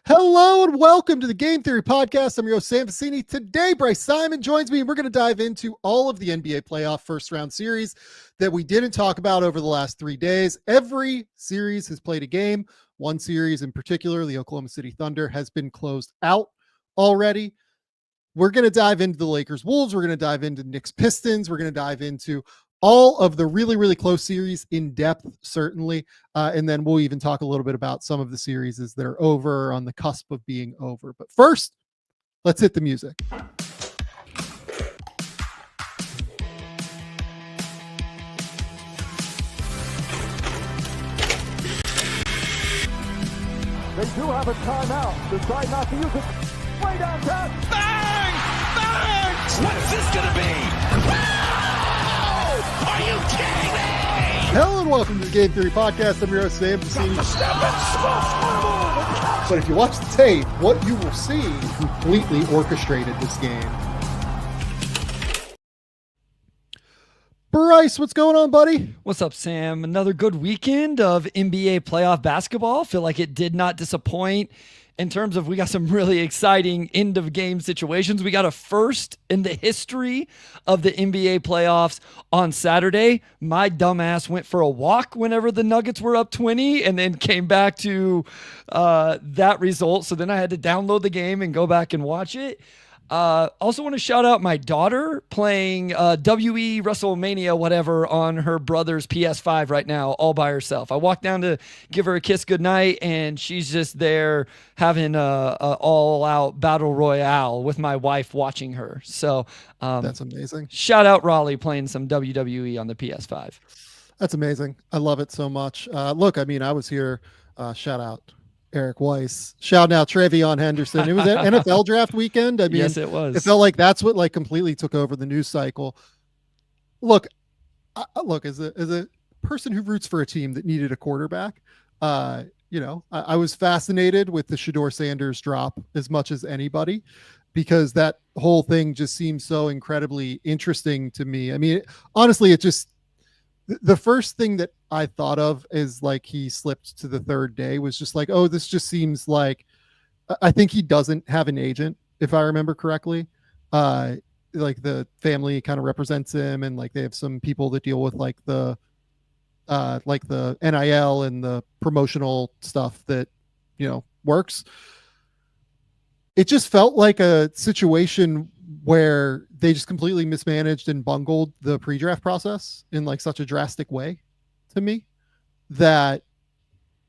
Hello and welcome to the Game Theory Podcast. I'm your host, Sam Vecenie. Today, Bryce Simon joins me, and we're going to dive into all of the NBA playoff first-round series that we didn't talk about over the last 3 days. Every series has played a game. One series in particular, the Oklahoma City Thunder, has been closed out already. We're going to dive into the Lakers-Wolves. We're going to dive into Knicks-Pistons. We're going to dive into all of the really, really close series in depth, certainly. And then we'll even talk a little bit about some of the series that are over or on the cusp of being over. But first, let's hit the music. They do have a timeout. Decide not to use it. Way downtown. Bang! Bang! What's this going to be? Are you kidding me? Hello and welcome to the Game Theory Podcast. I'm your host, Sam Vecenie. But if you watch the tape, what you will see completely orchestrated this game. Bryce, what's going on, buddy? What's up, Sam? Another good weekend of NBA playoff basketball. Feel like it did not disappoint in terms of we got some really exciting end of game situations. We got a first in the history of the NBA playoffs on Saturday. My dumbass went for a walk whenever the Nuggets were up 20 and then came back to that result. So then I had to download the game and go back and watch it. Also want to shout out my daughter playing WE WrestleMania whatever on her brother's PS5 right now all by herself. I walked down to give her a kiss goodnight and she's just there having a all-out battle royale with my wife watching her. So that's amazing. Shout out Raleigh playing some WWE on the PS5. That's amazing. I love it so much. Look, I mean, I was here. Shout out Eric Weiss, shouting out Trevion Henderson. It was an NFL draft weekend. I mean, yes, it was. It felt like that's what like completely took over the news cycle. Look, as a person who roots for a team that needed a quarterback, I was fascinated with the Shedeur Sanders drop as much as anybody, because that whole thing just seems so incredibly interesting to me. I mean, honestly, the first thing that I thought of is like he slipped to the third day was just like, oh, this just seems like, I think he doesn't have an agent, if I remember correctly. Like the family kind of represents him, and like they have some people that deal with like the NIL and the promotional stuff that, works. It just felt like a situation where they just completely mismanaged and bungled the pre-draft process in like such a drastic way to me that,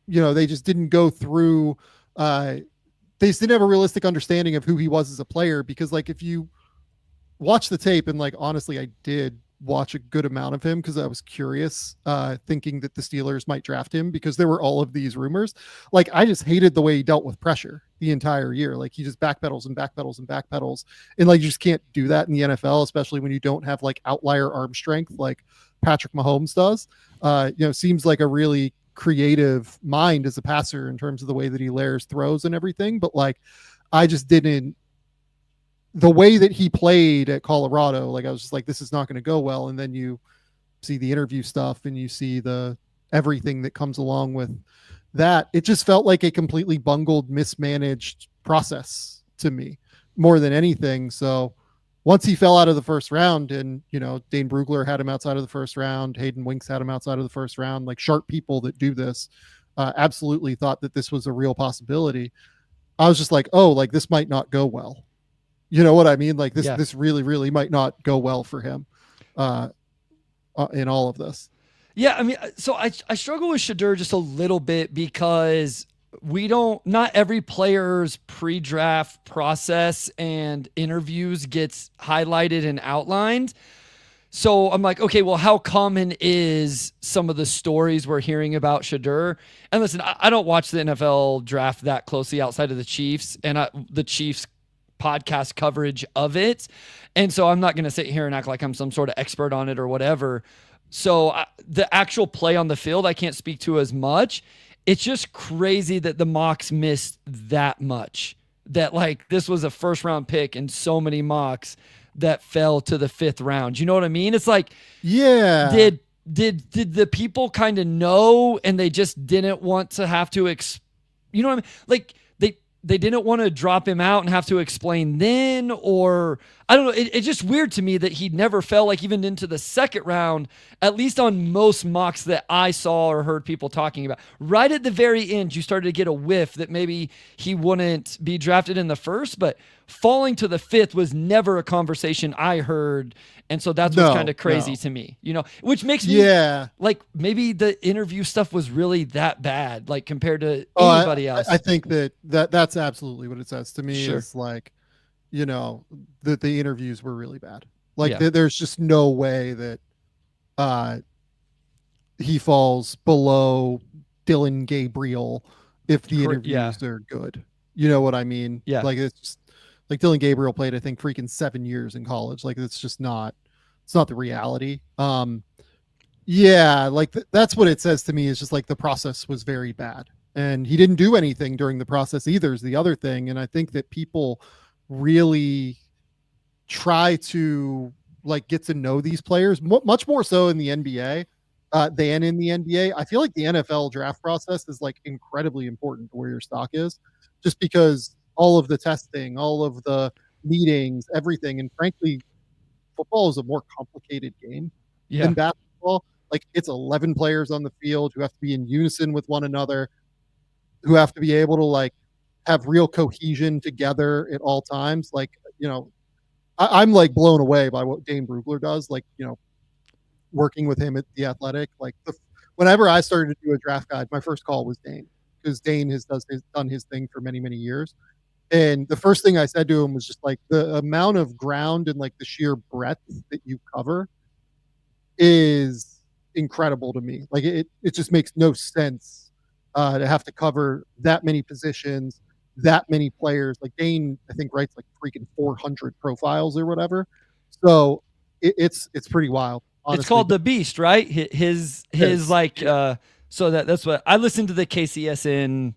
they just didn't go through, they just didn't have a realistic understanding of who he was as a player. Because like, if you watch the tape, and like, honestly, I did watch a good amount of him because I was curious, thinking that the Steelers might draft him because there were all of these rumors. Like, I just hated the way he dealt with pressure the entire year. Like, he just backpedals and backpedals and backpedals. And like, you just can't do that in the NFL, especially when you don't have like outlier arm strength like Patrick Mahomes does. Seems like a really creative mind as a passer in terms of the way that he layers throws and everything. But like, I just didn't, the way that he played at Colorado, like I was just like, this is not going to go well. And then you see the interview stuff and you see the everything that comes along with that. It just felt like a completely bungled, mismanaged process to me more than anything. So once he fell out of the first round, and, Dane Brugler had him outside of the first round, Hayden Winks had him outside of the first round, like sharp people that do this, absolutely thought that this was a real possibility. I was just like, oh, like this might not go well. You know what I mean? Like this really, really might not go well for him in all of this. Yeah, I mean, so I struggle with Shedeur just a little bit because not every player's pre-draft process and interviews gets highlighted and outlined. So I'm like, okay, well, how common is some of the stories we're hearing about Shedeur? And listen, I don't watch the NFL draft that closely outside of the Chiefs and the Chiefs podcast coverage of it. And so I'm not going to sit here and act like I'm some sort of expert on it or whatever. So the actual play on the field, I can't speak to as much. It's just crazy that the mocks missed that much, that like this was a first round pick and so many mocks that fell to the fifth round. You know what I mean? It's like, yeah, did the people kind of know and they just didn't want to have to, you know what I mean? Like they didn't want to drop him out and have to explain then, or I don't know. It's just weird to me that he never fell like even into the second round, at least on most mocks that I saw or heard people talking about. Right at the very end, you started to get a whiff that maybe he wouldn't be drafted in the first, but falling to the fifth was never a conversation I heard. And so that's what's kind of crazy to me, which makes me like maybe the interview stuff was really that bad, like compared to anybody else. I think that's absolutely what it says to me is like, that the interviews were really bad. Like there's just no way that he falls below Dylan Gabriel if the interviews are good. You know what I mean? Yeah. Like it's just, like Dylan Gabriel played, I think, freaking 7 years in college. Like it's just not, it's not the reality. Like that's what it says to me is just like the process was very bad. And he didn't do anything during the process either is the other thing. And I think that people really try to like get to know these players much more so in the NBA than in the NBA. I feel like the NFL draft process is like incredibly important to where your stock is, just because all of the testing, all of the meetings, everything. And frankly, football is a more complicated game than basketball. Like it's 11 players on the field who have to be in unison with one another, who have to be able to like have real cohesion together at all times. Like, I'm like blown away by what Dane Brugler does. Like, working with him at The Athletic, like whenever I started to do a draft guide, my first call was Dane, because Dane has done his thing for many, many years. And the first thing I said to him was just like the amount of ground and like the sheer breadth that you cover is incredible to me. Like it just makes no sense to have to cover that many positions, that many players. Like Dane, I think writes like freaking 400 profiles or whatever. So it's pretty wild. Honestly. It's called The Beast, right? His like so that's what I listened to the KCSN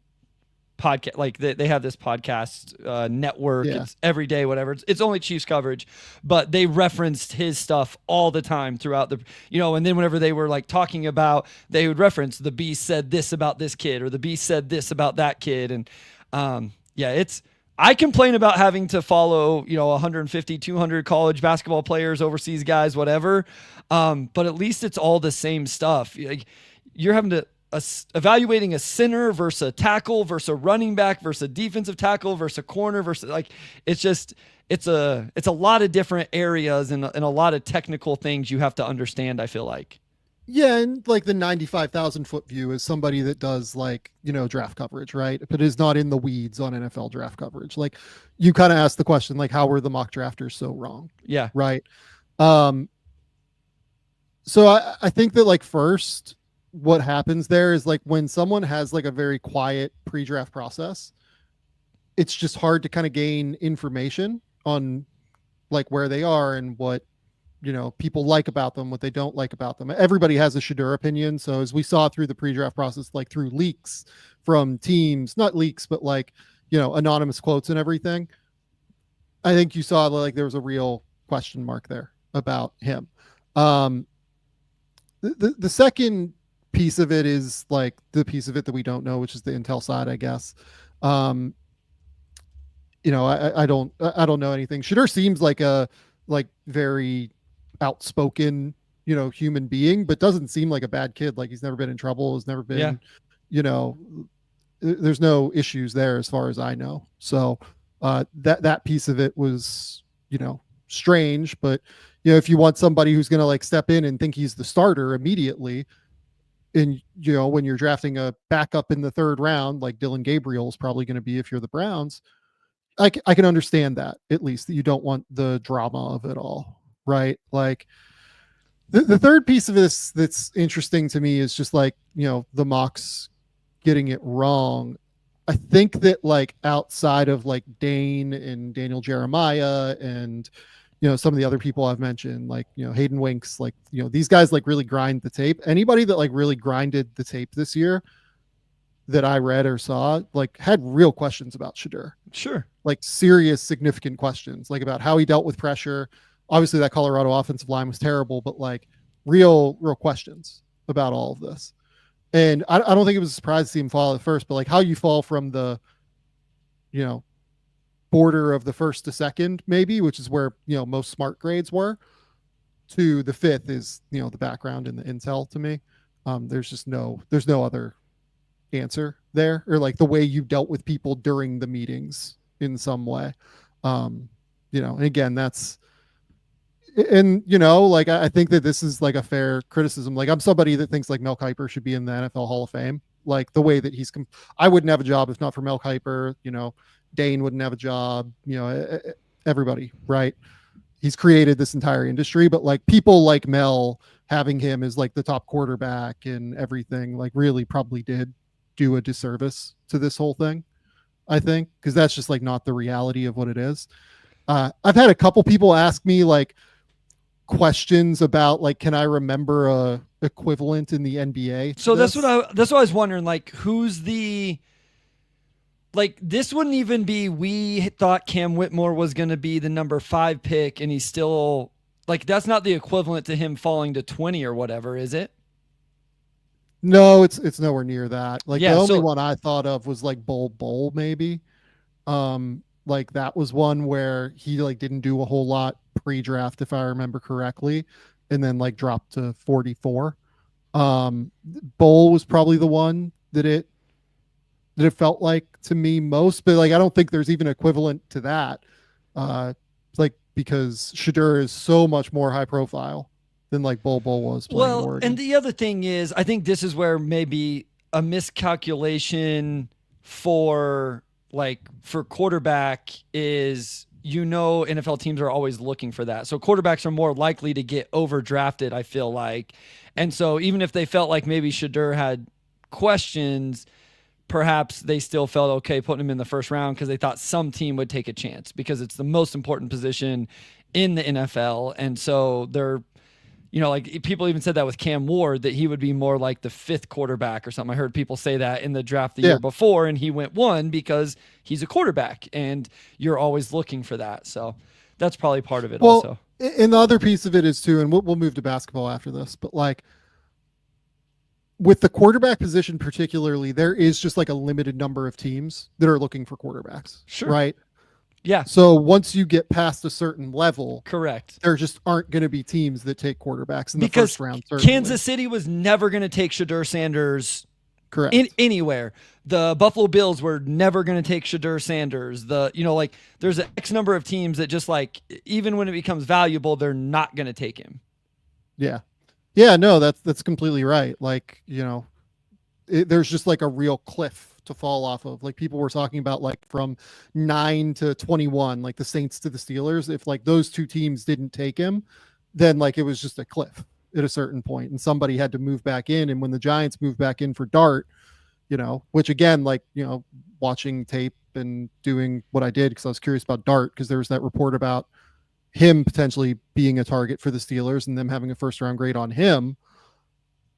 podcast. Like they have this podcast network. It's every day, whatever. It's only Chiefs coverage, but they referenced his stuff all the time throughout the, and then whenever they were like talking about, they would reference the Beast said this about this kid, or the Beast said this about that kid. And I complain about having to follow, 150, 200 college basketball players, overseas guys, whatever. But at least it's all the same stuff. Like you're having to evaluating a center versus a tackle versus a running back versus a defensive tackle versus a corner versus like, it's a lot of different areas and a lot of technical things you have to understand. I feel like. Yeah, and like the 95,000 foot view is somebody that does like, draft coverage, right? But is not in the weeds on NFL draft coverage. Like you kind of asked the question, like, how were the mock drafters so wrong? Yeah. Right. So I think that like first, what happens there is like when someone has like a very quiet pre-draft process, it's just hard to kind of gain information on like where they are and what, people like about them, what they don't like about them. Everybody has a Shedeur opinion. So as we saw through the pre-draft process, like through leaks from teams, not leaks, but like, anonymous quotes and everything, I think you saw like there was a real question mark there about him. The second piece of it is like the piece of it that we don't know, which is the intel side, I guess. I don't know anything. Shedeur seems like a very outspoken, human being, but doesn't seem like a bad kid. Like he's never been in trouble, has never been, there's no issues there as far as I know. So that piece of it was, strange, but if you want somebody who's going to like step in and think he's the starter immediately, and when you're drafting a backup in the third round, like Dylan Gabriel is probably going to be if you're the Browns, I can understand that, at least, that you don't want the drama of it all, right? Like the third piece of this that's interesting to me is just like, the mocks getting it wrong. I think that like outside of like Dane and Daniel Jeremiah and some of the other people I've mentioned, like, Hayden Winks, like, these guys like really grind the tape. Anybody that like really grinded the tape this year that I read or saw, like had real questions about Shedeur. Sure. Like serious, significant questions, like about how he dealt with pressure. Obviously that Colorado offensive line was terrible, but like real questions about all of this. And I don't think it was a surprise to see him fall at first, but like how you fall from the, border of the first to second, maybe, which is where, most smart grades were, to the fifth is, the background and the intel to me. There's no other answer there, or like the way you dealt with people during the meetings in some way. And again, like, I think that this is like a fair criticism. Like, I'm somebody that thinks like Mel Kiper should be in the NFL Hall of Fame. Like the way that I wouldn't have a job if not for Mel Kiper, Dane wouldn't have a job, everybody, right? He's created this entire industry, but like people like Mel having him as like the top quarterback and everything, like really probably did do a disservice to this whole thing, I think, because that's just like not the reality of what it is. I've had a couple people ask me like questions about like, can I remember a equivalent in the NBA? So that's what I was wondering. Like, who's the, like, this wouldn't even be, we thought Cam Whitmore was going to be the number 5 pick and he's still like, that's not the equivalent to him falling to 20 or whatever, is it? No, it's nowhere near that. Like the only one I thought of was like Bull maybe. Like that was one where he like didn't do a whole lot pre-draft, if I remember correctly, and then like dropped to 44. Bull was probably the one that it felt like to me most, but like I don't think there's even equivalent to that. Like because Shedeur is so much more high profile than like Bull was. Well, and the other thing is, I think this is where maybe a miscalculation for quarterback is, NFL teams are always looking for that. So quarterbacks are more likely to get overdrafted, I feel like. And so even if they felt like maybe Shedeur had questions, perhaps they still felt okay putting him in the first round because they thought some team would take a chance because it's the most important position in the NFL. And so they're, like people even said that with Cam Ward, that he would be more like the 5th quarterback or something. I heard people say that in the draft the year before, and he went 1 because he's a quarterback and you're always looking for that. So that's probably part of it also. And the other piece of it is too, and we'll move to basketball after this, but like with the quarterback position particularly, there is just like a limited number of teams that are looking for quarterbacks. Sure. Right? Yeah. So once you get past a certain level, correct, there just aren't going to be teams that take quarterbacks in the first round. Certainly. Kansas City was never going to take Shedeur Sanders. Correct. Anywhere. The Buffalo Bills were never going to take Shedeur Sanders. There's an X number of teams that just like, even when it becomes valuable, they're not going to take him. Yeah. Yeah, no, that's completely right. Like, there's just like a real cliff to fall off of. Like people were talking about like from 9 to 21, like the Saints to the Steelers. If like those two teams didn't take him, then like it was just a cliff at a certain point and somebody had to move back in. And when the Giants moved back in for Dart, which again, like, watching tape and doing what I did because I was curious about Dart because there was that report about him potentially being a target for the Steelers and them having a first round grade on him.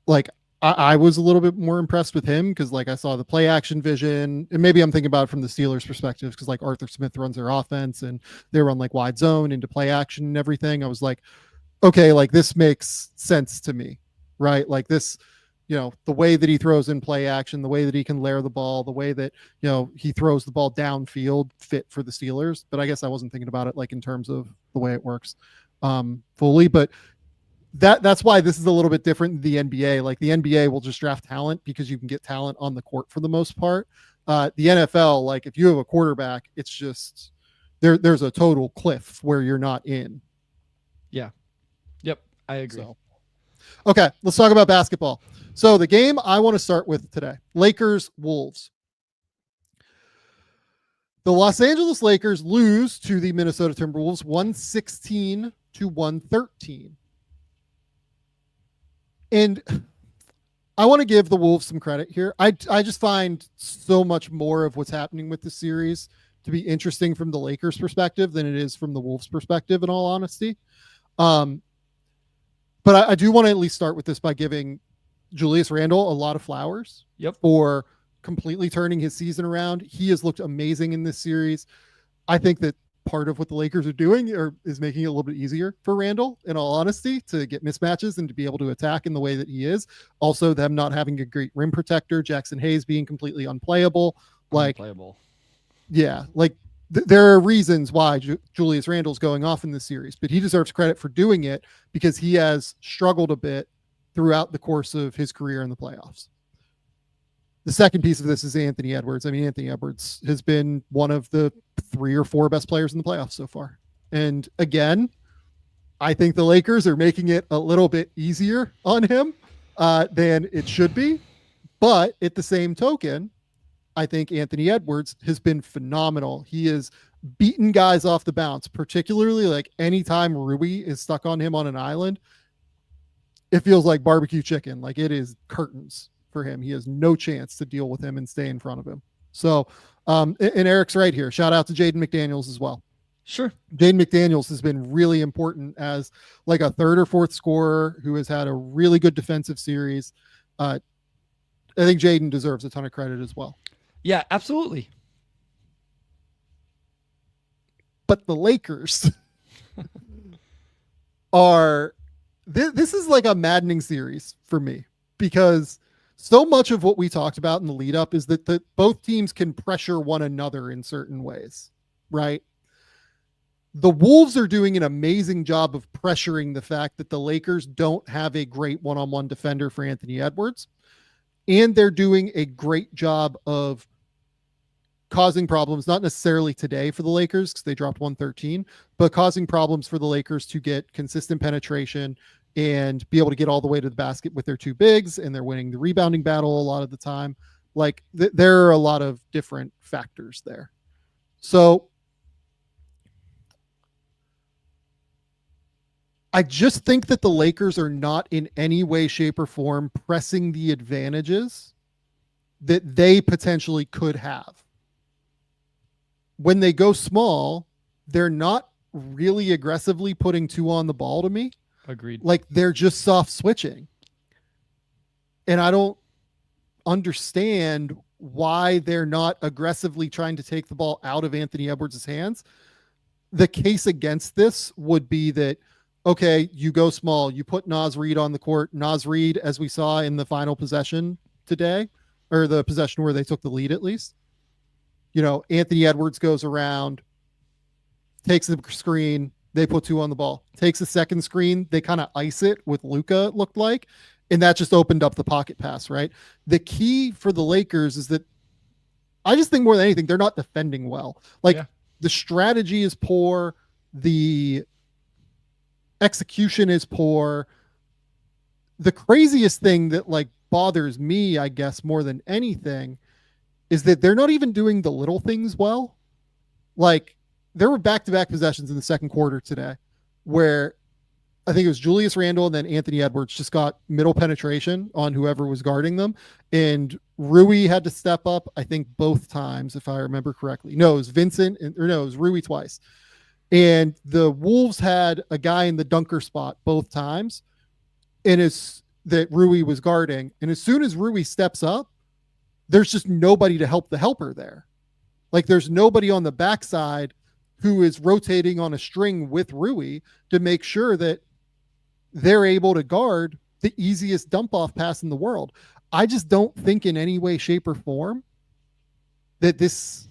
Like I was a little bit more impressed with him because like I saw the play action vision, and maybe I'm thinking about it from the Steelers perspective because like Arthur Smith runs their offense and they run like wide zone into play action and everything. I was like, okay, like this makes sense to me, right? Like this, the way that he throws in play action, the way that he can layer the ball, the way that, he throws the ball downfield fit for the Steelers. But I guess I wasn't thinking about it like in terms of the way it works fully, but that's why this is a little bit different than the NBA. Like the NBA will just draft talent because you can get talent on the court for the most part. The NFL, like if you have a quarterback, it's just there's a total cliff where you're not in. Yeah. Yep. I agree. So, okay, let's talk about basketball. So the game I want to start with today, Lakers Wolves. The Los Angeles Lakers lose to the Minnesota Timberwolves 116 to 113. And I want to give the Wolves some credit here. I just find so much more of what's happening with the series to be interesting from the Lakers perspective than it is from the Wolves perspective, in all honesty. But I do want to at least start with this by giving Julius Randle a lot of flowers for completely turning his season around. He has looked amazing in this series. I think that part of what the Lakers are doing is making it a little bit easier for Randle, in all honesty, to get mismatches and to be able to attack in the way that he is. Also, them not having a great rim protector, Jackson Hayes being completely unplayable. Yeah, like there are reasons why Julius Randle's going off in this series, but he deserves credit for doing it because he has struggled a bit throughout the course of his career in the playoffs. The second piece of this is Anthony Edwards. I mean, Anthony Edwards has been one of the 3 or 4 best players in the playoffs so far. And again, I think the Lakers are making it a little bit easier on him than it should be. But at the same token, I think Anthony Edwards has been phenomenal. He has beaten guys off the bounce, particularly like anytime Rui is stuck on him on an island. It feels like barbecue chicken. Like it is curtains for him. He has no chance to deal with him and stay in front of him. So, and Eric's right here. Shout out to Jaden McDaniels as well. Sure. Jaden McDaniels has been really important as like a 3rd or 4th scorer who has had a really good defensive series. I think Jaden deserves a ton of credit as well. Yeah, absolutely. But the Lakers are, this is like a maddening series for me because so much of what we talked about in the lead up is that both teams can pressure one another in certain ways, right? The Wolves are doing an amazing job of pressuring the fact that the Lakers don't have a great one-on-one defender for Anthony Edwards. And they're doing a great job of causing problems, not necessarily today for the Lakers because they dropped 113, but causing problems for the Lakers to get consistent penetration and be able to get all the way to the basket with their 2 bigs, and they're winning the rebounding battle a lot of the time. Like there are a lot of different factors there. So I just think that the Lakers are not in any way, shape, or form pressing the advantages that they potentially could have. When they go small, they're not really aggressively putting 2 on the ball to me. Agreed. Like they're just soft switching. And I don't understand why they're not aggressively trying to take the ball out of Anthony Edwards' hands. The case against this would be that, okay, you go small, you put Naz Reid on the court. Naz Reid, as we saw in the final possession today, or the possession where they took the lead at least, you know, Anthony Edwards goes around, takes the screen, they put 2 on the ball, takes a second screen, they kind of ice it with Luka, it looked like, and that just opened up the pocket pass, right? The key for the Lakers is that I just think more than anything, they're not defending well. Like the strategy is poor, the execution is poor. The craziest thing that like bothers me, I guess, more than anything is that they're not even doing the little things well. Like there were back-to-back possessions in the second quarter today where I think it was Julius Randle and then Anthony Edwards just got middle penetration on whoever was guarding them. And Rui had to step up, I think both times, if I remember correctly. No, it was Vincent, it was Rui twice. And the Wolves had a guy in the dunker spot both times, and is that Rui was guarding. And as soon as Rui steps up, there's just nobody to help the helper there. Like there's nobody on the backside who is rotating on a string with Rui to make sure that they're able to guard the easiest dump off pass in the world. I just don't think in any way, shape, or form that this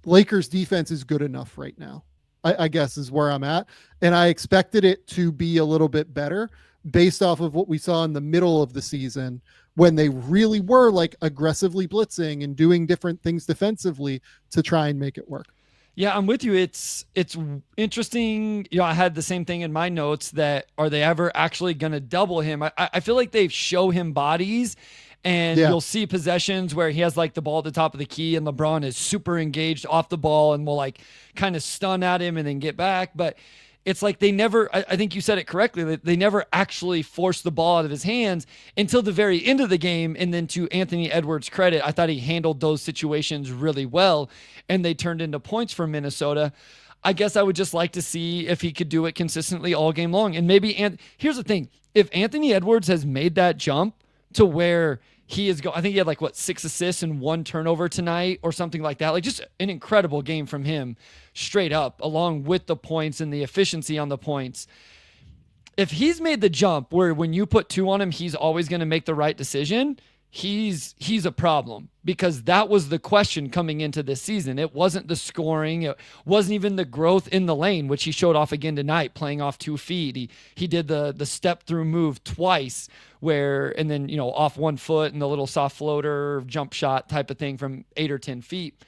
Lakers defense is good enough right now. I guess is where I'm at. And I expected it to be a little bit better based off of what we saw in the middle of the season when they really were like aggressively blitzing and doing different things defensively to try and make it work. Yeah, I'm with you. It's interesting. You know, I had the same thing in my notes that are they ever actually going to double him? I feel like they show him bodies and you'll see possessions where he has like the ball at the top of the key and LeBron is super engaged off the ball and will like kind of stun at him and then get back. But it's like they never, I think you said it correctly, that they never actually forced the ball out of his hands until the very end of the game. And then to Anthony Edwards' credit, I thought he handled those situations really well and they turned into points for Minnesota. I guess I would just like to see if he could do it consistently all game long. And maybe, and here's the thing, if Anthony Edwards has made that jump to where he is I think he had like 6 assists and 1 turnover tonight or something like that. Like just an incredible game from him straight up, along with the points and the efficiency on the points. If he's made the jump where when you put 2 on him, he's always going to make the right decision, he's a problem, because that was the question coming into this season. It wasn't the scoring. It wasn't even the growth in the lane, which he showed off again tonight, playing off 2 feet. He did the step through move twice and then, off 1 foot and the little soft floater jump shot type of thing from 8 or 10 feet.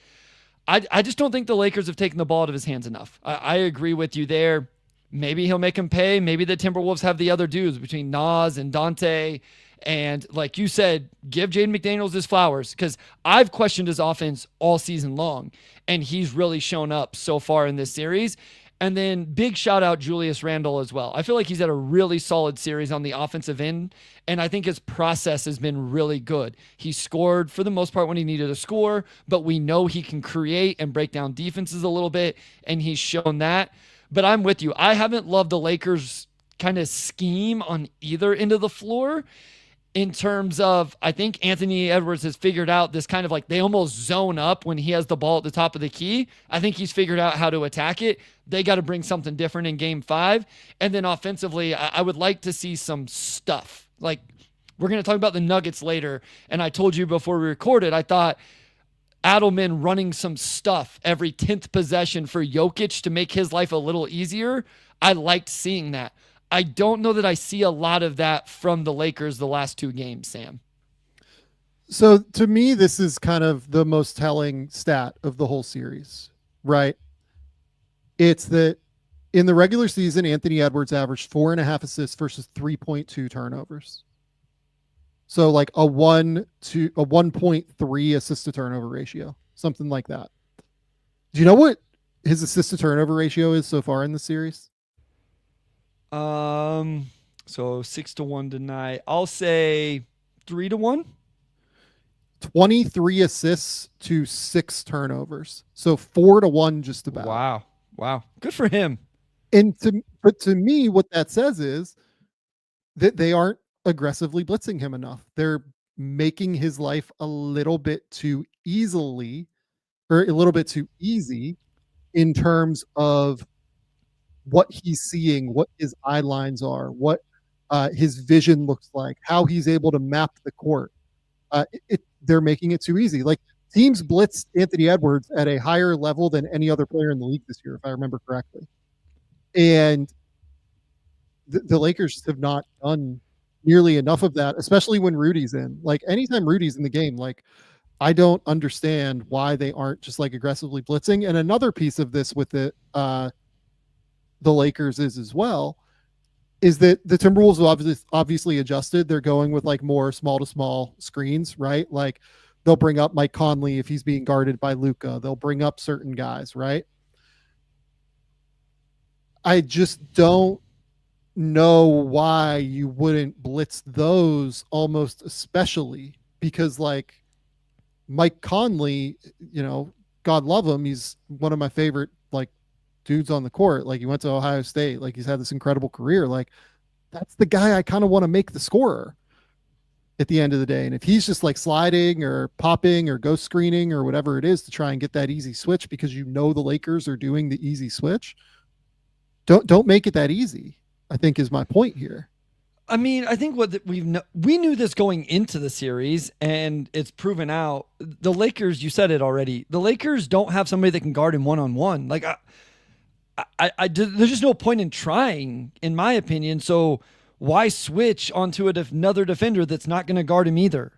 I just don't think the Lakers have taken the ball out of his hands enough. I agree with you there. Maybe he'll make him pay. Maybe the Timberwolves have the other dudes between Nas and Dante. And like you said, give Jaden McDaniels his flowers, because I've questioned his offense all season long, and he's really shown up so far in this series. And then big shout out Julius Randle as well. I feel like he's had a really solid series on the offensive end, and I think his process has been really good. He scored for the most part when he needed to score, but we know he can create and break down defenses a little bit, and he's shown that. But I'm with you. I haven't loved the Lakers' kind of scheme on either end of the floor. In terms of, I think Anthony Edwards has figured out this kind of like, they almost zone up when he has the ball at the top of the key. I think he's figured out how to attack it. They got to bring something different in game 5. And then offensively, I would like to see some stuff. Like, we're going to talk about the Nuggets later. And I told you before we recorded, I thought Adelman running some stuff every 10th possession for Jokic to make his life a little easier. I liked seeing that. I don't know that I see a lot of that from the Lakers the last 2 games, Sam. So to me, this is kind of the most telling stat of the whole series, right? It's that in the regular season, Anthony Edwards averaged 4.5 assists versus 3.2 turnovers. So like a 1.3 assist to turnover ratio, something like that. Do you know what his assist to turnover ratio is so far in the series? So 6-1 tonight. I'll say 3-1. 23 assists to 6 turnovers. So 4-1 just about. Wow. Good for him. But to me, what that says is that they aren't aggressively blitzing him enough. They're making his life a little bit too easy in terms of what he's seeing, what his eye lines are, what his vision looks like, how he's able to map the court. They're making it too easy. Like, teams blitzed Anthony Edwards at a higher level than any other player in the league this year, if I remember correctly. And the Lakers have not done nearly enough of that, especially when Rudy's in. Like, anytime Rudy's in the game, like, I don't understand why they aren't just like aggressively blitzing. And another piece of this with the Lakers is that the Timberwolves have obviously adjusted. They're going with like more small to small screens, right? Like, they'll bring up Mike Conley if he's being guarded by Luka. They'll bring up certain guys, right? I just don't know why you wouldn't blitz those, almost especially because like Mike Conley, God love him, he's one of my favorite like dudes on the court. Like, he went to Ohio State, like he's had this incredible career. Like, that's the guy I kind of want to make the scorer at the end of the day. And if he's just like sliding or popping or ghost screening or whatever it is to try and get that easy switch, because the Lakers are doing the easy switch, don't make it that easy, I think, is my point here. I mean, I think we knew this going into the series, and it's proven out. The Lakers, you said it already, the Lakers don't have somebody that can guard him one-on-one. Like, there's just no point in trying, in my opinion. So why switch onto another defender that's not going to guard him either?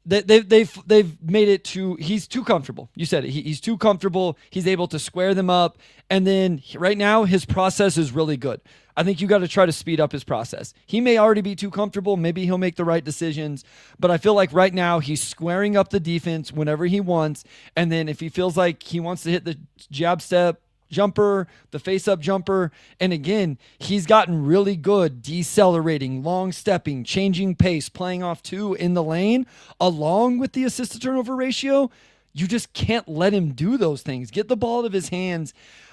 They've made it he's too comfortable. You said it. He's too comfortable. He's able to square them up. And then right now his process is really good. I think you got to try to speed up his process. He may already be too comfortable. Maybe he'll make the right decisions, but I feel like right now he's squaring up the defense whenever he wants. And then if he feels like he wants to hit the jab step jumper, the face-up jumper, and again, he's gotten really good decelerating, long stepping, changing pace, playing off 2 in the lane, along with the assist to turnover ratio. You just can't let him do those things. Get the ball out of his hands.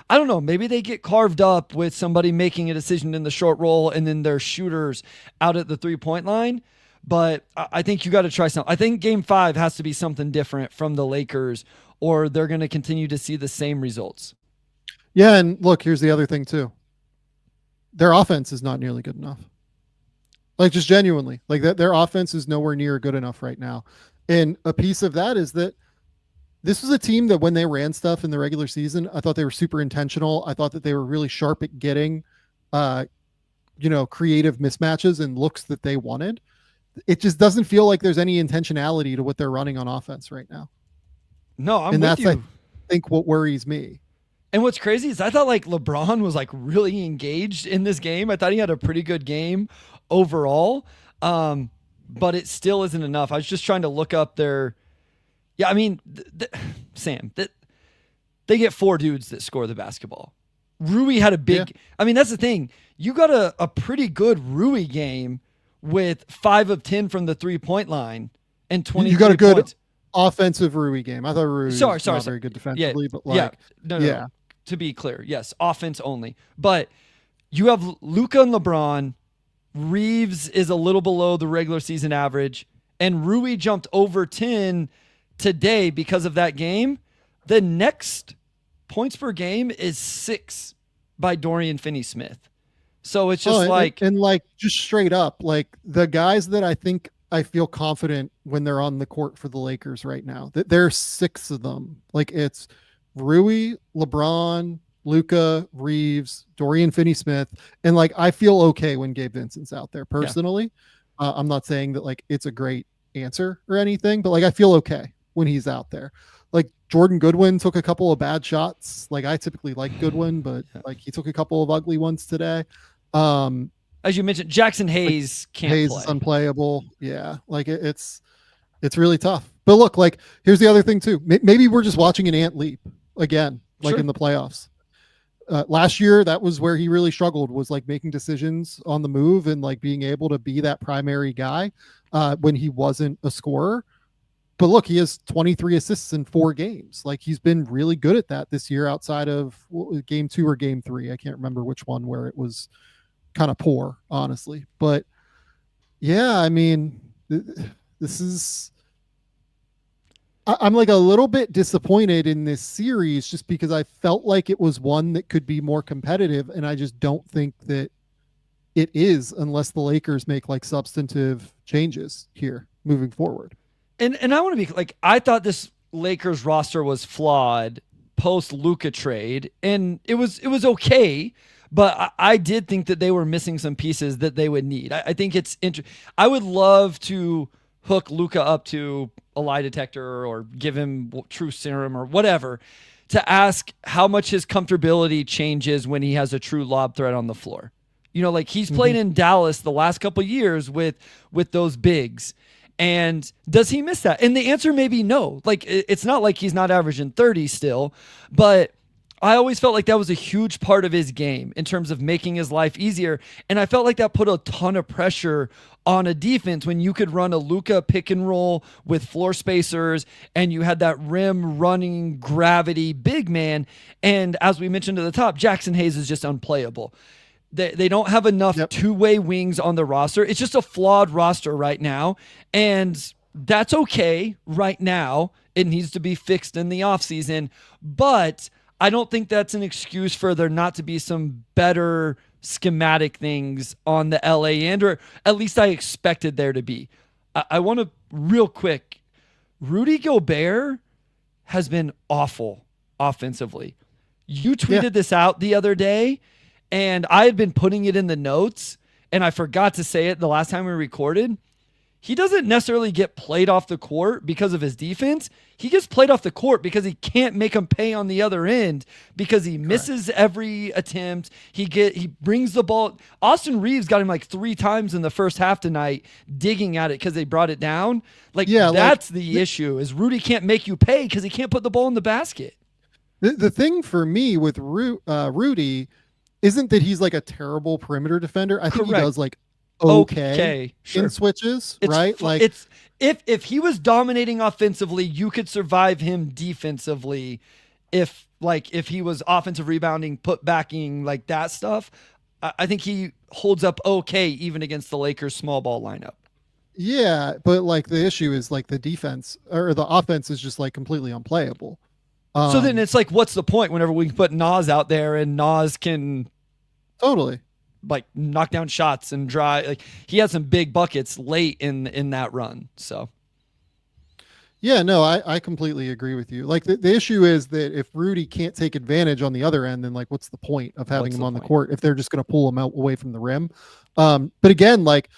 I don't know, maybe they get carved up with somebody making a decision in the short roll and then their shooters out at the 3-point line. But I think you got to try something. I think game 5 has to be something different from the Lakers, or they're going to continue to see the same results. Yeah, and look, here's the other thing too. Their offense is not nearly good enough. Like just genuinely, like that their offense is nowhere near good enough right now. And a piece of that is that this was a team that when they ran stuff in the regular season, I thought they were super intentional. I thought that they were really sharp at getting, creative mismatches and looks that they wanted. It just doesn't feel like there's any intentionality to what they're running on offense right now. No, I'm and with that's you. I think what worries me. And what's crazy is I thought like LeBron was like really engaged in this game. I thought he had a pretty good game overall, but it still isn't enough. I was just trying to look up their. Yeah, I mean, Sam, they get 4 dudes that score the basketball. Rui had a big. Yeah. I mean, that's the thing. You got a pretty good Rui game with 5 of 10 from the 3-point line and 20. You got a good points. Offensive Rui game. I thought Rui was not very good defensively, but like, no. To be clear, yes, offense only. But you have Luka and LeBron. Reeves is a little below the regular season average, and Rui jumped over 10 today because of that game. The next points per game is 6 by Dorian Finney-Smith. So it's just and like just straight up, like the guys that I think I feel confident when they're on the court for the Lakers right now, that there's 6 of them. Like it's Rui, LeBron, Luka, Reeves, Dorian Finney-Smith, and like I feel okay when Gabe Vincent's out there personally. Yeah. I'm not saying that like it's a great answer or anything, but like I feel okay when he's out there. Like Jordan Goodwin took a couple of bad shots. Like I typically like Goodwin, but like he took a couple of ugly ones today. As you mentioned, Jackson Hayes can't play. Hayes is unplayable. Yeah, like it's really tough. But look, like here's the other thing too. Maybe we're just watching an ant leap again, like in the playoffs. Last year, that was where he really struggled, was like making decisions on the move and like being able to be that primary guy when he wasn't a scorer. But look, he has 23 assists in 4 games. Like he's been really good at that this year outside of game 2 or game 3. I can't remember which one where it was kind of poor, honestly. But yeah, I mean, this is, I'm like a little bit disappointed in this series just because I felt like it was one that could be more competitive. And I just don't think that it is unless the Lakers make like substantive changes here moving forward. And I want to be like, I thought this Lakers roster was flawed post Luka trade, and it was okay, but I did think that they were missing some pieces that they would need. I think it's I would love to hook Luka up to a lie detector or give him true serum or whatever to ask how much his comfortability changes when he has a true lob threat on the floor. You know, like he's played in Dallas the last couple of years with those bigs. And does he miss that? And the answer may be no. Like, it's not like he's not averaging 30 still, but I always felt like that was a huge part of his game in terms of making his life easier. And I felt like that put a ton of pressure on a defense when you could run a Luka pick and roll with floor spacers and you had that rim running gravity big man. And as we mentioned at the top, Jackson Hayes is just unplayable. They don't have enough two-way wings on the roster. It's just a flawed roster right now, and that's okay right now. It needs to be fixed in the offseason, but I don't think that's an excuse for there not to be some better schematic things on the LA end, or at least I expected there to be. I want to, real quick, Rudy Gobert has been awful offensively. You tweeted this out the other day, and I had been putting it in the notes, and I forgot to say it the last time we recorded. He doesn't necessarily get played off the court because of his defense. He gets played off the court because he can't make him pay on the other end because he misses every attempt. He brings the ball. Austin Reeves got him like 3 times in the first half tonight digging at it because they brought it down. That's the issue is Rudy can't make you pay because he can't put the ball in the basket. The thing for me with Rudy isn't that he's like a terrible perimeter defender. I think he does like okay in switches, right? Like it's if he was dominating offensively, you could survive him defensively. If he was offensive rebounding, put backing, like that stuff, I think he holds up okay even against the Lakers small ball lineup. Yeah, but like the issue is like the defense or the offense is just like completely unplayable. So then it's like, what's the point whenever we put Nas out there and Nas can totally. like knock down shots and drive. Like he had some big buckets late in that run. So. Yeah, no, I completely agree with you. Like the issue is that if Rudy can't take advantage on the other end, then like what's the point of having him on the court if they're just going to pull him out away from the rim? But again, like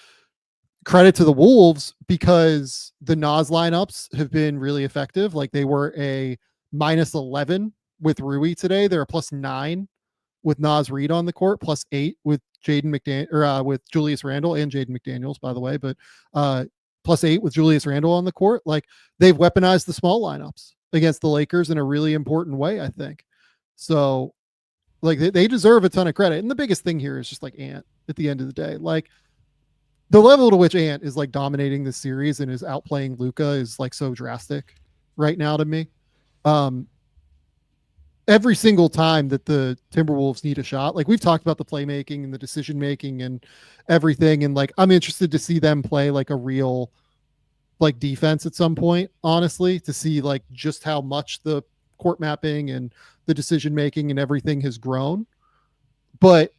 credit to the Wolves because the Nas lineups have been really effective. Like they were a -11 with Rui today. They're a +9 with Nas Reed on the court, +8 with Jaden McDaniel or with Julius Randle and Jaden McDaniels, by the way, but +8 with Julius Randle on the court. Like they've weaponized the small lineups against the Lakers in a really important way, I think. So like they deserve a ton of credit. And the biggest thing here is just like Ant at the end of the day. Like the level to which Ant is like dominating this series and is outplaying Luka is like so drastic right now to me. Every single time that the Timberwolves need a shot, like we've talked about the playmaking and the decision making and everything. And like, I'm interested to see them play like a real like defense at some point, honestly, to see like just how much the court mapping and the decision making and everything has grown. But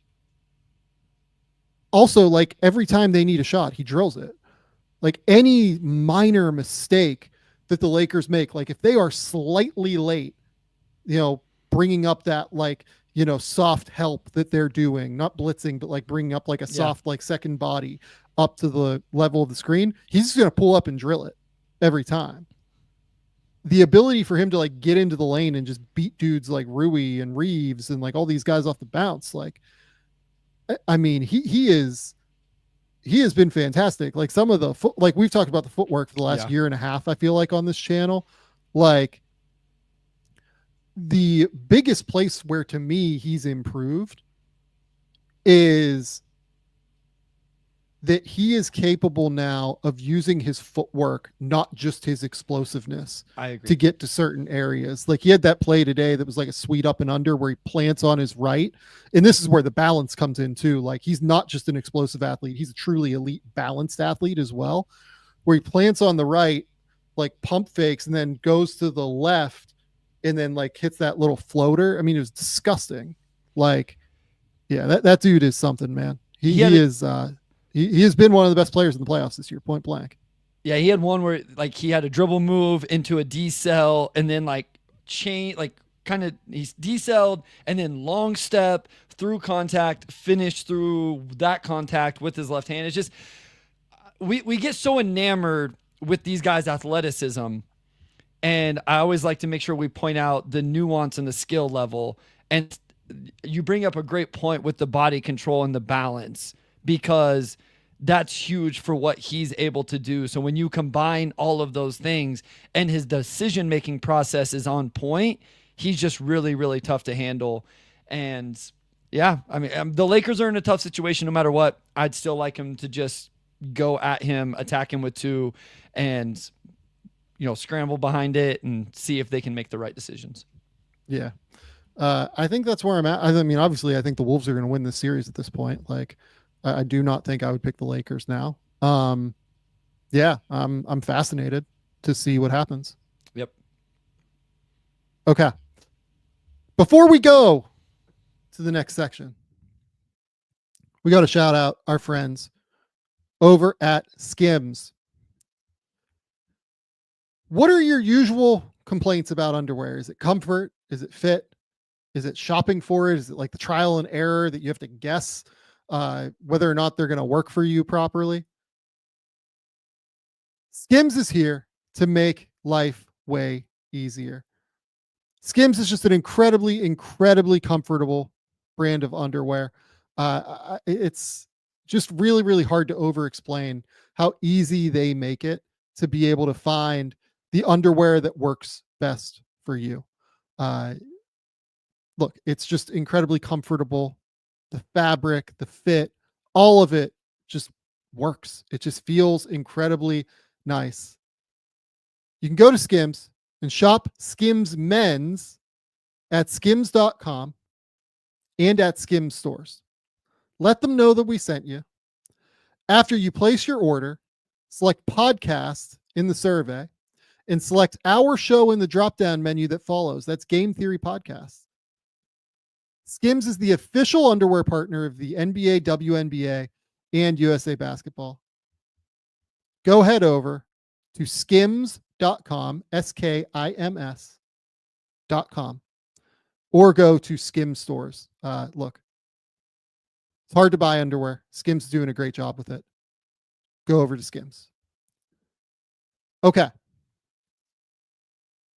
also like every time they need a shot, he drills it. Like any minor mistake that the Lakers make, like if they are slightly late, you know, bringing up that like, you know, soft help that they're doing, not blitzing, but like bringing up like a soft, like second body up to the level of the screen. He's just going to pull up and drill it every time. The ability for him to like get into the lane and just beat dudes like Rui and Reeves and like all these guys off the bounce. Like, I mean, he has been fantastic. Like some of the like we've talked about the footwork for the last year and a half, I feel like on this channel, like, the biggest place where to me he's improved is that he is capable now of using his footwork, not just his explosiveness, I agree, to get to certain areas. Like he had that play today that was like a sweet up and under where he plants on his right. And this is where the balance comes in too. Like he's not just an explosive athlete. He's a truly elite balanced athlete as well, where he plants on the right, like pump fakes and then goes to the left and then like hits that little floater. I mean, it was disgusting. Like, yeah, that dude is something, man. He has been one of the best players in the playoffs this year, point blank. Yeah, he had one where like he had a dribble move into a decel and then like he's decelled and then long step through contact, finish through that contact with his left hand. It's just we get so enamored with these guys' athleticism. And I always like to make sure we point out the nuance and the skill level. And you bring up a great point with the body control and the balance, because that's huge for what he's able to do. So when you combine all of those things and his decision-making process is on point, he's just really, really tough to handle. And yeah, I mean, the Lakers are in a tough situation no matter what. I'd still like him to just go at him, attack him with two, and scramble behind it and see if they can make the right decisions. Yeah. I think that's where I'm at. I mean, obviously I think the Wolves are going to win this series at this point. Like I do not think I would pick the Lakers now. Yeah, I'm fascinated to see what happens. Yep. Okay. Before we go to the next section, we got to shout out our friends over at SKIMS. What are your usual complaints about underwear? Is it comfort? Is it fit? Is it shopping for it? Is it like the trial and error that you have to guess whether or not they're going to work for you properly? SKIMS is here to make life way easier. SKIMS is just an incredibly, incredibly comfortable brand of underwear. It's just really, really hard to over-explain how easy they make it to be able to find the underwear that works best for you. Look, it's just incredibly comfortable. The fabric, the fit, all of it just works. It just feels incredibly nice. You can go to SKIMS and shop SKIMS men's at skims.com and at SKIMS stores. Let them know that we sent you. After you place your order, select podcast in the survey and select our show in the drop-down menu that follows. That's Game Theory Podcast. Skims is the official underwear partner of the NBA, WNBA, and USA Basketball. Go head over to skims.com, SKIMS.com, or go to Skims stores. Look, it's hard to buy underwear. Skims is doing a great job with it. Go over to Skims. Okay.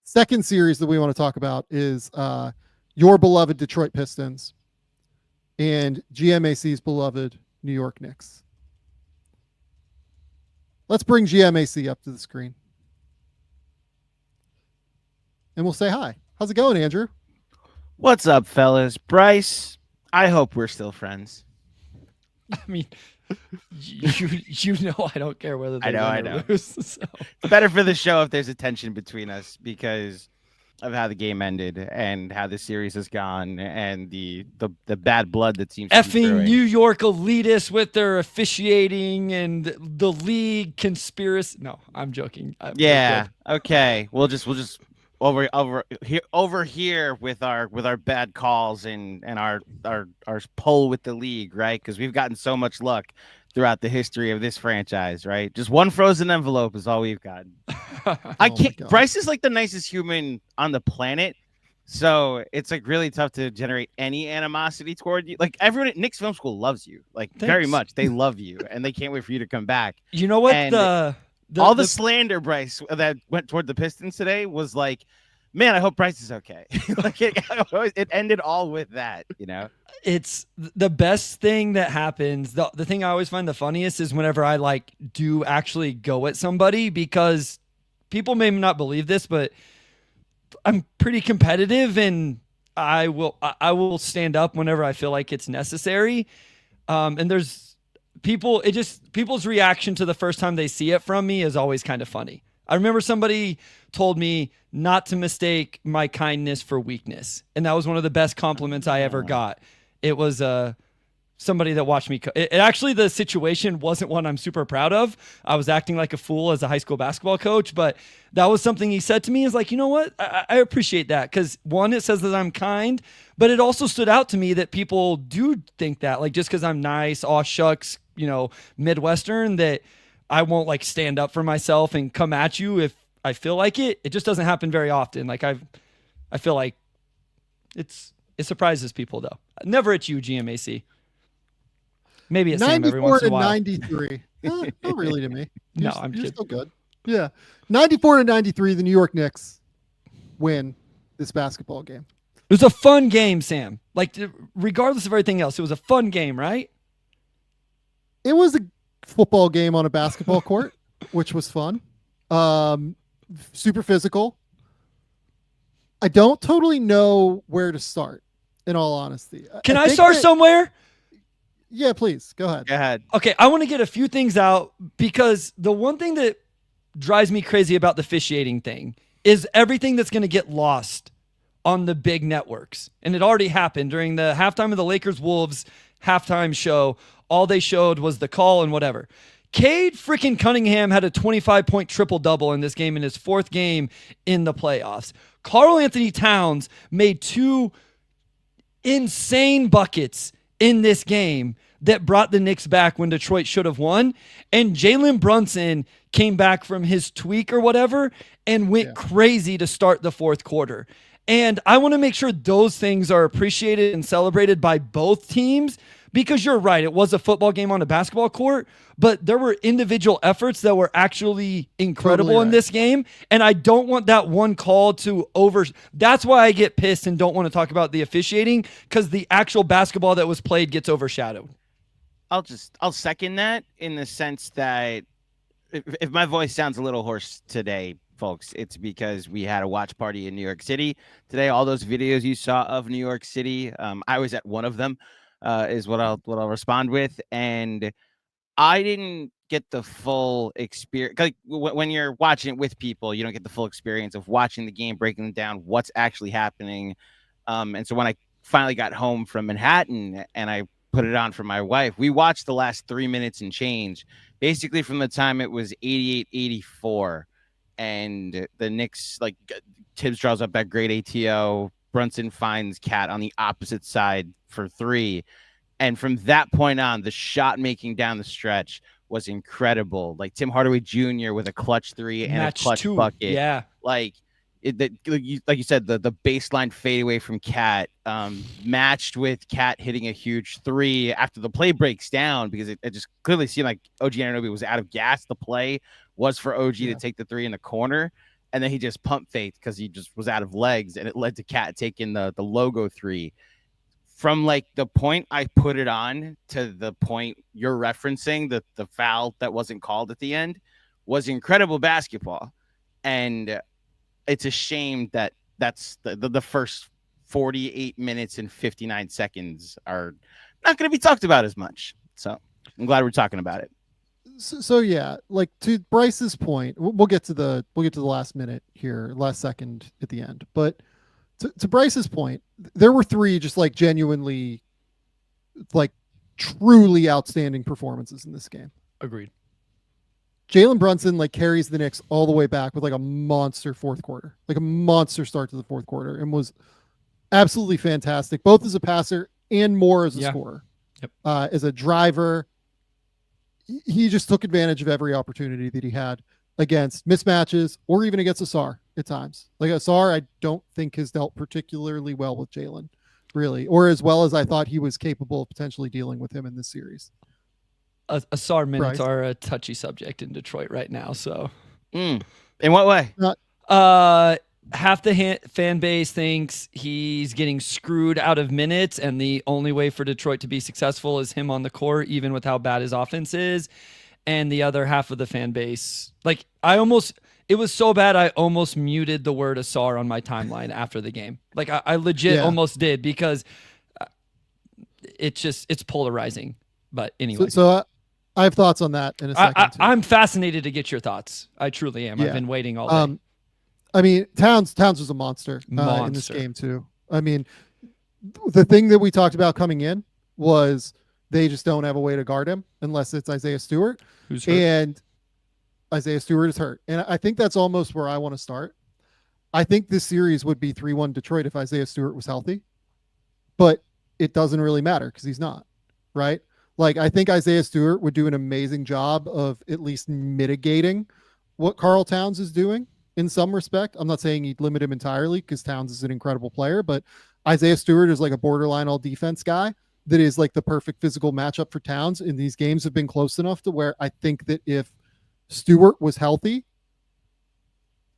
Second series that we want to talk about is your beloved Detroit Pistons and GMAC's beloved New York Knicks. Let's bring GMAC up to the screen. And we'll say hi. How's it going, Andrew? What's up, fellas? Bryce, I hope we're still friends. I mean, you know I don't care whether they I win or know. lose. So. It's better for the show if there's a tension between us because of how the game ended and how the series has gone and the bad blood that seems to be Effing brewing. New York elitists with their officiating and the league conspiracy. No, I'm joking. Yeah. Okay. We'll just over here with our bad calls and our pull with the league, right? Because we've gotten so much luck throughout the history of this franchise, right? Just one frozen envelope is all we've gotten. I can't. Bryce is like the nicest human on the planet, so it's like really tough to generate any animosity toward you. Like everyone at Knicks Film School loves you, like very much. They love you, and they can't wait for you to come back. You know what? And all the slander, Bryce, that went toward the Pistons today was like, man, I hope Bryce is okay. Like it ended all with that, you know. It's the best thing that happens. The thing I always find the funniest is whenever I like do actually go at somebody, because people may not believe this, but I'm pretty competitive and I will stand up whenever I feel like it's necessary. And there's people's reaction to the first time they see it from me is always kind of funny. I remember somebody told me not to mistake my kindness for weakness. And that was one of the best compliments I ever got. It was somebody that watched me. Actually, the situation wasn't one I'm super proud of. I was acting like a fool as a high school basketball coach, but that was something he said to me is like, you know what? I appreciate that because one, it says that I'm kind, but it also stood out to me that people do think that, like, just because I'm nice, aw shucks, you know, Midwestern, that I won't like stand up for myself and come at you if I feel like it. It just doesn't happen very often. Like I feel like it surprises people though. Never at you, GMAC. Maybe it's Sam every once in a while. 94-93. Not really to me. No, You're I'm kidding. still good. Yeah. 94-93, the New York Knicks win this basketball game. It was a fun game, Sam. Like, regardless of everything else, it was a fun game, right? It was a football game on a basketball court, which was fun. Super physical. I don't totally know where to start, in all honesty. Can I start somewhere? Yeah, please. Go ahead. Go ahead. Okay, I want to get a few things out because the one thing that drives me crazy about the officiating thing is everything that's going to get lost on the big networks. And it already happened during the halftime of the Lakers-Wolves halftime show. All they showed was the call and whatever. Cade freaking Cunningham had a 25-point triple-double in this game in his fourth game in the playoffs. Karl Anthony Towns made two insane buckets in this game that brought the Knicks back when Detroit should have won. And Jalen Brunson came back from his tweak or whatever and went crazy to start the fourth quarter. And I want to make sure those things are appreciated and celebrated by both teams, because you're right, it was a football game on a basketball court, but there were individual efforts that were actually incredible Totally in this game. And I don't want that one call to that's why I get pissed and don't want to talk about the officiating, because the actual basketball that was played gets overshadowed. I'll second that in the sense that if my voice sounds a little hoarse today, folks, it's because we had a watch party in New York City today. All those videos you saw of New York City, I was at one of them. Is what I'll respond with, and I didn't get the full experience. Like when you're watching it with people, you don't get the full experience of watching the game, breaking down what's actually happening. And so when I finally got home from Manhattan and I put it on for my wife, we watched the last 3 minutes and change, basically from the time it was 88-84, and the Knicks, like Tibbs draws up that great ATO. Brunson finds Cat on the opposite side for 3. And from that point on, the shot making down the stretch was incredible. Like Tim Hardaway Jr. with a clutch 3 and Match a clutch 2. bucket. Yeah. Like like you said, the baseline fadeaway from Cat matched with Cat hitting a huge 3 after the play breaks down, because it just clearly seemed like OG Anunoby was out of gas. The play was for OG to take the 3 in the corner, and then he just pump faked because he just was out of legs, and it led to Cat taking the logo 3. From like the point I put it on to the point you're referencing, the foul that wasn't called at the end, was incredible basketball. And it's a shame that that's the first 48 minutes and 59 seconds are not going to be talked about as much. So I'm glad we're talking about it. So yeah, like to Bryce's point, we'll get to the last minute here, last second at the end. But to Bryce's point, there were 3 just like genuinely, like truly outstanding performances in this game. Agreed. Jalen Brunson like carries the Knicks all the way back with like a monster fourth quarter, like a monster start to the fourth quarter, and was absolutely fantastic, both as a passer and more as a scorer. Yep. As a driver, he just took advantage of every opportunity that he had against mismatches or even against Asar at times. Like Asar, I don't think has dealt particularly well with Jalen, really, or as well as I thought he was capable of potentially dealing with him in this series. Asar minutes are a touchy subject in Detroit right now. So, in what way? Half the fan base thinks he's getting screwed out of minutes, and the only way for Detroit to be successful is him on the court, even with how bad his offense is. And the other half of the fan base, like it was so bad I almost muted the word Asar on my timeline after the game. Like I legit almost did, because it's polarizing. But anyway, so I have thoughts on that in a second. I'm fascinated to get your thoughts. I truly am. I've been waiting all day. I mean, Towns was a monster in this game too. I mean, the thing that we talked about coming in was they just don't have a way to guard him unless it's Isaiah Stewart. Who's hurt? And Isaiah Stewart is hurt. And I think that's almost where I want to start. I think this series would be 3-1 Detroit if Isaiah Stewart was healthy, but it doesn't really matter because he's not, right? Like, I think Isaiah Stewart would do an amazing job of at least mitigating what Karl Towns is doing in some respect. I'm not saying he'd limit him entirely because Towns is an incredible player, but Isaiah Stewart is like a borderline all defense guy that is like the perfect physical matchup for Towns. And these games have been close enough to where I think that if Stewart was healthy,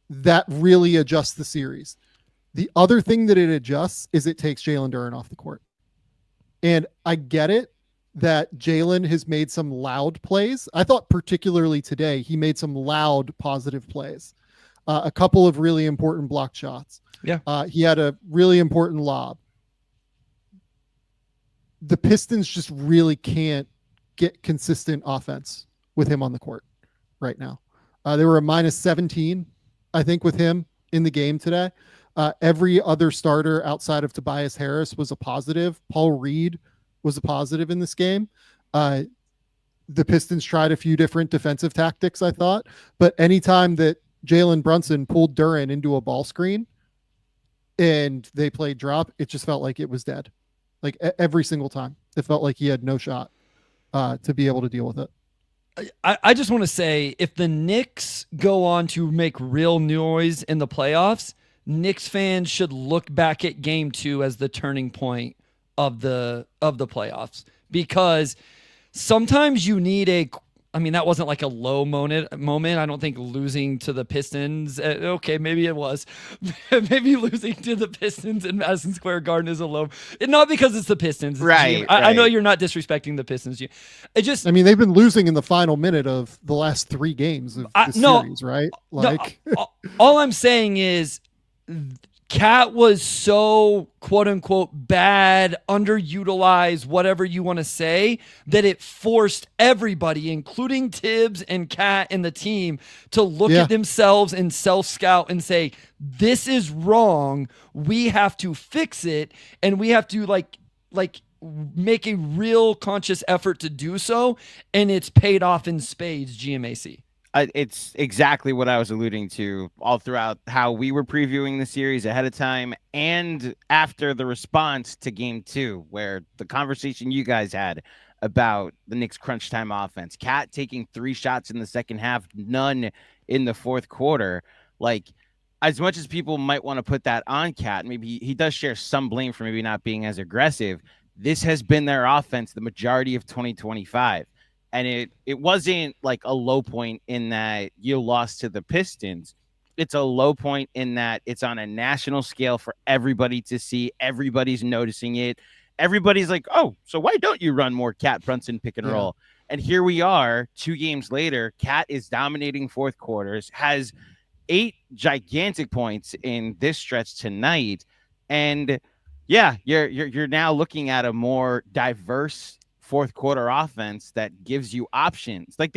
that really adjusts the series. The other thing that it adjusts is it takes Jalen Duren off the court. And I get it that Jalen has made some loud plays. I thought particularly today, he made some loud positive plays. A couple of really important block shots. Yeah. He had a really important lob. The Pistons just really can't get consistent offense with him on the court right now. They were a -17, I think, with him in the game today. Every other starter outside of Tobias Harris was a positive. Paul Reed was a positive in this game. The Pistons tried a few different defensive tactics, I thought, but anytime that Jalen Brunson pulled Duren into a ball screen and they played drop, it just felt like it was dead. Like every single time, it felt like he had no shot to be able to deal with it. I just want to say, if the Knicks go on to make real noise in the playoffs, Knicks fans should look back at Game 2 as the turning point of the playoffs, because sometimes you need that wasn't like a low moment. I don't think losing to the Pistons. Okay, maybe it was. Maybe losing to the Pistons in Madison Square Garden is a low. Not because it's the Pistons. Right. I know you're not disrespecting the Pistons. They've been losing in the final minute of the last 3 games of the series, right? Like, all I'm saying is, Cat was so quote unquote bad, underutilized, whatever you want to say, that it forced everybody, including Tibbs and Cat and the team, to look at themselves and self-scout and say, this is wrong. We have to fix it. And we have to like make a real conscious effort to do so. And it's paid off in spades, GMAC. It's exactly what I was alluding to all throughout how we were previewing the series ahead of time and after the response to game 2, where the conversation you guys had about the Knicks crunch time offense, Cat taking 3 shots in the second half, none in the fourth quarter. Like, as much as people might want to put that on Cat, maybe he does share some blame for maybe not being as aggressive. This has been their offense the majority of 2025. And it wasn't like a low point in that you lost to the Pistons. It's a low point in that it's on a national scale for everybody to see. Everybody's noticing it. Everybody's like, oh, so why don't you run more Cat Brunson pick and roll? And here we are 2 games later. Cat is dominating fourth quarters, has 8 gigantic points in this stretch tonight. And yeah, you're now looking at a more diverse fourth quarter offense that gives you options. Like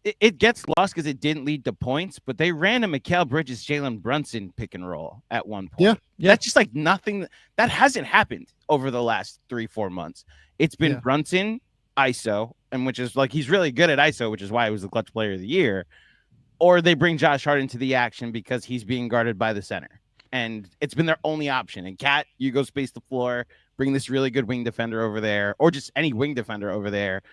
it gets lost because it didn't lead to points, but they ran a Mikal Bridges, Jalen Brunson pick and roll at one point. Yeah. That's just like nothing that hasn't happened over the last 3-4 months. It's been Brunson, ISO, and which is like, he's really good at ISO, which is why he was the clutch player of the year. Or they bring Josh Hart into the action because he's being guarded by the center. And it's been their only option. And Cat, you go space the floor, bring this really good wing defender over there, or just any wing defender over there.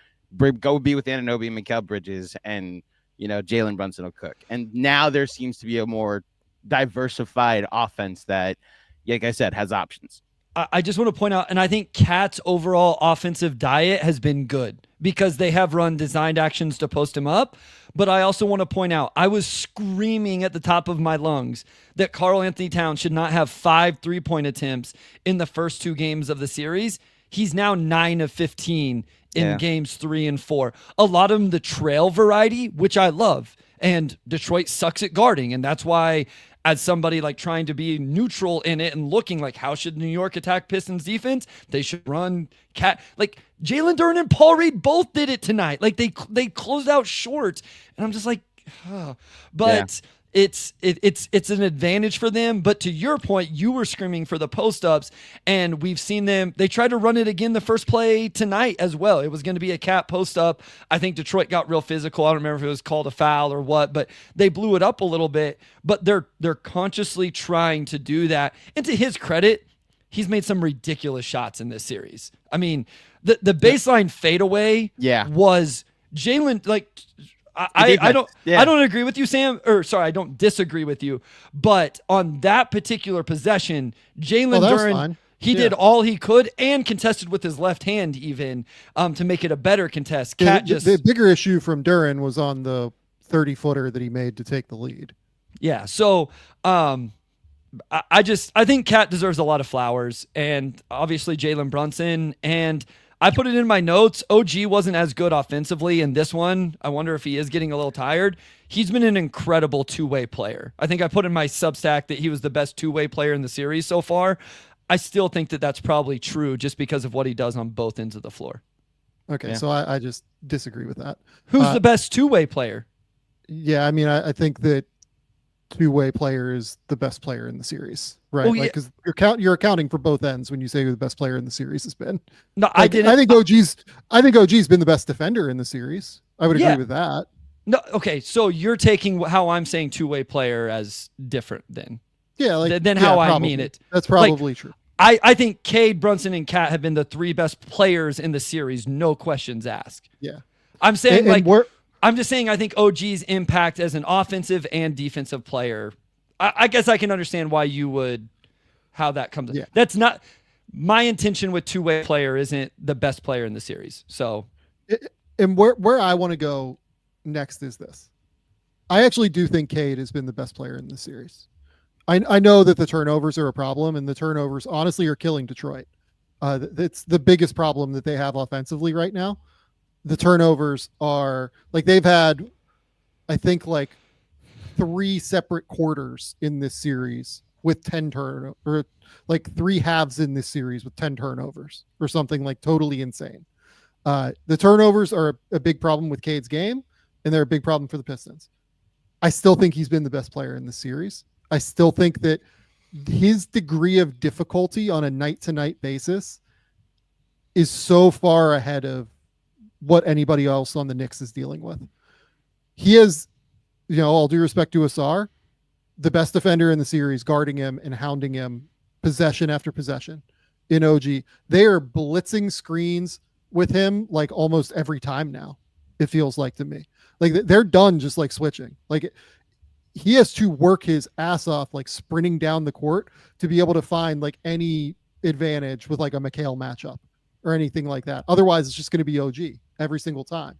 Go be with Anunoby and Mikal Bridges, and Jalen Brunson will cook. And now there seems to be a more diversified offense that, like I said, has options. I just want to point out, and I think Cat's overall offensive diet has been good because they have run designed actions to post him up. But I also want to point out, I was screaming at the top of my lungs that Karl Anthony Towns should not have 5 3-point attempts in the first 2 games of the series. He's now 9 of 15 in games 3 and 4. A lot of them the trail variety, which I love. And Detroit sucks at guarding. And that's why, as somebody like trying to be neutral in it and looking like how should New York attack Pistons defense, they should run Cat. Like Jalen Duren and Paul Reed both did it tonight. Like they closed out short, and I'm just like, but it's an advantage for them. But to your point, you were screaming for the post ups, and we've seen them. They tried to run it again the first play tonight as well. It was going to be a Cat post up. I think Detroit got real physical. I don't remember if it was called a foul or what, but they blew it up a little bit. But they're consciously trying to do that. And to his credit, he's made some ridiculous shots in this series. I mean, the baseline fadeaway was Jalen, like, I don't agree with you, Sam. Or sorry, I don't disagree with you. But on that particular possession, Jalen Duren, he did all he could and contested with his left hand even to make it a better contest. The bigger issue from Duren was on the 30-footer that he made to take the lead. Yeah. So I think Cat deserves a lot of flowers, and obviously Jalen Brunson. And I put it in my notes. OG wasn't as good offensively in this one. I wonder if he is getting a little tired. He's been an incredible 2-way player. I think I put in my Substack that he was the best 2-way player in the series so far. I still think that that's probably true just because of what he does on both ends of the floor. Okay, so I just disagree with that. Who's the best 2-way player? Yeah, I mean, I think that 2-way player is the best player in the series, right? Because you're accounting for both ends when you say who the best player in the series has been. No, I didn't. I think OG's been the best defender in the series. I would agree with that. No, okay, so you're taking how I'm saying 2-way player as different then. Yeah, than how I mean it. That's probably true. I think Cade, Brunson, and Cat have been the 3 best players in the series, no questions asked. Yeah, I'm saying I'm just saying I think OG's impact as an offensive and defensive player. I guess I can understand why you would, how that comes. Yeah. That's not my intention with 2-way player. Isn't the best player in the series. So, and where I want to go next is this. I actually do think Cade has been the best player in the series. I know that the turnovers are a problem, and the turnovers honestly are killing Detroit. It's the biggest problem that they have offensively right now. The turnovers are like they've had, I think, like 3 separate quarters in this series with 10 or like 3 halves in this series with 10 turnovers or something like totally insane. The turnovers are a big problem with Cade's game, and they're a big problem for the Pistons. I still think he's been the best player in the series. I still think that his degree of difficulty on a night-to-night basis is so far ahead of what anybody else on the Knicks is dealing with. He has all due respect to Asar, the best defender in the series, guarding him and hounding him possession after possession in OG. They are blitzing screens with him like almost every time now, it feels like to me. Like they're done just like switching. Like he has to work his ass off, like sprinting down the court to be able to find like any advantage with like a McHale matchup or anything like that. Otherwise, it's just going to be OG every single time.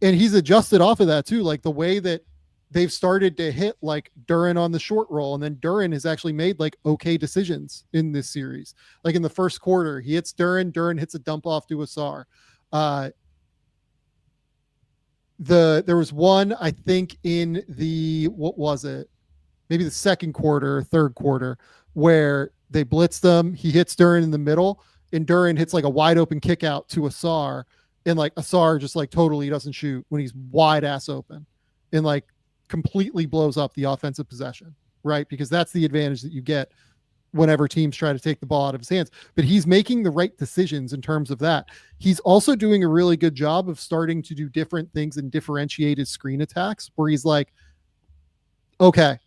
And he's adjusted off of that too. Like the way that they've started to hit like Duren on the short roll, and then Duren has actually made like okay decisions in this series. Like in the first quarter, he hits Duren hits a dump off to Asar. There was one, I think, in the, what was it? Maybe the second quarter, third quarter, where they blitzed them. He hits Duren in the middle, and Duren hits like a wide open kick out to Asar, and like Asar just like totally doesn't shoot when he's wide ass open, and like completely blows up the offensive possession, right? Because that's the advantage that you get whenever teams try to take the ball out of his hands. But he's making the right decisions in terms of that. He's also doing a really good job of starting to do different things and differentiated screen attacks, where he's like, okay,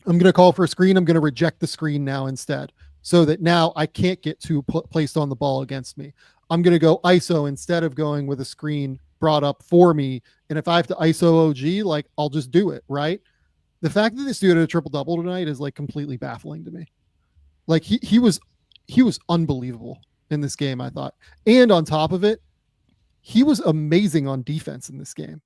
I'm going to call for a screen. I'm going to reject the screen now instead, so that now I can't get too placed on the ball against me. I'm going to go ISO instead of going with a screen brought up for me. And if I have to ISO OG, like I'll just do it, right? The fact that this dude had a triple-double tonight is like completely baffling to me. Like he was unbelievable in this game, I thought. And on top of it, he was amazing on defense in this game.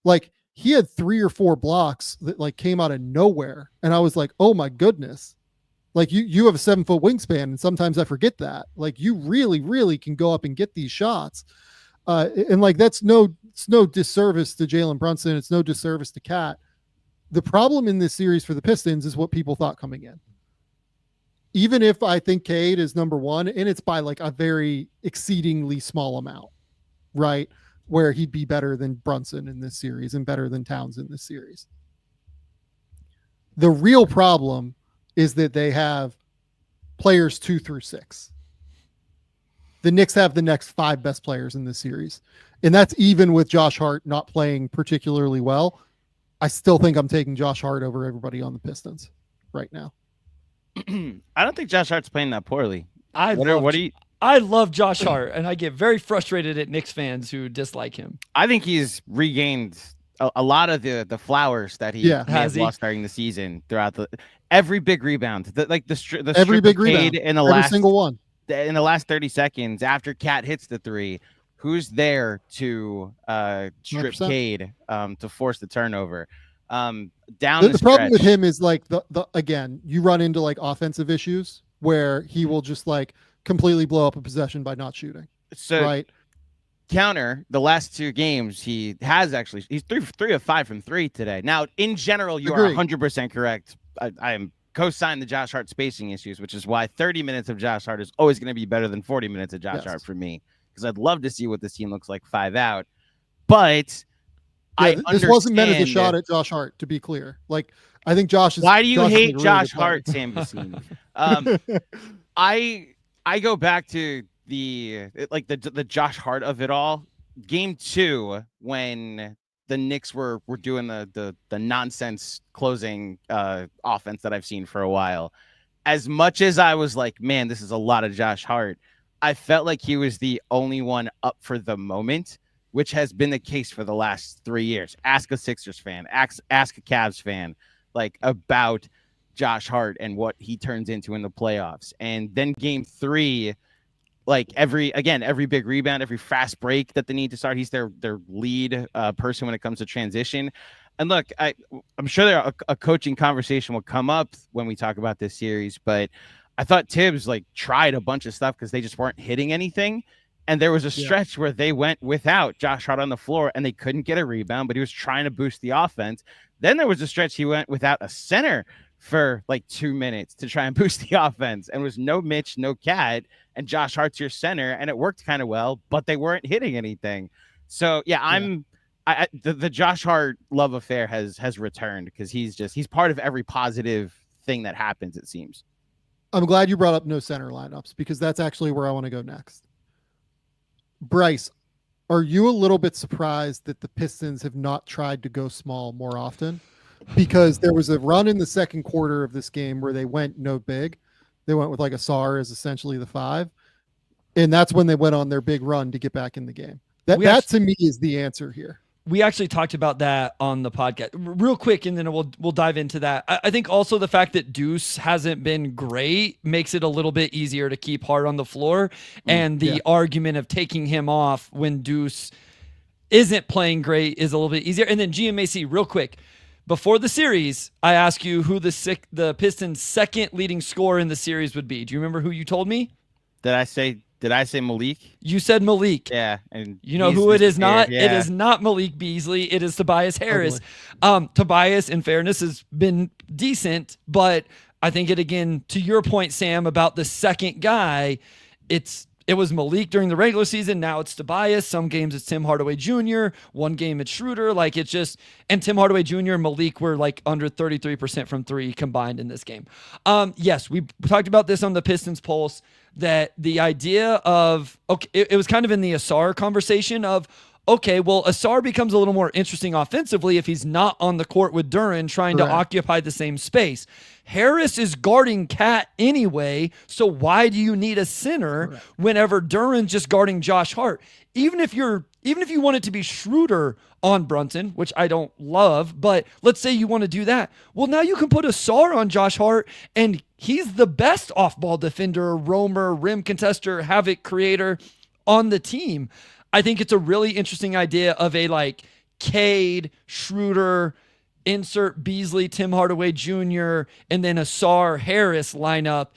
Like he had 3 or 4 blocks that like came out of nowhere. And I was like, oh my goodness. Like you have a 7-foot wingspan. And sometimes I forget that. Like you really, really can go up and get these shots. And like, it's no disservice to Jalen Brunson. It's no disservice to Cat. The problem in this series for the Pistons is what people thought coming in. Even if I think Cade is number 1, and it's by like a very exceedingly small amount, right? Where he'd be better than Brunson in this series and better than Towns in this series. The real problem is that they have players 2 through 6. The Knicks have the next 5 best players in this series. And that's even with Josh Hart not playing particularly well. I still think I'm taking Josh Hart over everybody on the Pistons right now. I don't think Josh Hart's playing that poorly. I love Josh Hart, and I get very frustrated at Knicks fans who dislike him. I think he's regained a lot of the flowers that he has lost during the season throughout every big rebound, the every big rebound in the last single one in the last 30 seconds after Cat hits the 3. Who's there to strip 100%. Cade to force the turnover? The problem with him is like the again, you run into like offensive issues where he will just like completely blow up a possession by not shooting. So right. Counter the last 2 games, he's 3 of 5 from 3 today. Now, in general, you are 100% correct. I am co-signing the Josh Hart spacing issues, which is why 30 minutes of Josh Hart is always going to be better than 40 minutes of Josh Hart for me, because I'd love to see what this team looks like 5 out. But this wasn't meant as a shot at Josh Hart, to be clear. Like, I think Josh is. Why do you hate Josh Hart, Sam Vecenie? I go back to the Josh Hart of it all. Game 2, when the Knicks were doing the nonsense closing offense that I've seen for a while. As much as I was like, man, this is a lot of Josh Hart, I felt like he was the only one up for the moment, which has been the case for the last 3 years. Ask a Sixers fan, ask a Cavs fan, like about Josh Hart and what he turns into in the playoffs. And then game 3, like every big rebound, every fast break that they need to start, he's their lead person when it comes to transition. And look, I'm sure a coaching conversation will come up when we talk about this series, but I thought Tibbs like tried a bunch of stuff because they just weren't hitting anything. And there was a stretch where they went without Josh Hart on the floor and they couldn't get a rebound, but he was trying to boost the offense. Then there was a stretch he went without a center for like 2 minutes to try and boost the offense, and was no Mitch, no Cat, and Josh Hart's your center, and it worked kind of well, but they weren't hitting anything. So the Josh Hart love affair has returned, because he's part of every positive thing that happens, it seems. I'm glad you brought up no center lineups, because that's actually where I want to go next. Bryce, are you a little bit surprised that the Pistons have not tried to go small more often? Because there was a run in the second quarter of this game where they went no big. They went with like Asar as essentially the 5. And that's when they went on their big run to get back in the game. That to me is the answer here. We actually talked about that on the podcast real quick, and then we'll dive into that. I think also the fact that Deuce hasn't been great makes it a little bit easier to keep Hart on the floor, and the argument of taking him off when Deuce isn't playing great is a little bit easier. And then GMAC, real quick, before the series, I asked you who the Pistons' second leading scorer in the series would be. Do you remember who you told me? Did I say Malik? You said Malik. Yeah. And you know who it is not? Yeah. It is not Malik Beasley. It is Tobias Harris. Tobias, in fairness, has been decent, but I think again, to your point, Sam, about the second guy, it was Malik during the regular season. Now it's Tobias. Some games it's Tim Hardaway Jr. One game it's Schroeder. Like it's just, and Tim Hardaway Jr. and Malik were like under 33% from 3 combined in this game. Yes, we talked about this on the Pistons Pulse, that the idea of, okay, it was kind of in the Asar conversation of, okay, well, Asar becomes a little more interesting offensively if he's not on the court with Duren trying to occupy the same space. Harris is guarding Cat anyway, so why do you need a center whenever Duren's just guarding Josh Hart? Even if you want it to be Schroeder on Brunson, which I don't love, but let's say you want to do that. Well, now you can put Asar on Josh Hart, and he's the best off-ball defender, roamer, rim contester, havoc creator on the team. I think it's a really interesting idea of a like Cade, Schroeder, insert Beasley, Tim Hardaway Jr., and then Asar Harris lineup,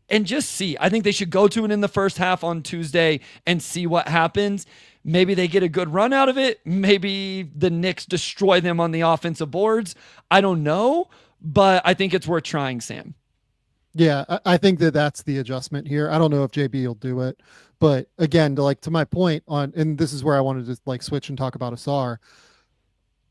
and just see. I think they should go to it in the first half on Tuesday and see what happens. Maybe they get a good run out of it. Maybe the Knicks destroy them on the offensive boards. I don't know, but I think it's worth trying, Sam. Yeah, I think that's the adjustment here. I don't know if JB will do it, but again, to my point on, and this is where I wanted to like switch and talk about Asar.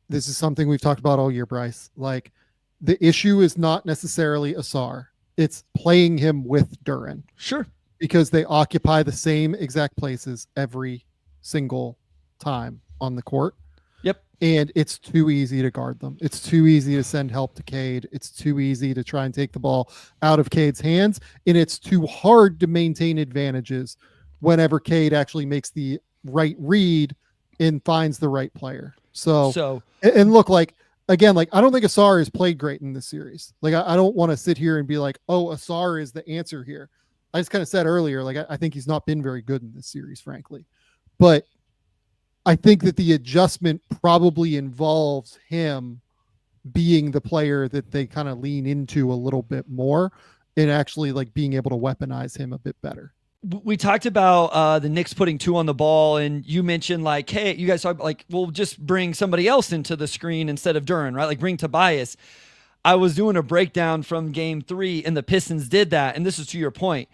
This is something we've talked about all year, Bryce. Like the issue is not necessarily Asar. It's playing him with Duren. Sure. Because they occupy the same exact places every single time on the court. Yep. And it's too easy to guard them. It's too easy to send help to Cade. It's too easy to try and take the ball out of Cade's hands. And it's too hard to maintain advantages whenever Cade actually makes the right read and finds the right player. So and look, like, again, like, I don't think Asar has played great in this series. Like, I don't want to sit here and be like, oh, Asar is the answer here. I just kind of said earlier, like, I think he's not been very good in this series, frankly. But I think that the adjustment probably involves him being the player that they kind of lean into a little bit more and actually like being able to weaponize him a bit better. We talked about the Knicks putting 2 on the ball, and you mentioned like, hey, you guys talk about like, we'll just bring somebody else into the screen instead of Duren, right? Like bring Tobias. I was doing a breakdown from game 3 and the Pistons did that. And this is to your point.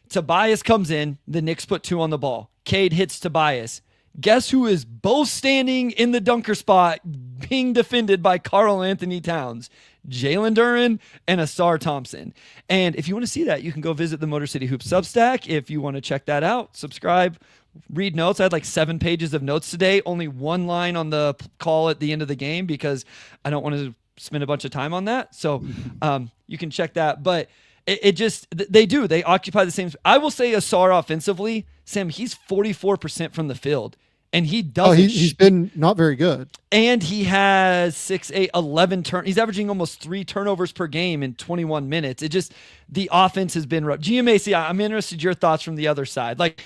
Tobias comes in, the Knicks put 2 on the ball. Cade hits Tobias. Guess who is both standing in the dunker spot being defended by Karl Anthony Towns? Jalen Duren and Asar Thompson. And if you want to see that, you can go visit the Motor City Hoops Substack. If you want to check that out, subscribe, read notes. I had like 7 pages of notes today, only 1 line on the call at the end of the game because I don't want to spend a bunch of time on that. So you can check that. But they occupy the same. I will say Asar offensively, Sam, he's 44% from the field. And he doesn't. He's been not very good. And he has 6, 8, 11 turn. He's averaging almost 3 turnovers per game in 21 minutes. The offense has been rough. GMAC, I'm interested in your thoughts from the other side. Like,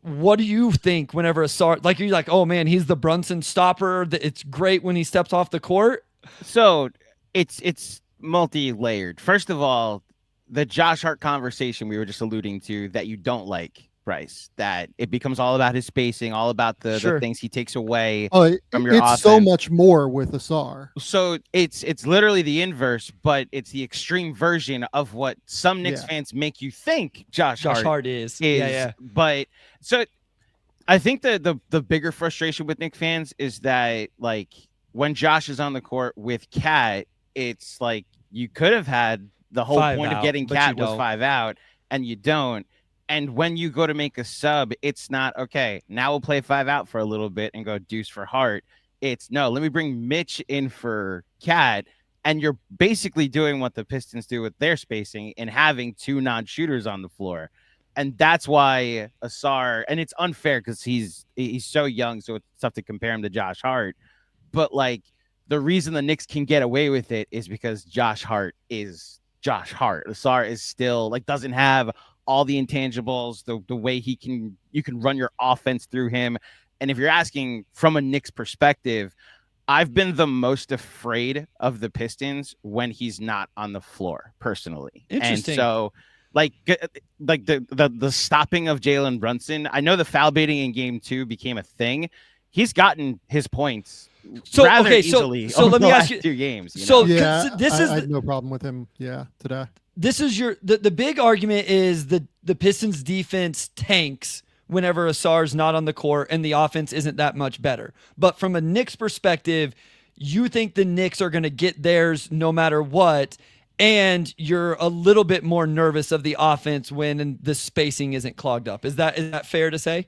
what do you think whenever Asar, like, you're like, oh man, he's the Brunson stopper. It's great when he steps off the court. So it's multi-layered. First of all, the Josh Hart conversation we were just alluding to that you don't like, Bryce, that it becomes all about his spacing, all about the things he takes away from your offense. It's so much more with Asar. So it's literally the inverse, but it's the extreme version of what some Knicks fans make you think Josh Hart is. Yeah. But so I think the bigger frustration with Knicks fans is that like when Josh is on the court with Cat, it's like you could have had the whole point of getting Cat was 5 out, and you don't. And when you go to make a sub, it's not, okay, now we'll play 5 out for a little bit and go deuce for Hart. It's, no, let me bring Mitch in for Cat. And you're basically doing what the Pistons do with their spacing and having 2 non-shooters on the floor. And that's why Asar, and it's unfair because he's so young, so it's tough to compare him to Josh Hart. But, like, the reason the Knicks can get away with it is because Josh Hart is Josh Hart. Asar is still, like, doesn't have all the intangibles, the way you can run your offense through him. And if you're asking from a Knicks perspective, I've been the most afraid of the Pistons when he's not on the floor, personally. Interesting. And so, like the stopping of Jalen Brunson, I know the foul baiting in game 2 became a thing. He's gotten his points rather easily. So let me ask you 2 games. Yeah, I had no problem with him. Yeah, today. This is the big argument is the Pistons defense tanks whenever Asar's not on the court and the offense isn't that much better. But from a Knicks perspective, you think the Knicks are going to get theirs no matter what, and you're a little bit more nervous of the offense when the spacing isn't clogged up. Is that fair to say?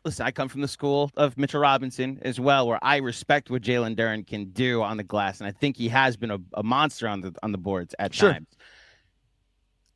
Listen, I come from the school of Mitchell Robinson as well, where I respect what Jalen Duren can do on the glass, and I think he has been a monster on the boards at times.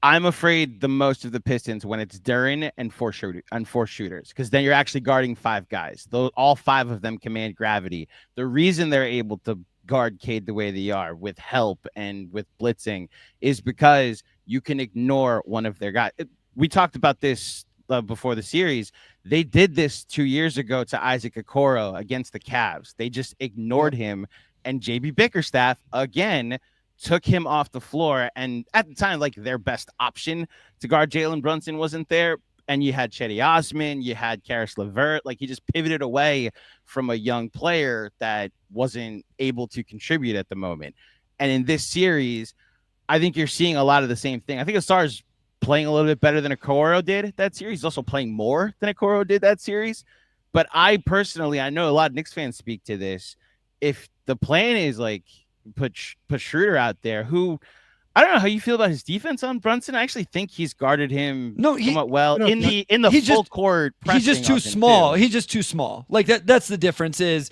I'm afraid the most of the Pistons when it's Duren and 4 shooters, because then you're actually guarding 5 guys. All 5 of them command gravity. The reason they're able to guard Cade the way they are with help and with blitzing is because you can ignore one of their guys. We talked about this before the series. They did this 2 years ago to Isaac Okoro against the Cavs. They just ignored him, and JB Bickerstaff again took him off the floor. And at the time, like, their best option to guard Jalen Brunson wasn't there. And you had Cedi Osman, you had Karis LeVert. Like, he just pivoted away from a young player that wasn't able to contribute at the moment. And in this series, I think you're seeing a lot of the same thing. I think Asar's playing a little bit better than Okoro did that series. He's also playing more than Okoro did that series. But I know a lot of Knicks fans speak to this. If the plan is, like, put Schroeder out there, who I don't know how you feel about his defense on Brunson. I actually think he's guarded him somewhat well in the full court. He's just too small. He's just too small. Like that's the difference is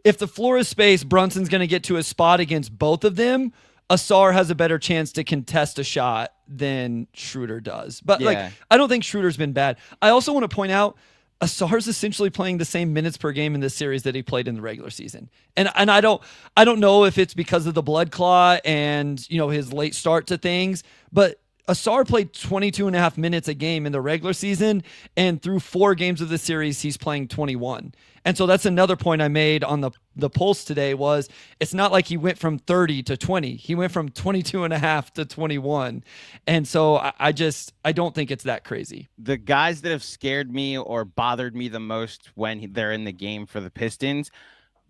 if the floor is space, Brunson's going to get to a spot against both of them. Asar has a better chance to contest a shot than Schroeder does. But like I don't think Schroeder's been bad. I also want to point out Asar's essentially playing the same minutes per game in this series that he played in the regular season. And I don't know if it's because of the blood clot and, his late start to things, but Asar played 22.5 minutes a game in the regular season, and through 4 games of the series, he's playing 21. And so that's another point I made on the Pulse today was it's not like he went from 30 to 20. He went from 22.5 to 21. And so I don't think it's that crazy. The guys that have scared me or bothered me the most when they're in the game for the Pistons,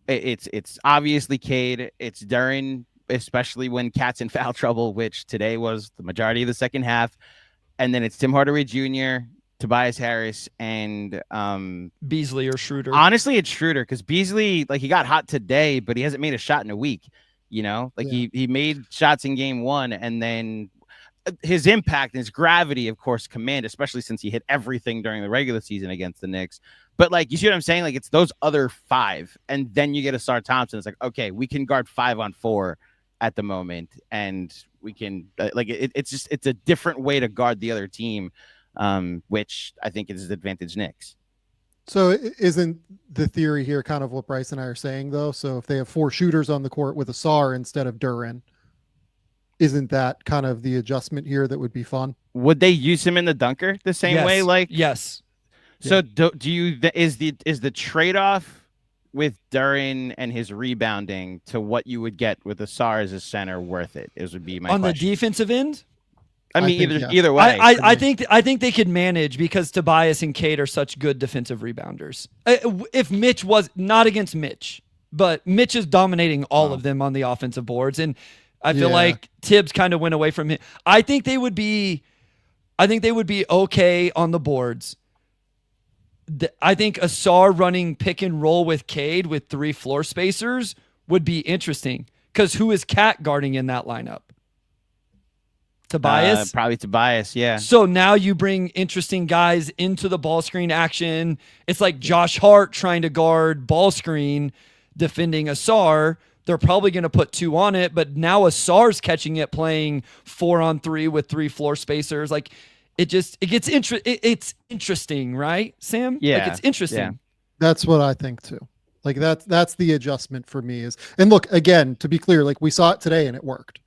it's obviously Cade. It's Duren, especially when Cat's in foul trouble, which today was the majority of the second half. And then it's Tim Hardaway Jr., Tobias Harris, and Beasley or Schroeder. Honestly, it's Schroeder, because Beasley, like, he got hot today, but he hasn't made a shot in a week. He made shots in game 1, and then his impact and his gravity, of course, command, especially since he hit everything during the regular season against the Knicks. But, like, you see what I'm saying? Like, it's those other 5, and then you get Asar Thompson. It's like, okay, we can guard 5 on 4 at the moment, and we can it's a different way to guard the other team, which I think is advantage Knicks. So isn't the theory here kind of what Bryce and I are saying, though? So if they have 4 shooters on the court with Asar instead of Duren, isn't that kind of the adjustment here that would be fun? Would they use him in the dunker the same way? Like, yes. So is the trade-off with Duren and his rebounding to what you would get with Asar as a center worth it? Would be my question. The defensive end? I mean, either way. I think they could manage because Tobias and Cade are such good defensive rebounders. If Mitch was not against Mitch, but Mitch is dominating all of them on the offensive boards, and I feel like Tibbs kind of went away from him. I think they would be okay on the boards. I think Asar running pick and roll with Cade with 3 floor spacers would be interesting, because who is Cat guarding in that lineup? Tobias? Probably Tobias, yeah. So now you bring interesting guys into the ball screen action. It's like Josh Hart trying to guard ball screen, defending Asar. They're probably going to put 2 on it, but now Asar's catching it, playing 4-on-3 with 3 floor spacers. Like it's interesting, right, Sam? Yeah. Like it's interesting. Yeah. That's what I think too. Like that's the adjustment for me is, and look, again, to be clear, like we saw it today and it worked.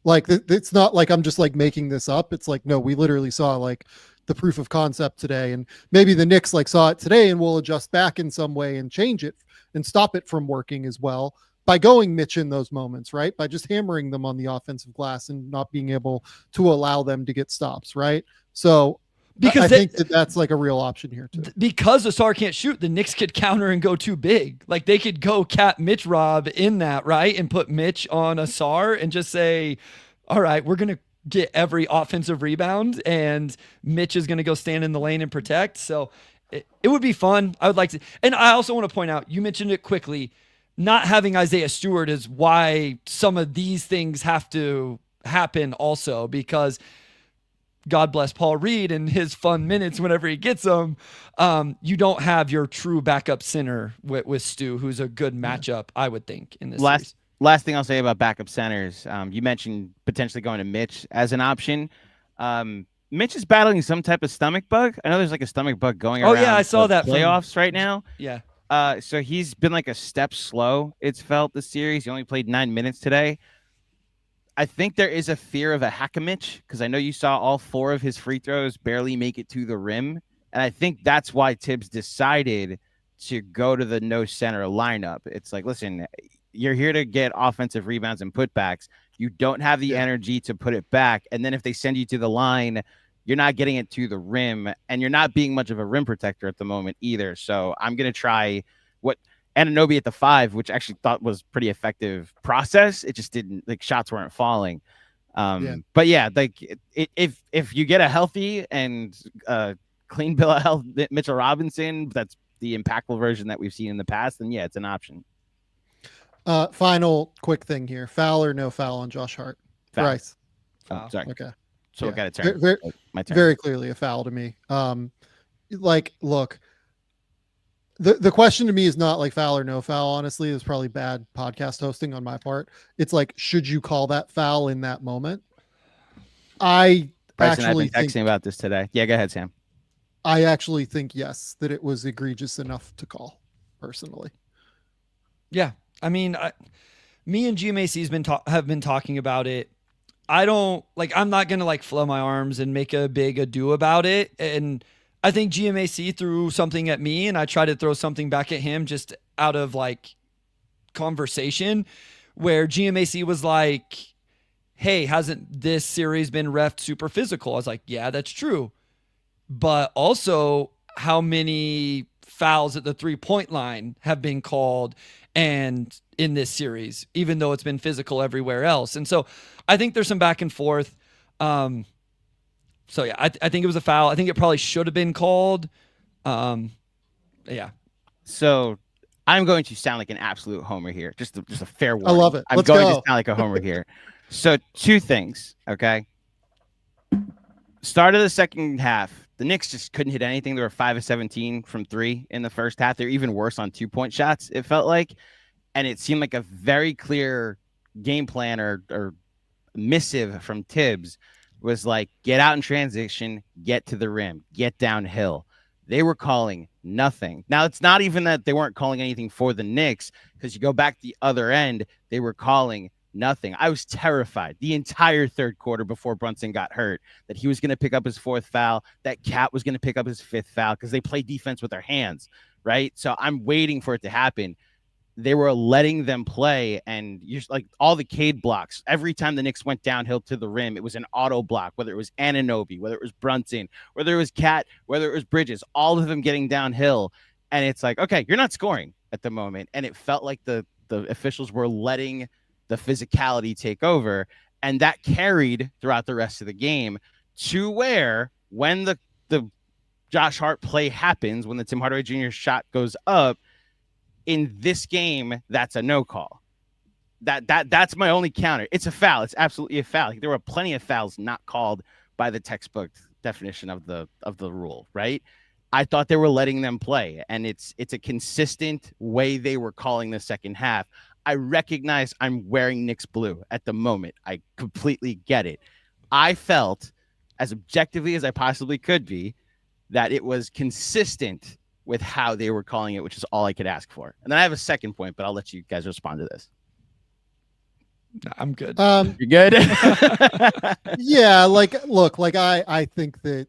Like it's not like I'm just like making this up. It's like, no, we literally saw like the proof of concept today, and maybe the Knicks like saw it today and will adjust back in some way and change it and stop it from working as well by going Mitch in those moments, right? By just hammering them on the offensive glass and not being able to allow them to get stops, right? So because I think that's like a real option here too. Because Asar can't shoot, the Knicks could counter and go too big. Like they could go cat Mitch Rob in that, right? And put Mitch on Asar and just say, all right, we're going to get every offensive rebound and Mitch is going to go stand in the lane and protect. So it would be fun. I would like to. And I also want to point out, you mentioned it quickly, not having Isaiah Stewart is why some of these things have to happen also, because God bless Paul Reed and his fun minutes whenever he gets them. You don't have your true backup center with Stu, who's a good matchup, I would think, in this series. Last thing I'll say about backup centers, you mentioned potentially going to Mitch as an option. Mitch is battling some type of stomach bug. I know there's like a stomach bug going around. Oh yeah, I saw that playoffs right now. Yeah. So he's been like a step slow, it's felt, this series. He only played 9 minutes today. I think there is a fear of a hack-a-Mitch, because I know you saw all 4 of his free throws barely make it to the rim. And I think that's why Tibbs decided to go to the no center lineup. It's like, listen, you're here to get offensive rebounds and putbacks. You don't have the energy to put it back. And then if they send you to the line, you're not getting it to the rim, and you're not being much of a rim protector at the moment either. So I'm going to try what Anunoby at the 5, which actually thought was pretty effective process. It just didn't, like, shots weren't falling. But yeah, like if you get a healthy and clean bill of health Mitchell Robinson, that's the impactful version that we've seen in the past, then yeah, it's an option. Final quick thing here: foul or no foul on Josh Hart? Foul. Bryce. Oh, sorry. Okay. So I got a turn. My turn. Very clearly a foul to me. Like, look, the question to me is not like foul or no foul. Honestly, it's probably bad podcast hosting on my part. It's like, should you call that foul in that moment? Bryce Actually and I've been texting about this today. Yeah, go ahead, Sam. I actually think yes, that it was egregious enough to call, personally. Yeah, I mean, me and GMAC have been talking about it. I'm not gonna like flow my arms and make a big ado about it. And I think GMAC threw something at me, and I tried to throw something back at him just out of like conversation, where GMAC was like, hey, hasn't this series been reffed super physical? I was like, yeah, that's true. But also, how many fouls at the 3-point line have been called and in this series, even though it's been physical everywhere else? And so I think there's some back and forth. So yeah, I think it was a foul. I think it probably should have been called. Yeah. So I'm going to sound like an absolute homer here. Just a fair warning. I love it. I'm going to sound like a homer here. So 2 things, okay? Start of the second half, the Knicks just couldn't hit anything. They were 5 of 17 from 3 in the first half. They're even worse on 2-point shots, it felt like. And it seemed like a very clear game plan or missive from Tibbs was like, get out in transition, get to the rim, get downhill. They were calling nothing. Now, it's not even that they weren't calling anything for the Knicks, because you go back the other end, they were calling nothing. I was terrified the entire third quarter before Brunson got hurt that he was going to pick up his 4th foul, that Cat was going to pick up his 5th foul, because they play defense with their hands, right? So I'm waiting for it to happen. They were letting them play, and you're like, all the Cade blocks, every time the Knicks went downhill to the rim, it was an auto block, whether it was Anunoby, whether it was Brunson, whether it was Cat, whether it was Bridges, all of them getting downhill. And it's like, okay, you're not scoring at the moment. And it felt like the officials were letting the physicality take over, and that carried throughout the rest of the game to where when the Josh Hart play happens, when the Tim Hardaway Jr. shot goes up, in this game, that's a no call. That's my only counter. It's a foul. It's absolutely a foul. There were plenty of fouls not called by the textbook definition of the rule, right? I thought they were letting them play, and it's a consistent way they were calling the second half. I recognize I'm wearing Knicks blue at the moment. I completely get it. I felt, as objectively as I possibly could be, that it was consistent with how they were calling it, which is all I could ask for. And then I have a second point, but I'll let you guys respond to this. I'm good. You're good? Yeah, look, I think that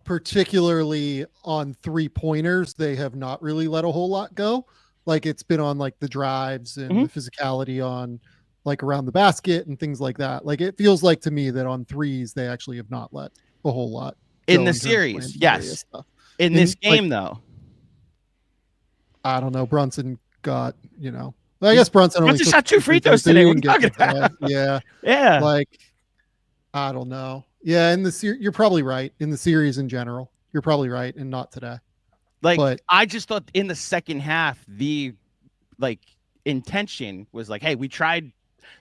particularly on 3-pointers, they have not really let a whole lot go. Like, it's been on like the drives and the physicality on like around the basket and things like that. Like, it feels like to me that on threes, they actually have not let a whole lot in the series. Yes. In this game, though, I don't know. Brunson got, I guess Brunson only shot 2 free throws today. What are you talking about? Yeah. Yeah. Like, I don't know. Yeah. In the series, you're probably right. In the series in general, you're probably right. And not today. Like, I just thought in the second half, the intention was like, hey, we tried.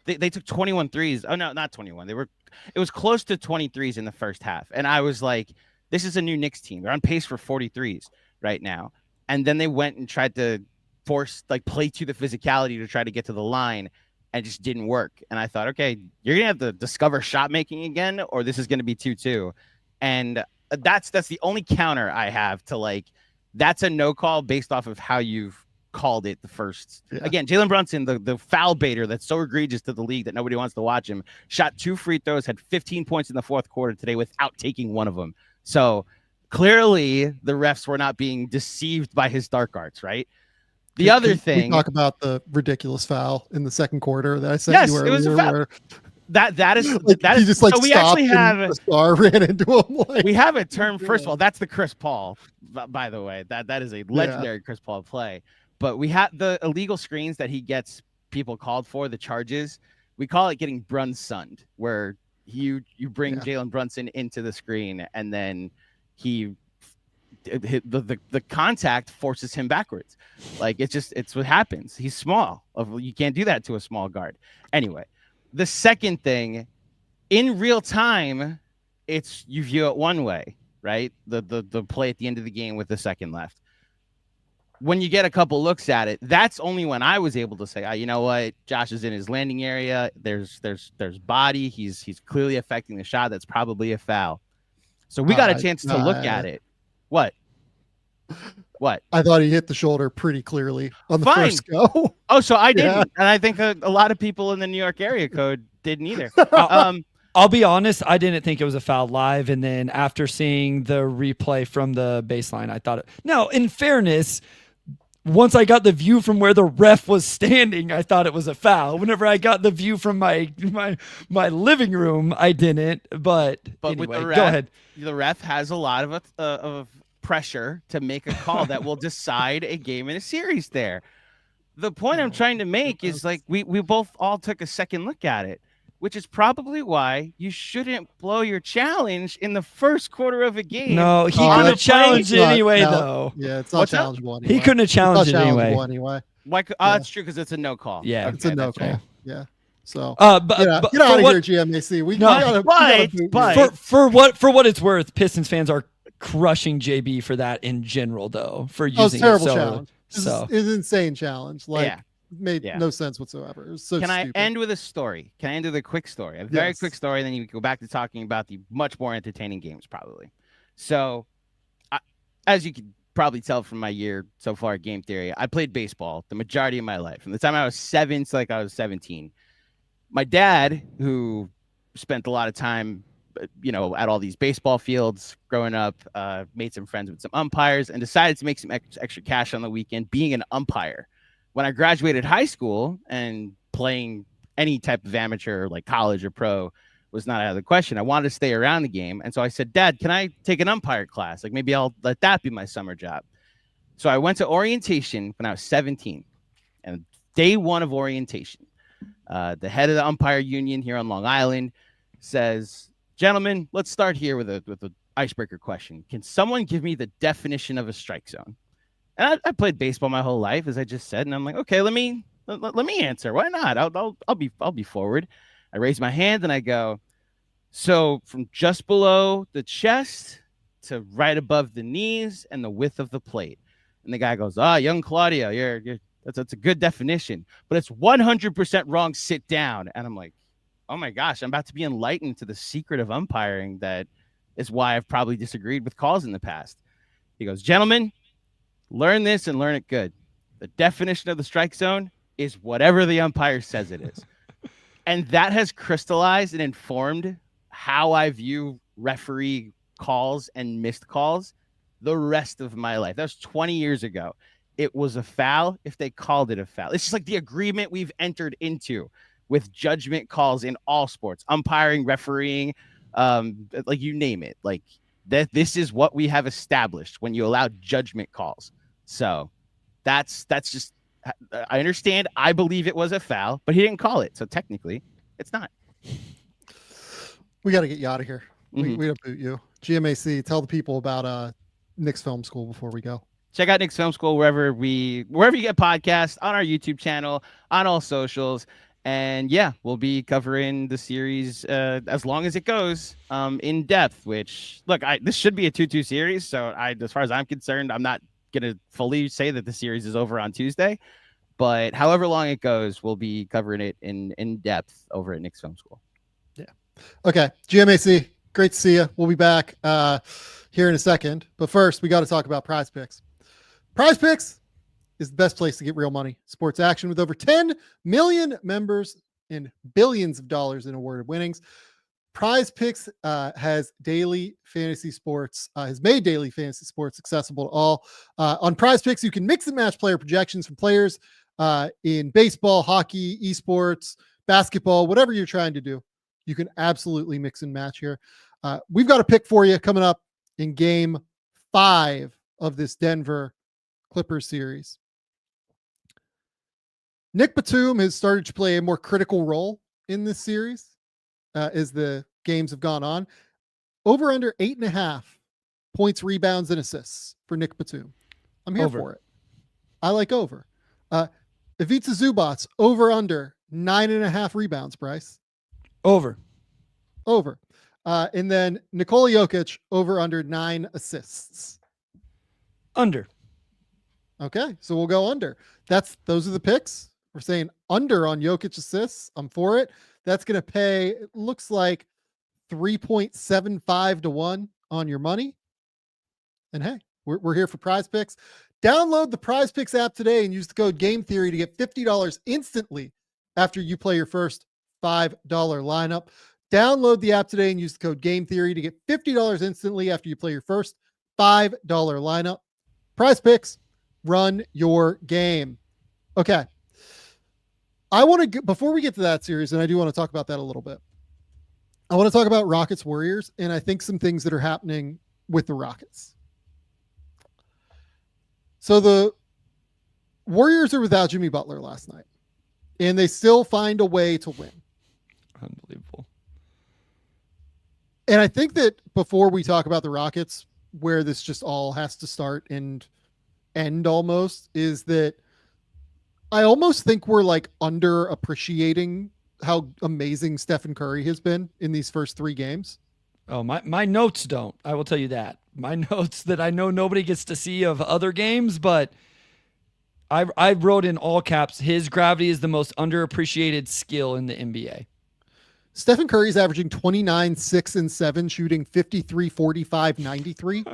They took 21 threes. Oh, no, not 21. It was close to 23s in the first half. And I was like, this is a new Knicks team. They're on pace for 43s right now. And then they went and tried to play to the physicality to try to get to the line, and it just didn't work. And I thought, okay, you're going to have to discover shot making again, or this is going to be 2-2. And that's the only counter I have to that's a no call based off of how you've called it the first. Yeah. Again, Jalen Brunson, the foul baiter that's so egregious to the league that nobody wants to watch him, shot 2 free throws, had 15 points in the fourth quarter today without taking one of them. So clearly the refs were not being deceived by his dark arts, right? The other thing, we talk about the ridiculous foul in the second quarter that I sent you earlier. It was a foul. That is he just so we actually have a star ran into him. We have a term. First of all, that's the Chris Paul. By the way, that is a legendary Chris Paul play. But we have the illegal screens that he gets people called for, the charges. We call it getting Brunsunned, where you bring Jalen Brunson into the screen and then the contact forces him backwards. It's what happens. He's small. You can't do that to a small guard. Anyway, the second thing, in real time, you view it one way, right? The play at the end of the game with the second left. When you get a couple looks at it, that's only when I was able to say, you know what, Josh is in his landing area. There's body. He's clearly affecting the shot. That's probably a foul. So we got a chance to look at it. What? I thought he hit the shoulder pretty clearly on the first go. Oh, so I didn't. And I think a lot of people in the New York area code didn't either. I'll be honest, I didn't think it was a foul live. And then after seeing the replay from the baseline, I thought Now, in fairness, once I got the view from where the ref was standing, I thought it was a foul. Whenever I got the view from my living room, I didn't. But anyway, with the ref, go ahead. The ref has a lot of pressure to make a call that will decide a game in a series there. The point I'm trying to make is we both all took a second look at it, which is probably why you shouldn't blow your challenge in the first quarter of a game. No, he couldn't have challenged it anyway, though. Yeah, it's not challengeable anyway. He couldn't have challenged it anyway. Why? That's true, because it's a no call. Yeah, it's a no call. Right. Yeah. So, but get out of here, GMAC. But for what it's worth, Pistons fans are crushing JB for that in general, though, for using terrible challenge. It's an insane challenge. Made no sense whatsoever. It was so Can stupid. I end with a story? Can I end with a quick story? A very quick story, and then you can go back to talking about the much more entertaining games, probably. So, as you can probably tell from my year so far at Game Theory, I played baseball the majority of my life. From the time I was 7 to I was 17. My dad, who spent a lot of time, at all these baseball fields growing up, made some friends with some umpires and decided to make some extra cash on the weekend being an umpire. When I graduated high school and playing any type of amateur, like college or pro, was not out of the question. I wanted to stay around the game. And so I said, Dad, can I take an umpire class? Maybe I'll let that be my summer job. So I went to orientation when I was 17. And day one of orientation, the head of the umpire union here on Long Island says, gentlemen, let's start here with an icebreaker question. Can someone give me the definition of a strike zone? And I played baseball my whole life, as I just said. And I'm like, okay, let me Let me answer. Why not? I'll be forward. I raise my hand and I go, so from just below the chest to right above the knees and the width of the plate. And the guy goes, young Claudio, that's a good definition, but it's 100% wrong. Sit down. And I'm like, oh my gosh, I'm about to be enlightened to the secret of umpiring. That is why I've probably disagreed with calls in the past. He goes, gentlemen, learn this and learn it good. The definition of the strike zone is whatever the umpire says it is. And that has crystallized and informed how I view referee calls and missed calls the rest of my life. That was 20 years ago. It was a foul if they called it a foul. It's just like the agreement we've entered into with judgment calls in all sports, umpiring, refereeing, like you name it. Like that, this is what we have established when you allow judgment calls. So that's just, I understand. I believe it was a foul, but he didn't call it. So technically it's not. We got to get you out of here. Mm-hmm. We don't boot you. GMAC, tell the people about Knicks Film School before we go. Check out Knicks Film School wherever you get podcasts, on our YouTube channel, on all socials. And yeah, we'll be covering the series as long as it goes in depth, which look, this should be a 2-2 series. So as far as I'm concerned, I'm not going to fully say that the series is over on Tuesday, but however long it goes, we'll be covering it in depth over at Knicks Film School. Yeah. Okay. GMAC, great to see you. We'll be back here in a second, but first we got to talk about Prize Picks. Prize Picks is the best place to get real money. Sports action with over 10 million members and billions of dollars in awarded winnings. Prize Picks has daily fantasy sports, has made daily fantasy sports accessible to all. On Prize Picks, you can mix and match player projections from players in baseball, hockey, esports, basketball, whatever you're trying to do. You can absolutely mix and match here. We've got a pick for you coming up in game 5 of this Denver Clippers series. Nick Batum has started to play a more critical role in this series as the games have gone on. Over under 8.5 points, rebounds, and assists for Nick Batum. I'm here for it. I like over. Ivica Zubac, over under 9.5 rebounds, Bryce. Over. And then Nikola Jokic, over under 9 assists. Under. Okay, so we'll go under. Those are the picks. We're saying under on Jokic assists. I'm for it. That's going to pay, it looks like 3.75 to 1 on your money. And hey, we're here for Prize Picks. Download the Prize Picks app today and use the code Game Theory to get $50 instantly after you play your first $5 lineup. Download the app today and use the code Game Theory to get $50 instantly after you play your first $5 lineup. Prize Picks, run your game. Okay. I want to, before we get to that series, and I do want to talk about that a little bit, I want to talk about Rockets Warriors, and I think some things that are happening with the Rockets. So the Warriors are without Jimmy Butler last night, and they still find a way to win. Unbelievable. And I think that before we talk about the Rockets, where this just all has to start and end almost, is that I almost think we're like underappreciating how amazing Stephen Curry has been in these first 3 games. Oh, my notes don't. I will tell you that. My notes that I know nobody gets to see of other games, but I wrote in all caps, his gravity is the most underappreciated skill in the NBA. Stephen Curry's averaging 29, 6, and 7, shooting 53, 45, 93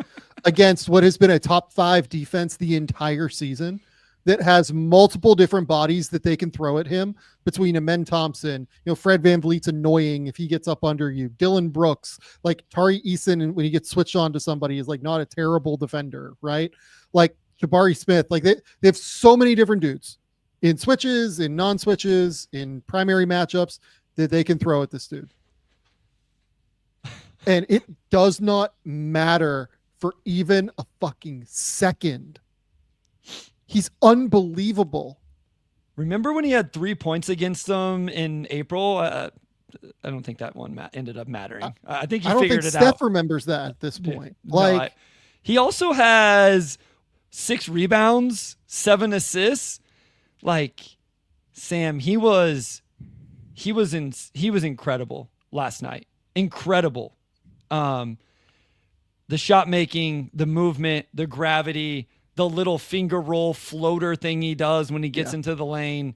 against what has been a top 5 defense the entire season that has multiple different bodies that they can throw at him, between Amen Thompson, Fred VanVleet's annoying if he gets up under you, Dylan Brooks, like Tari Eason, when he gets switched on to somebody, is like not a terrible defender, right? Like Jabari Smith, like they have so many different dudes in switches, in non-switches, in primary matchups that they can throw at this dude. And it does not matter for even a fucking second. He's unbelievable. Remember when he had 3 points against them in April? I don't think that one ended up mattering. I think he figured it out. Steph remembers that at this point. No, he also has 6 rebounds, 7 assists. Like, Sam, he was incredible last night. Incredible. The shot making, the movement, the gravity, the little finger roll floater thing he does when he gets into the lane.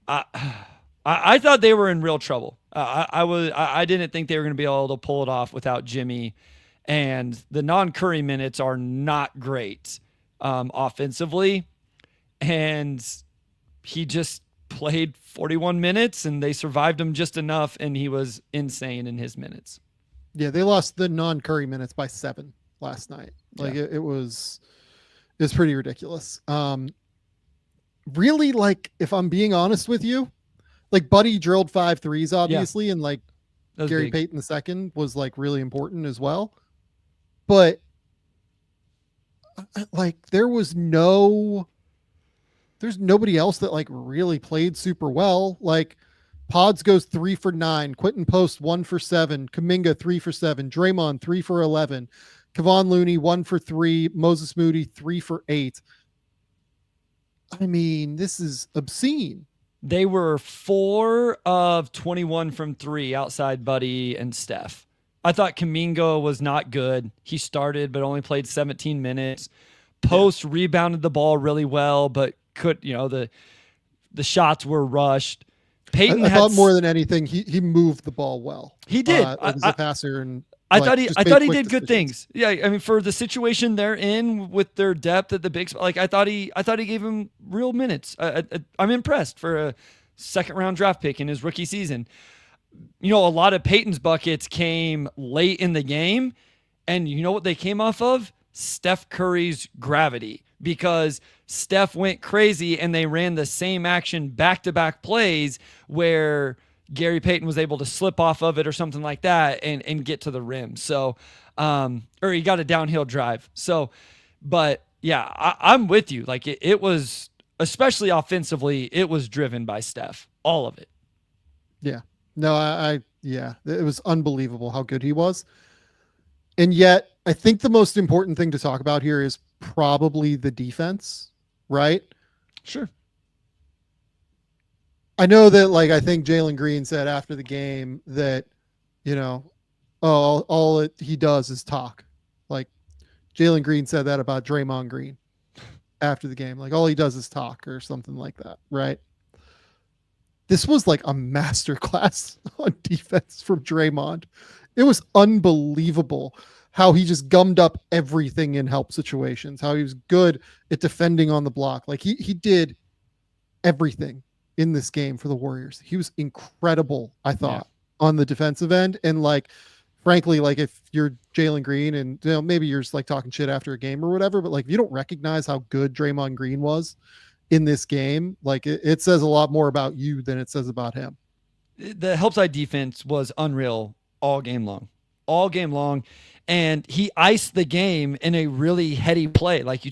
I thought they were in real trouble. I didn't think they were going to be able to pull it off without Jimmy, and the non-Curry minutes are not great offensively, and he just played 41 minutes and they survived him just enough, and he was insane in his minutes. Yeah, they lost the non-Curry minutes by 7 last night. Like it was pretty ridiculous. Really, like, if I'm being honest with you, like Buddy drilled 5 threes, obviously, and like Gary Payton II was like really important as well. But like there's nobody else that like really played super well. Like Pods goes 3 for 9, Quentin Post 1 for 7, Kuminga 3 for 7, Draymond 3 for 11, Kevon Looney 1 for 3, Moses Moody 3 for 8. I mean, this is obscene. They were 4 of 21 from 3 outside Buddy and Steph. I thought Kuminga was not good. He started, but only played 17 minutes. Post rebounded the ball really well, but the shots were rushed. Payton I thought more than anything, he moved the ball well. He did. As a passer, and I thought he did good things. Yeah, I mean, for the situation they're in with their depth at the big spot, like I thought he gave him real minutes. I'm impressed for a second-round draft pick in his rookie season. A lot of Peyton's buckets came late in the game, and you know what they came off of? Steph Curry's gravity, because Steph went crazy and they ran the same action back-to-back plays where Gary Payton was able to slip off of it or something like that and get to the rim. So, or he got a downhill drive. So, but yeah, I'm with you. Like it was, especially offensively, it was driven by Steph, all of it. Yeah, no, it was unbelievable how good he was. And yet I think the most important thing to talk about here is probably the defense, right? Sure. I know that, like, I think Jalen Green said after the game that, all he does is talk. Like, Jalen Green said that about Draymond Green after the game. Like, all he does is talk or something like that, right? This was like a masterclass on defense from Draymond. It was unbelievable how he just gummed up everything in help situations, how he was good at defending on the block. Like, he did everything in this game for the Warriors. He was incredible, I thought, on the defensive end. And like, frankly, like if you're Jalen Green and maybe you're just like talking shit after a game or whatever, but like if you don't recognize how good Draymond Green was in this game, like it says a lot more about you than it says about him. The help side defense was unreal all game long. And he iced the game in a really heady play. Like we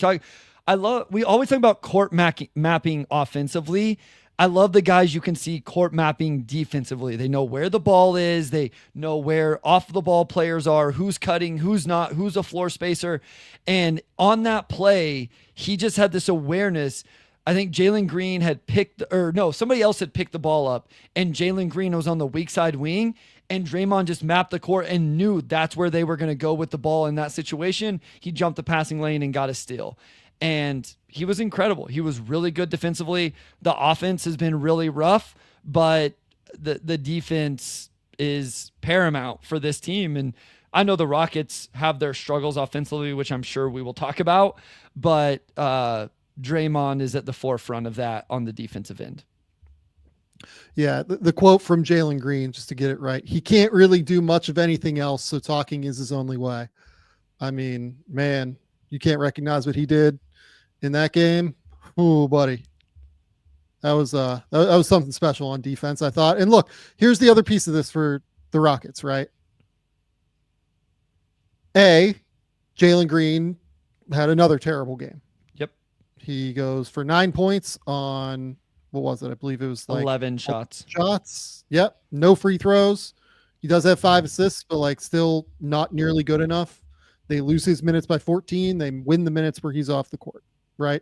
always talk about court mapping offensively. I love the guys you can see court mapping defensively. They know where the ball is. They know where off the ball players are, who's cutting, who's not, who's a floor spacer. And on that play, he just had this awareness. I think Jalen Green somebody else had picked the ball up, and Jalen Green was on the weak side wing, and Draymond just mapped the court and knew that's where they were going to go with the ball in that situation. He jumped the passing lane and got a steal. And he was incredible. He was really good defensively. The offense has been really rough, but the defense is paramount for this team. And I know the Rockets have their struggles offensively, which I'm sure we will talk about, but Draymond is at the forefront of that on the defensive end. Yeah, the quote from Jalen Green, just to get it right, he can't really do much of anything else, so talking is his only way. I mean, man, you can't recognize what he did in that game. Oh, buddy. That was something special on defense, I thought. And look, here's the other piece of this for the Rockets, right? Jalen Green had another terrible game. Yep. He goes for 9 points on, what was it? I believe it was like 11 shots. Yep. No free throws. He does have 5 assists, but like still not nearly good enough. They lose his minutes by 14. They win the minutes where he's off the court, right?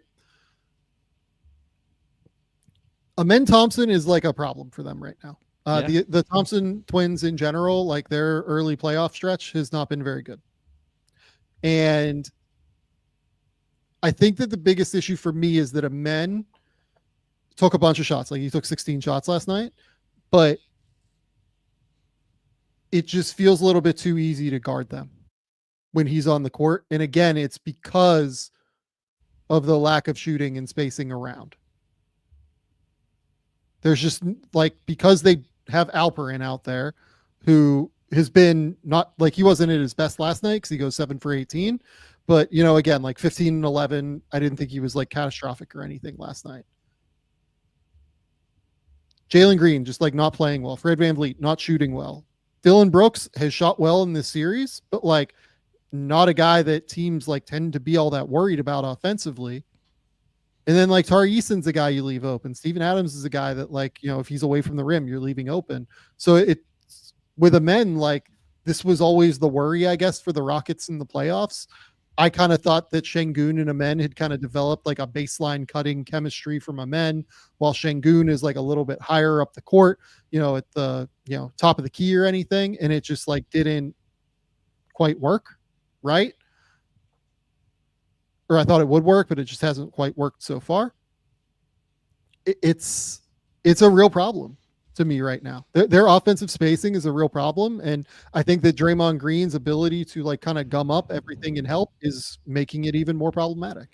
Amen Thompson is like a problem for them right now. Yeah. The Thompson twins in general, like their early playoff stretch has not been very good. And I think that the biggest issue for me is that Amen took a bunch of shots. Like he took 16 shots last night, but it just feels a little bit too easy to guard them when he's on the court. And again, it's because of the lack of shooting and spacing around. There's just like, because they have Alperin out there, who has been not like, he wasn't at his best last night because he goes 7 for 18. But, you know, again, like 15 and 11, I didn't think he was like catastrophic or anything last night. Jalen Green, just like not playing well. Fred VanVleet, not shooting well. Dylan Brooks has shot well in this series, but like not a guy that teams like tend to be all that worried about offensively. And then like Tari Eason's a guy you leave open. Steven Adams is a guy that like, you know, if he's away from the rim, you're leaving open. So it's with Amen, like this was always the worry, I guess, for the Rockets in the playoffs. I kind of thought that Şengün and Amen had kind of developed like a baseline cutting chemistry from Amen, while Şengün is like a little bit higher up the court, you know, at the, you know, top of the key or anything. And it just like didn't quite work. Right. Or I thought it would work, but it just hasn't quite worked so far. It's a real problem to me right now. Their offensive spacing is a real problem. And I think that Draymond Green's ability to like kind of gum up everything and help is making it even more problematic.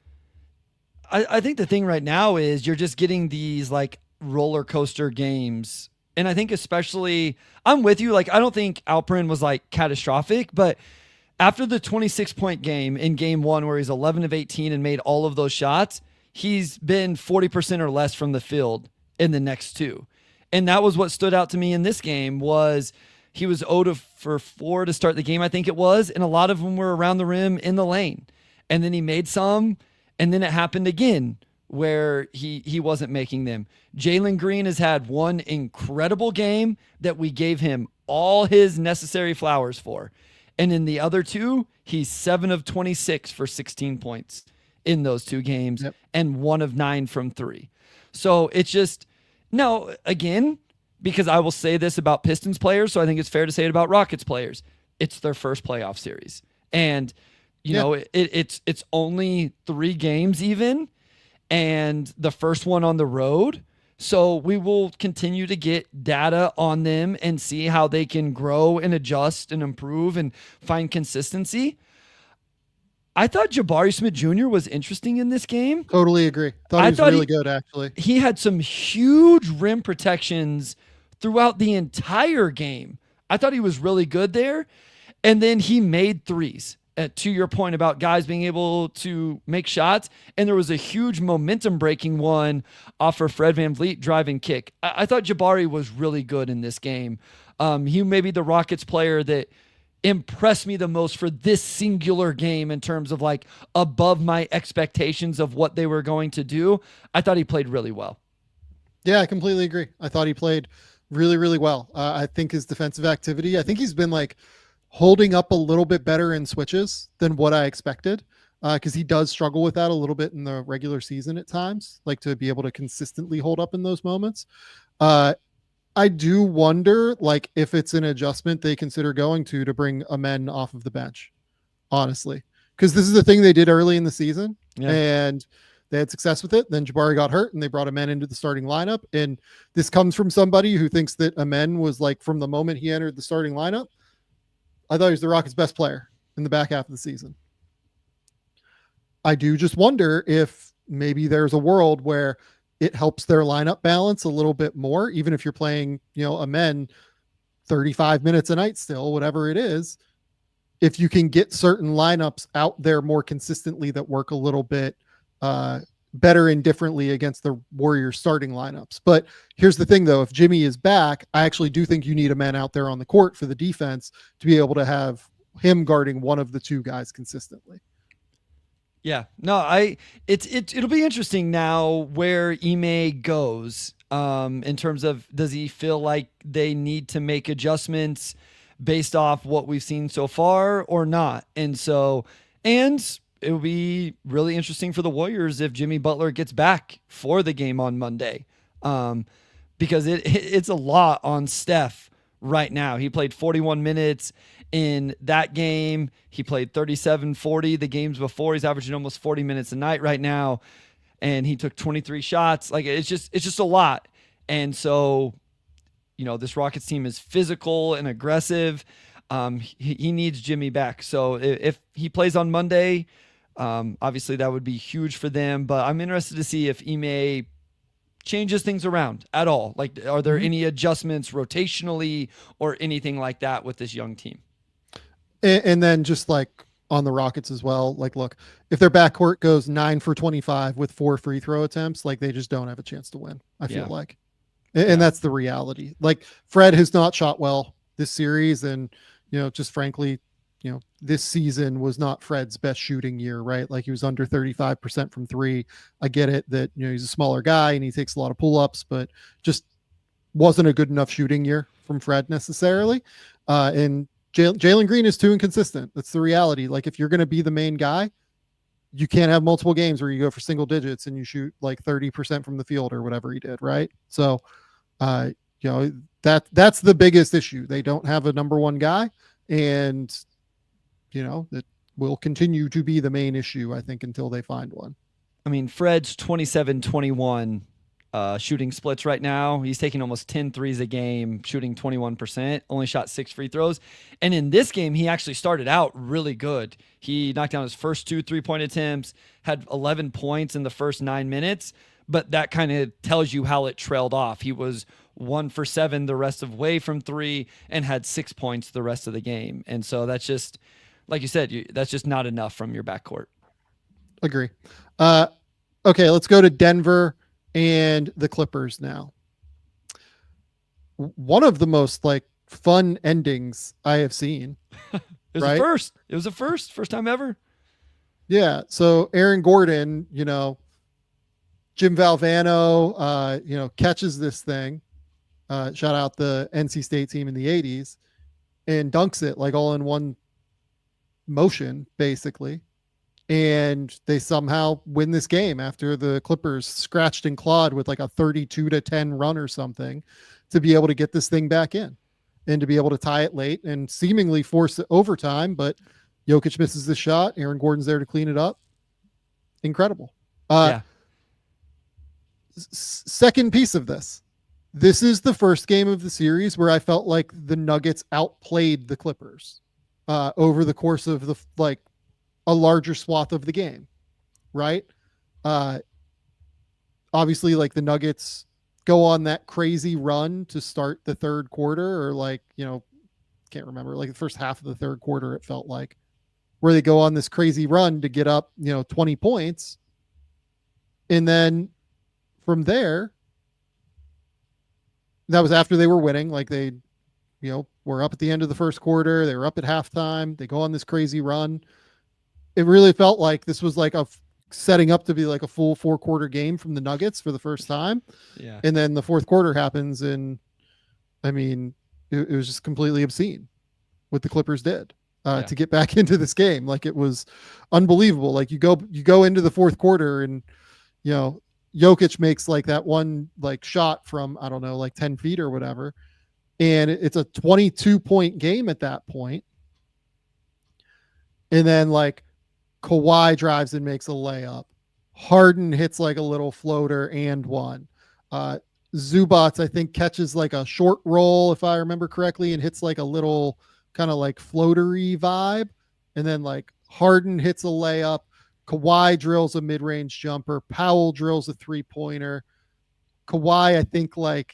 I think the thing right now is you're just getting these like roller coaster games. And I think especially, I'm with you. Like, I don't think Alperin was like catastrophic, but after the 26-point game in game one, where he's 11 of 18 and made all of those shots, he's been 40% or less from the field in the next two. And that was what stood out to me in this game. Was he was 0 for 4 to start the game, I think it was, and a lot of them were around the rim in the lane. And then he made some, and then it happened again where he wasn't making them. Jalen Green has had one incredible game that we gave him all his necessary flowers for. And in the other two, he's 7 of 26 for 16 points in those two games, and 1 of 9 from 3. So it's just, no, again, because I will say this about Pistons players, so I think it's fair to say it about Rockets players. It's their first playoff series. And, you know, it's only 3 games even, and the first one on the road. So we will continue to get data on them and see how they can grow and adjust and improve and find consistency. I thought Jabari Smith Jr. was interesting in this game. Totally agree. Thought he was really good, actually. He had some huge rim protections throughout the entire game. I thought he was really good there. And then he made threes. To your point about guys being able to make shots, and there was a huge momentum-breaking one off of Fred VanVleet driving kick. I thought Jabari was really good in this game. He may be the Rockets player that impressed me the most for this singular game in terms of like above my expectations of what they were going to do. I thought he played really well. Yeah, I completely agree. I thought he played really, really well. I think his defensive activity, I think he's been like holding up a little bit better in switches than what I expected, because he does struggle with that a little bit in the regular season at times, like to be able to consistently hold up in those moments. I do wonder, like, if it's an adjustment they consider going to bring Amen off of the bench, honestly, because this is the thing they did early in the season, and they had success with it. Then Jabari got hurt, and they brought Amen into the starting lineup. And this comes from somebody who thinks that Amen was like, from the moment he entered the starting lineup, I thought he was the Rockets' best player in the back half of the season. I do just wonder if maybe there's a world where it helps their lineup balance a little bit more, even if you're playing, you know, Amen 35 minutes a night still, whatever it is. If you can get certain lineups out there more consistently that work a little bit better and differently against the Warriors starting lineups. But here's the thing, though, if Jimmy is back, I actually do think you need a man out there on the court for the defense to be able to have him guarding one of the two guys consistently. Yeah, no, it'll be interesting now where Ime goes in terms of, does he feel like they need to make adjustments based off what we've seen so far or not? And so, and it will be really interesting for the Warriors if Jimmy Butler gets back for the game on Monday. because it's a lot on Steph right now. He played 41 minutes in that game. He played 37-40 the games before. He's averaging almost 40 minutes a night right now, and he took 23 shots. Like, it's just a lot. And so, this Rockets team is physical and aggressive. He needs Jimmy back. So if he plays on Monday, obviously that would be huge for them. But I'm interested to see if Ime changes things around at all. Like, are there any adjustments rotationally or anything like that with this young team? And then just like on the Rockets as well, like, look, if their backcourt goes 9 for 25 with 4 free throw attempts, like, they just don't have a chance to win, I feel like. And that's the reality. Like, Fred has not shot well this series. And, just frankly, this season was not Fred's best shooting year, right? Like, he was under 35% from 3. I get it that, he's a smaller guy and he takes a lot of pull-ups, but just wasn't a good enough shooting year from Fred necessarily. And Jalen Green is too inconsistent. That's the reality. Like, if you're going to be the main guy, you can't have multiple games where you go for single digits and you shoot like 30% from the field or whatever he did, right? So, that's the biggest issue. They don't have a number one guy, and that will continue to be the main issue, I think, until they find one. I mean, Fred's 27-21 shooting splits right now. He's taking almost 10 threes a game, shooting 21%, only shot 6 free throws. And in this game, he actually started out really good. He knocked down his first 2 3-point attempts, had 11 points in the first 9 minutes, but that kind of tells you how it trailed off. He was 1 for 7 the rest of the way from 3 and had 6 points the rest of the game. And so that's just, like you said, that's just not enough from your backcourt. Agree. Okay, let's go to Denver and the Clippers now. One of the most fun endings I have seen. It was a first. It was a first time ever. Yeah. So Aaron Gordon, Jim Valvano, catches this thing. Shout out the NC State team in the 80s, and dunks it all in one motion, basically. And they somehow win this game after the Clippers scratched and clawed with a 32-10 run or something to be able to get this thing back in and to be able to tie it late and seemingly force it overtime. But Jokic misses the shot. Aaron Gordon's there to clean it up. Incredible. Second piece of this. This is the first game of the series where I felt like the Nuggets outplayed the Clippers over the course of the a larger swath of the game, right? Obviously, the Nuggets go on that crazy run to start the third quarter, or can't remember, the first half of the third quarter, it felt like, where they go on this crazy run to get up, 20 points. And then from there, that was after they were winning. They, were up at the end of the first quarter. They were up at halftime. They go on this crazy run. It really felt like this was setting up to be a full 4-quarter game from the Nuggets for the first time. Yeah. And then the fourth quarter happens, and I mean, it was just completely obscene what the Clippers did to get back into this game. It was unbelievable. You go into the fourth quarter, and Jokic makes that one shot from, I don't know, 10 feet or whatever, and it's a 22-point game at that point. And then Kawhi drives and makes a layup. Harden hits a little floater and one. Zubats, I think, catches a short roll, if I remember correctly, and hits a little kind of floatery vibe. And then Harden hits a layup. Kawhi drills a mid-range jumper. Powell drills a 3-pointer. Kawhi, I think I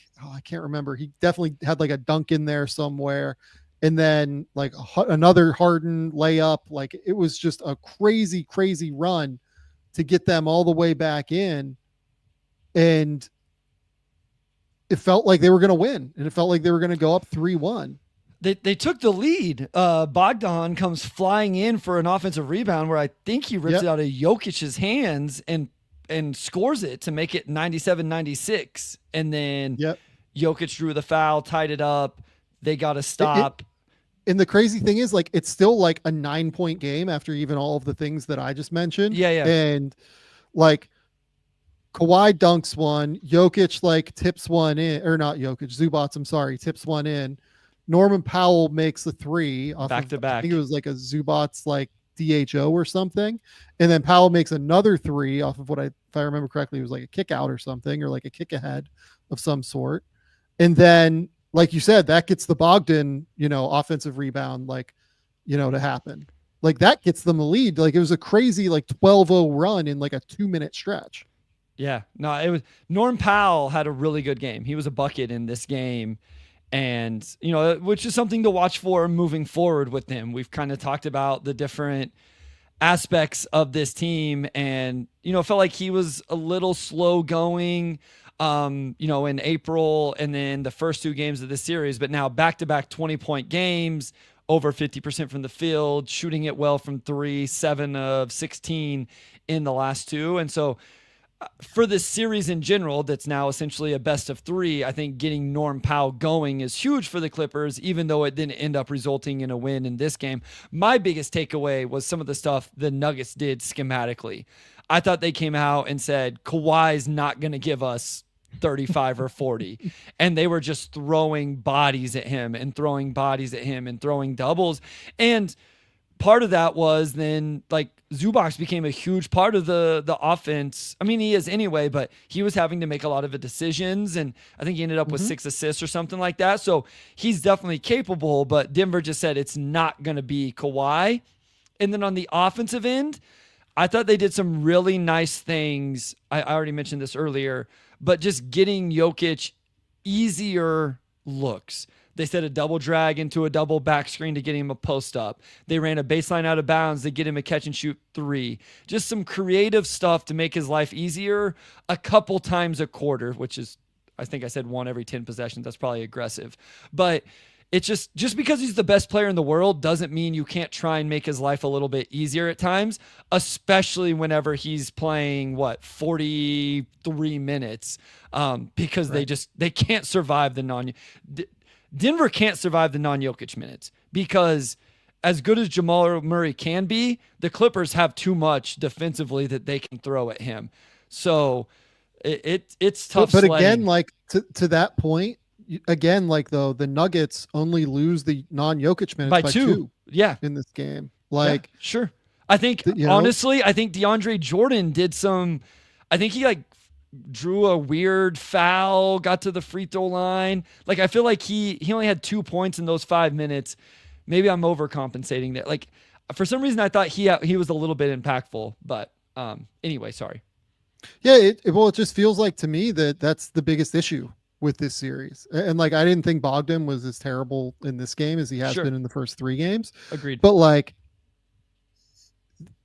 can't remember. He definitely had a dunk in there somewhere. And then another Harden layup. It was just a crazy, crazy run to get them all the way back in. And it felt like they were going to win. And it felt like they were going to go up 3-1. They took the lead. Bogdan comes flying in for an offensive rebound where I think he rips it out of Jokic's hands and scores it to make it 97-96. And then Jokic drew the foul, tied it up. They got to stop. And the crazy thing is, it's still a 9-point game after even all of the things that I just mentioned. Yeah. And Kawhi dunks one, Jokic like tips one in, or not Jokic, Zubats, I'm sorry, tips one in. Norman Powell makes a three off Back to back. I think it was like a Zubats like DHO or something. And then Powell makes another three off of if I remember correctly, it was like a kick out or something, or like a kick ahead of some sort. And then, like you said, that gets the Bogdan, offensive rebound, to happen. Like that gets them the lead. Like it was a crazy 12-0 run in like a 2-minute stretch. Yeah, no, it was Norm Powell had a really good game. He was a bucket in this game. And, which is something to watch for moving forward with him. We've kind of talked about the different aspects of this team and, felt like he was a little slow going, in April and then the first 2 games of the series, but now back-to-back 20-point games, over 50% from the field, shooting it well from 3, 7 of 16 in the last 2. And so for this series in general, that's now essentially a best of 3, I think getting Norm Powell going is huge for the Clippers, even though it didn't end up resulting in a win in this game. My biggest takeaway was some of the stuff the Nuggets did schematically. I thought they came out and said, Kawhi's not going to give us 35 or 40. And they were just throwing bodies at him and throwing bodies at him and throwing doubles. And part of that was then Zubac became a huge part of the offense. I mean, he is anyway, but he was having to make a lot of the decisions. And I think he ended up with 6 assists or something like that. So he's definitely capable, but Denver just said it's not going to be Kawhi. And then on the offensive end, I thought they did some really nice things. I already mentioned this earlier, but just getting Jokic easier looks. They set a double drag into a double back screen to get him a post up. They ran a baseline out of bounds to get him a catch and shoot 3. Just some creative stuff to make his life easier a couple times a quarter, which is, I think I said 1 every 10 possessions. That's probably aggressive. But it's just because he's the best player in the world doesn't mean you can't try and make his life a little bit easier at times, especially whenever he's playing 43 minutes, because right. they can't survive the Denver can't survive the non-Jokic minutes, because as good as Jamal Murray can be, the Clippers have too much defensively that they can throw at him. So it's tough. But again, to that point, again, the Nuggets only lose the non-Jokic minutes by 2. Yeah, in this game. Sure. I think honestly, I think DeAndre Jordan did some. I think he drew a weird foul, got to the free throw line. I feel like he only had 2 points in those 5 minutes. Maybe I'm overcompensating there. For some reason I thought he was a little bit impactful, but anyway, sorry. Yeah, it just feels like to me that's the biggest issue with this series. And I didn't think Bogdan was as terrible in this game as he has been in the first 3 games. Agreed. But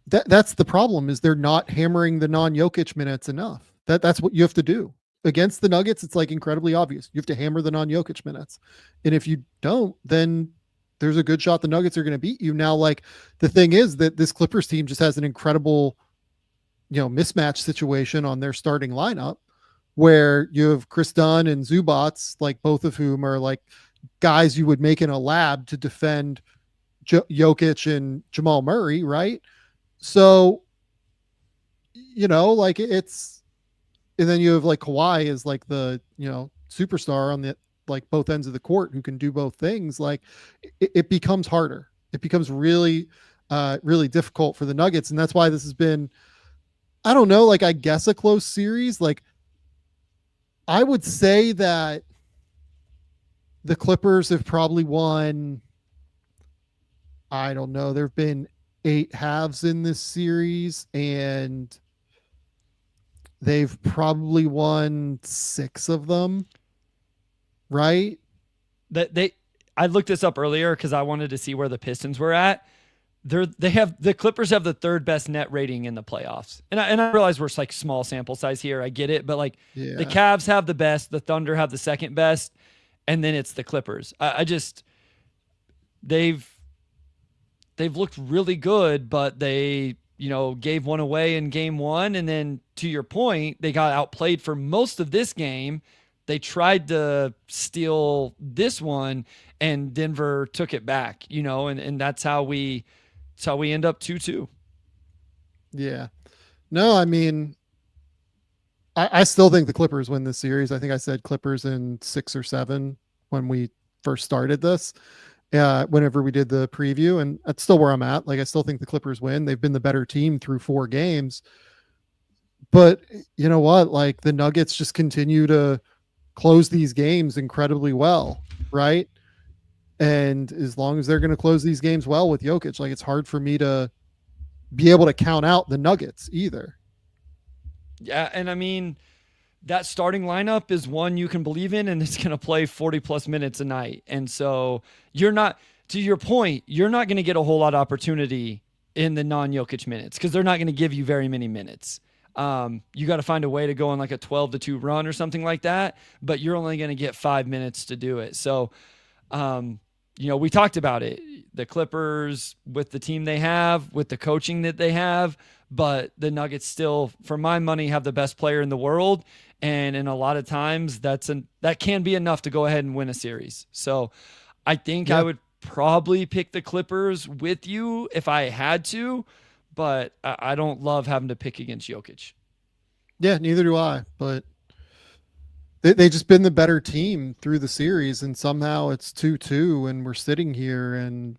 that's the problem, is they're not hammering the non-Jokic minutes enough. That's what you have to do. Against the Nuggets, it's incredibly obvious. You have to hammer the non-Jokic minutes. And if you don't, then there's a good shot the Nuggets are going to beat you. Now, the thing is that this Clippers team just has an incredible, mismatch situation on their starting lineup, where you have Chris Dunn and Zubats, both of whom are guys you would make in a lab to defend Jokic and Jamal Murray, right? So, it's, and then you have Kawhi is the, superstar on the, both ends of the court who can do both things. It becomes harder. It becomes really, really difficult for the Nuggets. And that's why this has been, I don't know, I guess a close series. I would say that the Clippers have probably won, I don't know, there've been 8 halves in this series, and they've probably won 6 of them, right? I looked this up earlier because I wanted to see where the Pistons were at. The Clippers have the 3rd best net rating in the playoffs, and I realize we're small sample size here. I get it, but the Cavs have the best, the Thunder have the 2nd best, and then it's the Clippers. They've looked really good, but they gave one away in game 1, and then to your point, they got outplayed for most of this game. They tried to steal this one, and Denver took it back. And that's how we end up 2-2. Yeah. No, I mean, I still think the Clippers win this series. I think I said Clippers in 6 or 7 when we first started this. Whenever we did the preview, and that's still where I'm at. Like, I still think the Clippers win. They've been the better team through 4 games. But you know what? Like, the Nuggets just continue to close these games incredibly well, right? And as long as they're going to close these games well with Jokic, like, it's hard for me to be able to count out the Nuggets either. Yeah, and I mean, that starting lineup is one you can believe in, and it's going to play 40 plus minutes a night. And so you're not, to your point, you're not going to get a whole lot of opportunity in the non-Jokic minutes because they're not going to give you very many minutes. You got to find a way to go on like a 12-2 run or something like that, but you're only going to get 5 minutes to do it. So, we talked about it. The Clippers, with the team they have, with the coaching that they have, but the Nuggets still, for my money, have the best player in the world. And in a lot of times that can be enough to go ahead and win a series. So I think I would probably pick the Clippers with you if I had to, but I don't love having to pick against Jokic. Yeah, neither do I, but they just been the better team through the series, and somehow it's 2-2 and we're sitting here and,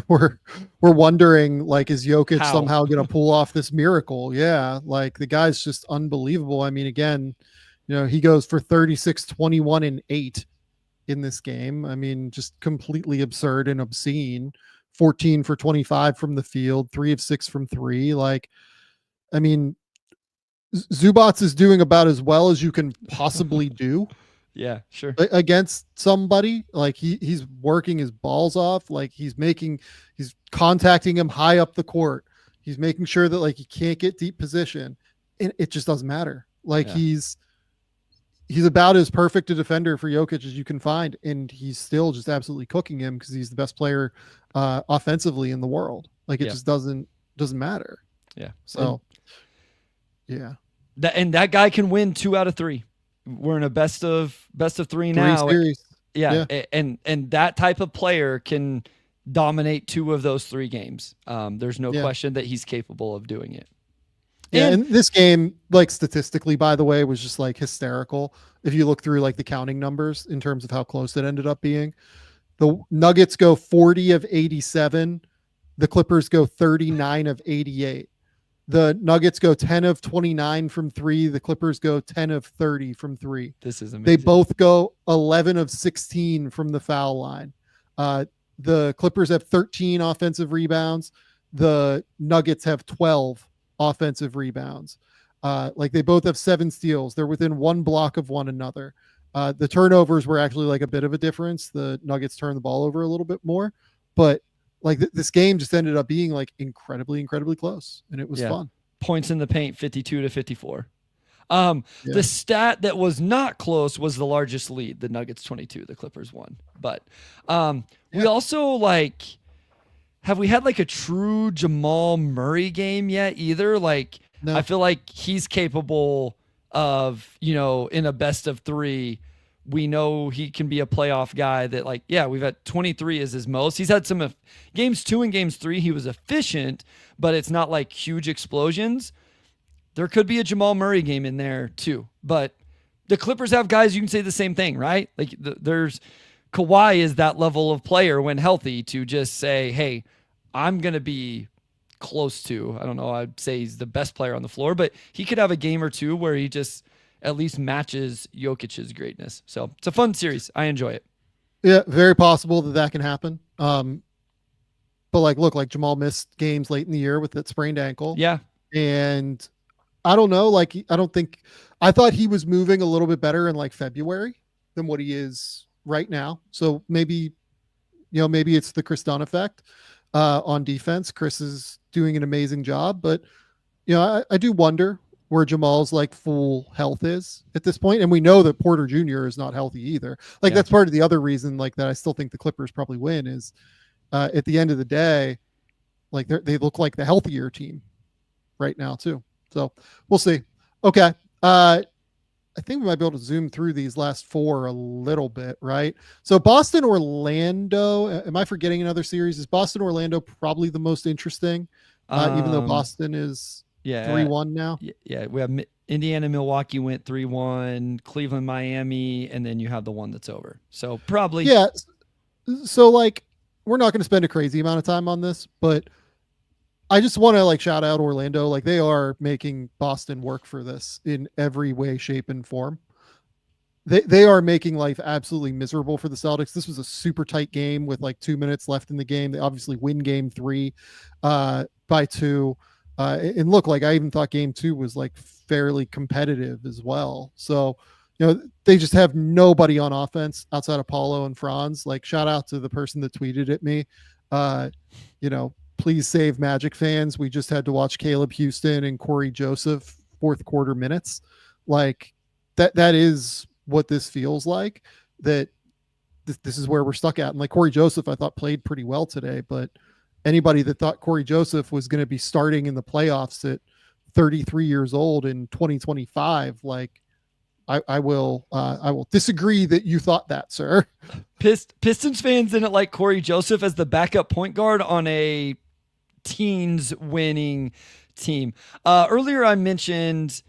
we're wondering, like, is Jokic somehow going to pull off this miracle? Yeah. Like, the guy's just unbelievable. I mean, again, he goes for 36, 21 and 8 in this game. I mean, just completely absurd and obscene. 14 for 25 from the field, 3 of 6 from 3. Like, I mean, Zubats is doing about as well as you can possibly do. Yeah, sure. Against somebody. Like, he's working his balls off. Like, he's contacting him high up the court. He's making sure that, like, he can't get deep position. And it just doesn't matter. Like, he's about as perfect a defender for Jokic as you can find. And he's still just absolutely cooking him because he's the best player offensively in the world. Like, it just doesn't matter. Yeah. So, yeah. That guy can win 2 out of 3. We're in a best of 3 now. Series. Yeah. And that type of player can dominate 2 of those 3 games. There's no question that he's capable of doing it. Yeah, and this game, like, statistically, by the way, was just like hysterical. If you look through like the counting numbers in terms of how close it ended up being, the Nuggets go 40 of 87. The Clippers go 39 of 88. The Nuggets go 10 of 29 from 3. The Clippers go 10 of 30 from 3. This is amazing. They both go 11 of 16 from the foul line. The Clippers have 13 offensive rebounds. The Nuggets have 12 offensive rebounds. Like, they both have 7 steals. They're within 1 block of one another. The turnovers were actually like a bit of a difference. The Nuggets turned the ball over a little bit more, but like, this game just ended up being like incredibly, incredibly close, and it was fun. Points in the paint, 52-54. The stat that was not close was the largest lead. The Nuggets 22, the Clippers 1. But we also, have we had like a true Jamal Murray game yet either? Like, no. I feel like he's capable of, in a best of 3. We know he can be a playoff guy that, like, we've had 23 as his most. He's had some games 2 and games 3. He was efficient, but it's not like huge explosions. There could be a Jamal Murray game in there too, but the Clippers have guys you can say the same thing, right? Like, there's Kawhi is that level of player when healthy to just say, hey, I'm going to be close to, I don't know, I'd say he's the best player on the floor, but he could have a game or 2 where he just at least matches Jokic's greatness. So it's a fun series. I enjoy it. Yeah, very possible that can happen. But look, Jamal missed games late in the year with that sprained ankle. Yeah. And I don't know, I thought he was moving a little bit better in February than what he is right now. So maybe it's the Chris Dunn effect on defense. Chris is doing an amazing job, but I do wonder where Jamal's full health is at this point. And we know that Porter Jr. is not healthy either. That's part of the other reason that I still think the Clippers probably win is at the end of the day, they look like the healthier team right now too. So we'll see. Okay. I think we might be able to zoom through these last 4 a little bit, right? So Boston, Orlando, am I forgetting another series? Is Boston, Orlando probably the most interesting, even though Boston is 3-1 now? Yeah, we have Indiana, Milwaukee went 3-1, Cleveland, Miami, and then you have the one that's over. So probably. Yeah. So like, we're not going to spend a crazy amount of time on this, but I just want to like shout out Orlando. Like they are making Boston work for this in every way, shape, and form. They are making life absolutely miserable for the Celtics. This was a super tight game with like 2 minutes left in the game. They obviously win game 3 by 2. And look, like I even thought game 2 was like fairly competitive as well. So, they just have nobody on offense outside of Paulo and Franz. Like shout out to the person that tweeted at me. Please save Magic fans. We just had to watch Caleb Houston and Corey Joseph fourth quarter minutes. Like that is what this feels like, that this is where we're stuck at. And like Corey Joseph, I thought played pretty well today, but anybody that thought Corey Joseph was going to be starting in the playoffs at 33 years old in 2025, like I will disagree that you thought that, sir. Pistons fans didn't like Corey Joseph as the backup point guard on a teens winning team. Earlier I mentioned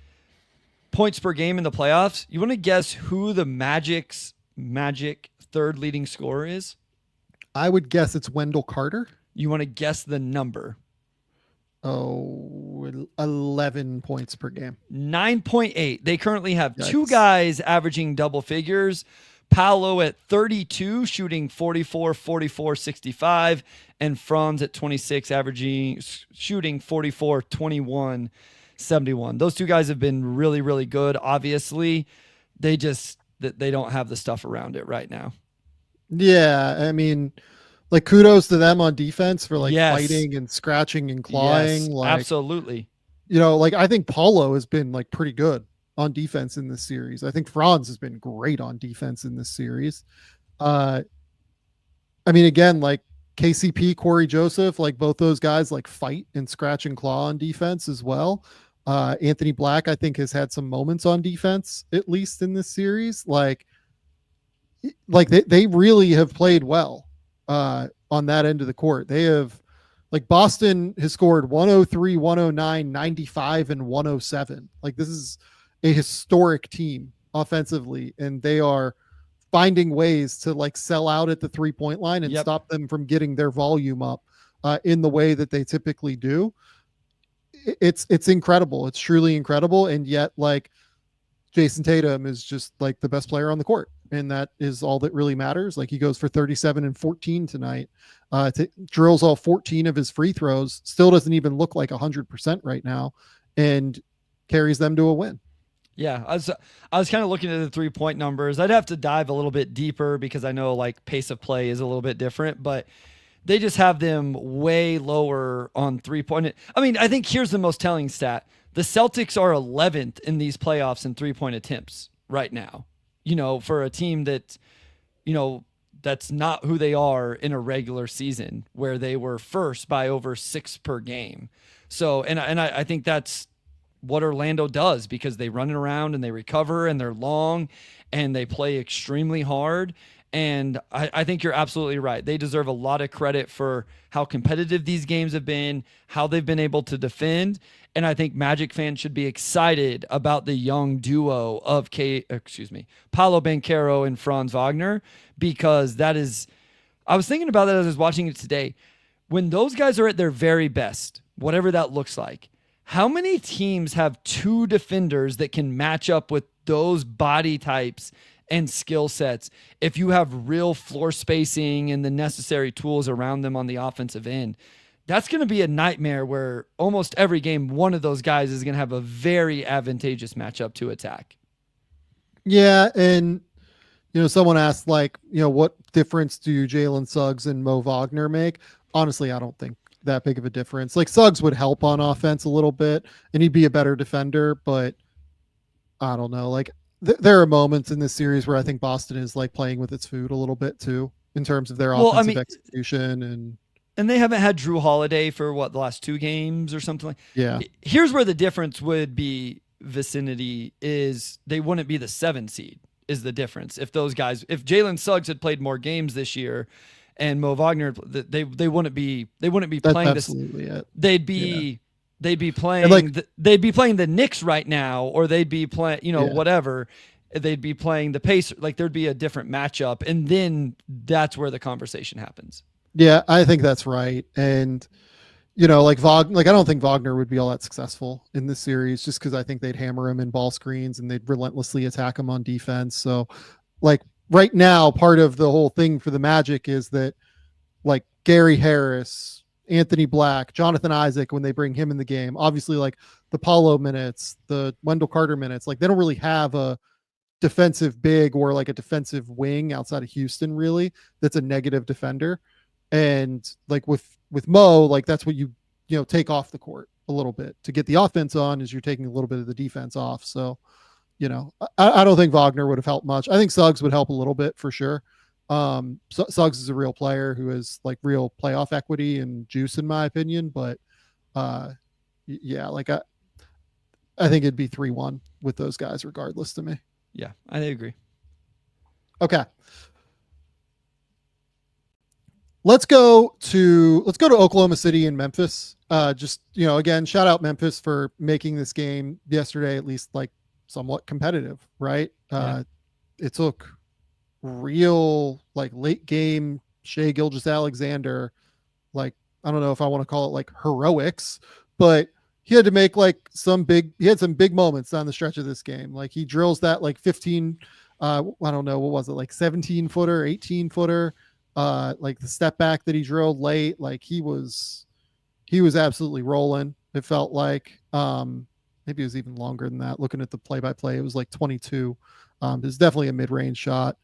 points per game in the playoffs. You want to guess who the Magic third leading scorer is? I would guess it's Wendell Carter. You want to guess the number? 11 points per game. 9.8. They currently have Yikes. 2 guys averaging double figures. Paolo at 32, shooting 44, 44, 65, and Franz at 26, shooting 44, 21, 71. Those 2 guys have been really, really good. Obviously, they don't have the stuff around it right now. Yeah, I mean, like kudos to them on defense for like Yes. fighting and scratching and clawing. Yes, like absolutely. like I think Paulo has been like pretty good on defense in this series. I think Franz has been great on defense in this series. I mean, again, like KCP, Corey Joseph, like both those guys like fight and scratch and claw on defense as well. Anthony Black, I think, has had some moments on defense, at least in this series. Like they really have played well on that end of the court. They have, like, Boston has scored 103, 109, 95, and 107. Like, this is a historic team offensively, and they are finding ways to like sell out at the 3-point line and stop them from getting their volume up in the way that they typically do. It's incredible. It's truly incredible. And yet, like, Jason Tatum is just like the best player on the court, and that is all that really matters. Like, he goes for 37 and 14 tonight, drills all 14 of his free throws, still doesn't even look like 100% right now, and carries them to a win. Yeah, I was kind of looking at the 3-point numbers. I'd have to dive a little bit deeper because I know like pace of play is a little bit different, but they just have them way lower on 3-point. I mean, I think here's the most telling stat. The Celtics are 11th in these playoffs in 3-point attempts right now, for a team that, that's not who they are in a regular season, where they were first by over 6 per game. So, and I think that's what Orlando does, because they run it around and they recover and they're long and they play extremely hard. And I think you're absolutely right. They deserve a lot of credit for how competitive these games have been, how they've been able to defend. And I think Magic fans should be excited about the young duo of Paolo Banchero and Franz Wagner, because that is, I was thinking about that as I was watching it today. When those guys are at their very best, whatever that looks like, how many teams have 2 defenders that can match up with those body types and skill sets if you have real floor spacing and the necessary tools around them on the offensive end? That's going to be a nightmare, where almost every game one of those guys is going to have a very advantageous matchup to attack. Yeah, and someone asked, like, what difference do Jalen Suggs and Mo Wagner make? Honestly, I don't think that big of a difference. Like, Suggs would help on offense a little bit, and he'd be a better defender, but I don't know. Like, there are moments in this series where I think Boston is like playing with its food a little bit too, in terms of their offensive execution. And they haven't had Drew Holiday for the last 2 games or something like. Yeah. Here's where the difference would be. Vicinity is they wouldn't be the 7 seed is the difference. If Jalen Suggs had played more games this year, and Mo Wagner, they wouldn't be That's playing absolutely this. It. They'd be they'd be playing the Knicks right now, or they'd be playing, whatever. They'd be playing the Pacers. Like there'd be a different matchup, and then that's where the conversation happens. Yeah, I think that's right. And I don't think Wagner would be all that successful in this series, just because I think they'd hammer him in ball screens and they'd relentlessly attack him on defense. So like right now, part of the whole thing for the Magic is that like Gary Harris, Anthony Black, Jonathan Isaac, when they bring him in the game, obviously like the Paulo minutes, the Wendell Carter minutes, like they don't really have a defensive big or like a defensive wing outside of Houston really that's a negative defender. And like with Mo, like that's what you take off the court a little bit to get the offense on, is you're taking a little bit of the defense off. So I don't think Wagner would have helped much. I think Suggs would help a little bit for sure. Suggs is a real player who has like real playoff equity and juice in my opinion, but yeah, like I think it'd be 3-1 with those guys regardless to me. Yeah, I agree. Okay. Let's go to Oklahoma City and Memphis. Just, again, shout out Memphis for making this game yesterday, at least like somewhat competitive, right? Yeah. It took real like late game Shai Gilgeous-Alexander, like, I don't know if I want to call it like heroics, but he had to make like he had some big moments down the stretch of this game. Like he drills that like 15, I don't know, what was it? Like 17 footer, 18 footer, like the step back that he drilled late. Like he was absolutely rolling. It felt like, maybe it was even longer than that. Looking at the play by play, it was like 22. It's definitely a mid-range shot.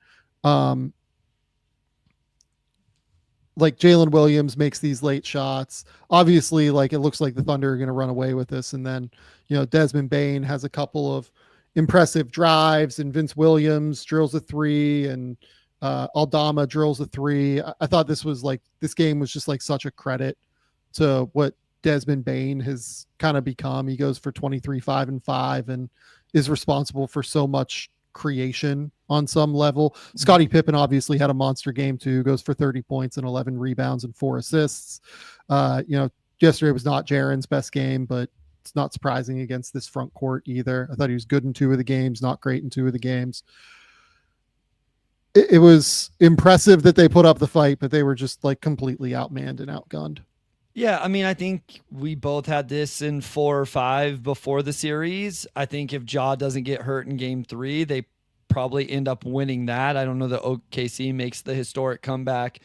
Like Jalen Williams makes these late shots. Obviously, like it looks like the Thunder are going to run away with this. And then, Desmond Bane has a couple of impressive drives, and Vince Williams drills a 3, and Aldama drills a 3. I thought this game was just like such a credit to what Desmond Bane has kind of become. He goes for 23, 5 and 5 and is responsible for so much creation on some level. Scottie Pippen obviously had a monster game too, goes for 30 points and 11 rebounds and 4 assists. Yesterday was not Jaren's best game, but it's not surprising against this front court either. I thought he was good in 2 of the games, not great in 2 of the games. It was impressive that they put up the fight, but they were just like completely outmanned and outgunned. Yeah, I mean, I think we both had this in 4 or 5 before the series. I think if Ja doesn't get hurt in game 3, they probably end up winning that. I don't know that OKC makes the historic comeback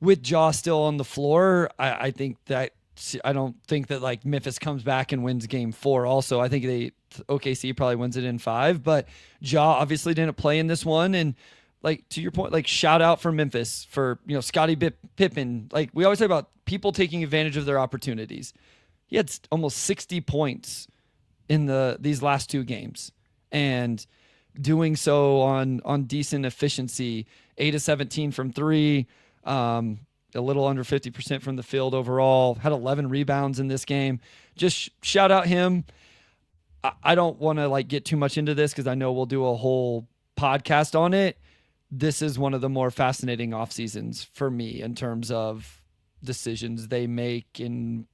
with Ja still on the floor. I don't think that like Memphis comes back and wins game 4 also. I think OKC probably wins it in 5, but Ja obviously didn't play in this one. And like, to your point, like shout out for Memphis for, Scottie Pippen. Like we always say about people taking advantage of their opportunities. He had almost 60 points in these last 2 games, and doing so on decent efficiency, 8 of 17 from 3, a little under 50% from the field overall, had 11 rebounds in this game. Just shout out him. I don't want to like get too much into this because I know we'll do a whole podcast on it. This is one of the more fascinating off seasons for me in terms of decisions they make and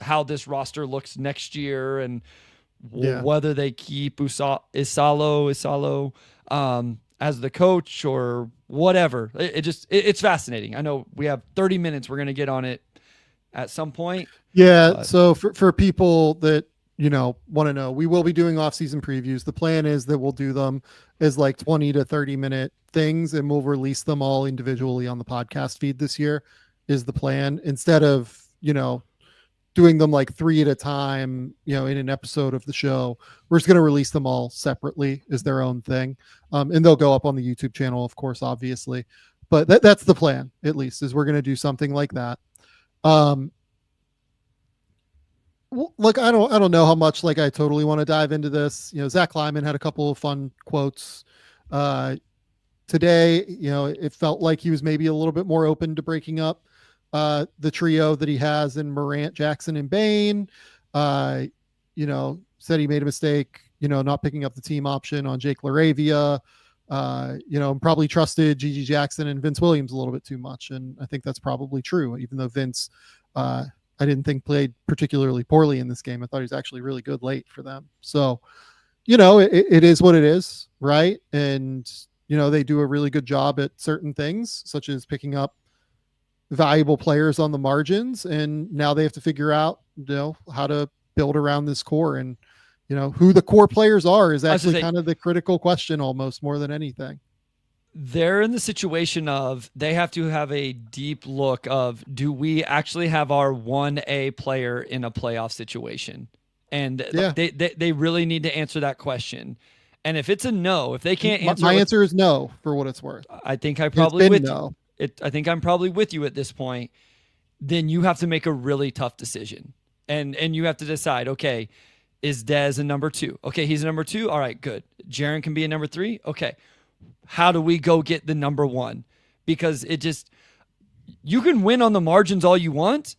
how this roster looks next year, and whether they keep Isalo as the coach or whatever. It's fascinating. I know we have 30 minutes. We're going to get on it at some point. Yeah. So for people that, want to know, we will be doing off-season previews. The plan is that we'll do them as like 20 to 30 minute things, and we'll release them all individually on the podcast feed this year is the plan, instead of, doing them like 3 at a time, in an episode of the show. We're just going to release them all separately as their own thing. And they'll go up on the YouTube channel, of course, obviously, but that's the plan, at least, is we're going to do something like that. Like I don't know how much like I totally want to dive into this. Zach Lyman had a couple of fun quotes today. It felt like he was maybe a little bit more open to breaking up the trio that he has in Morant, Jackson, and Bane. Said he made a mistake, not picking up the team option on Jake LaRavia. Probably trusted Gigi Jackson and Vince Williams a little bit too much, and I think that's probably true. Even though Vince I didn't think played particularly poorly in this game. I thought he was actually really good late for them. So, you know, it is what it is, right? And, you know, they do a really good job at certain things, such as picking up valuable players on the margins. And now they have to figure out, you know, how to build around this core. And, you know, who the core players are is actually kind of the critical question almost more than anything. They're in the situation of they have to have a deep look of, do we actually have our 1A player in a playoff situation? And they really need to answer that question. And if it's a no, if they can't answer, my answer is no for what it's worth. I think I probably I think I'm probably with you at this point. Then you have to make a really tough decision. And you have to decide, okay, is Dez a number 2? Okay, he's a number 2. All right, good. Jaren can be a number 3. Okay. How do we go get the number 1? Because you can win on the margins all you want.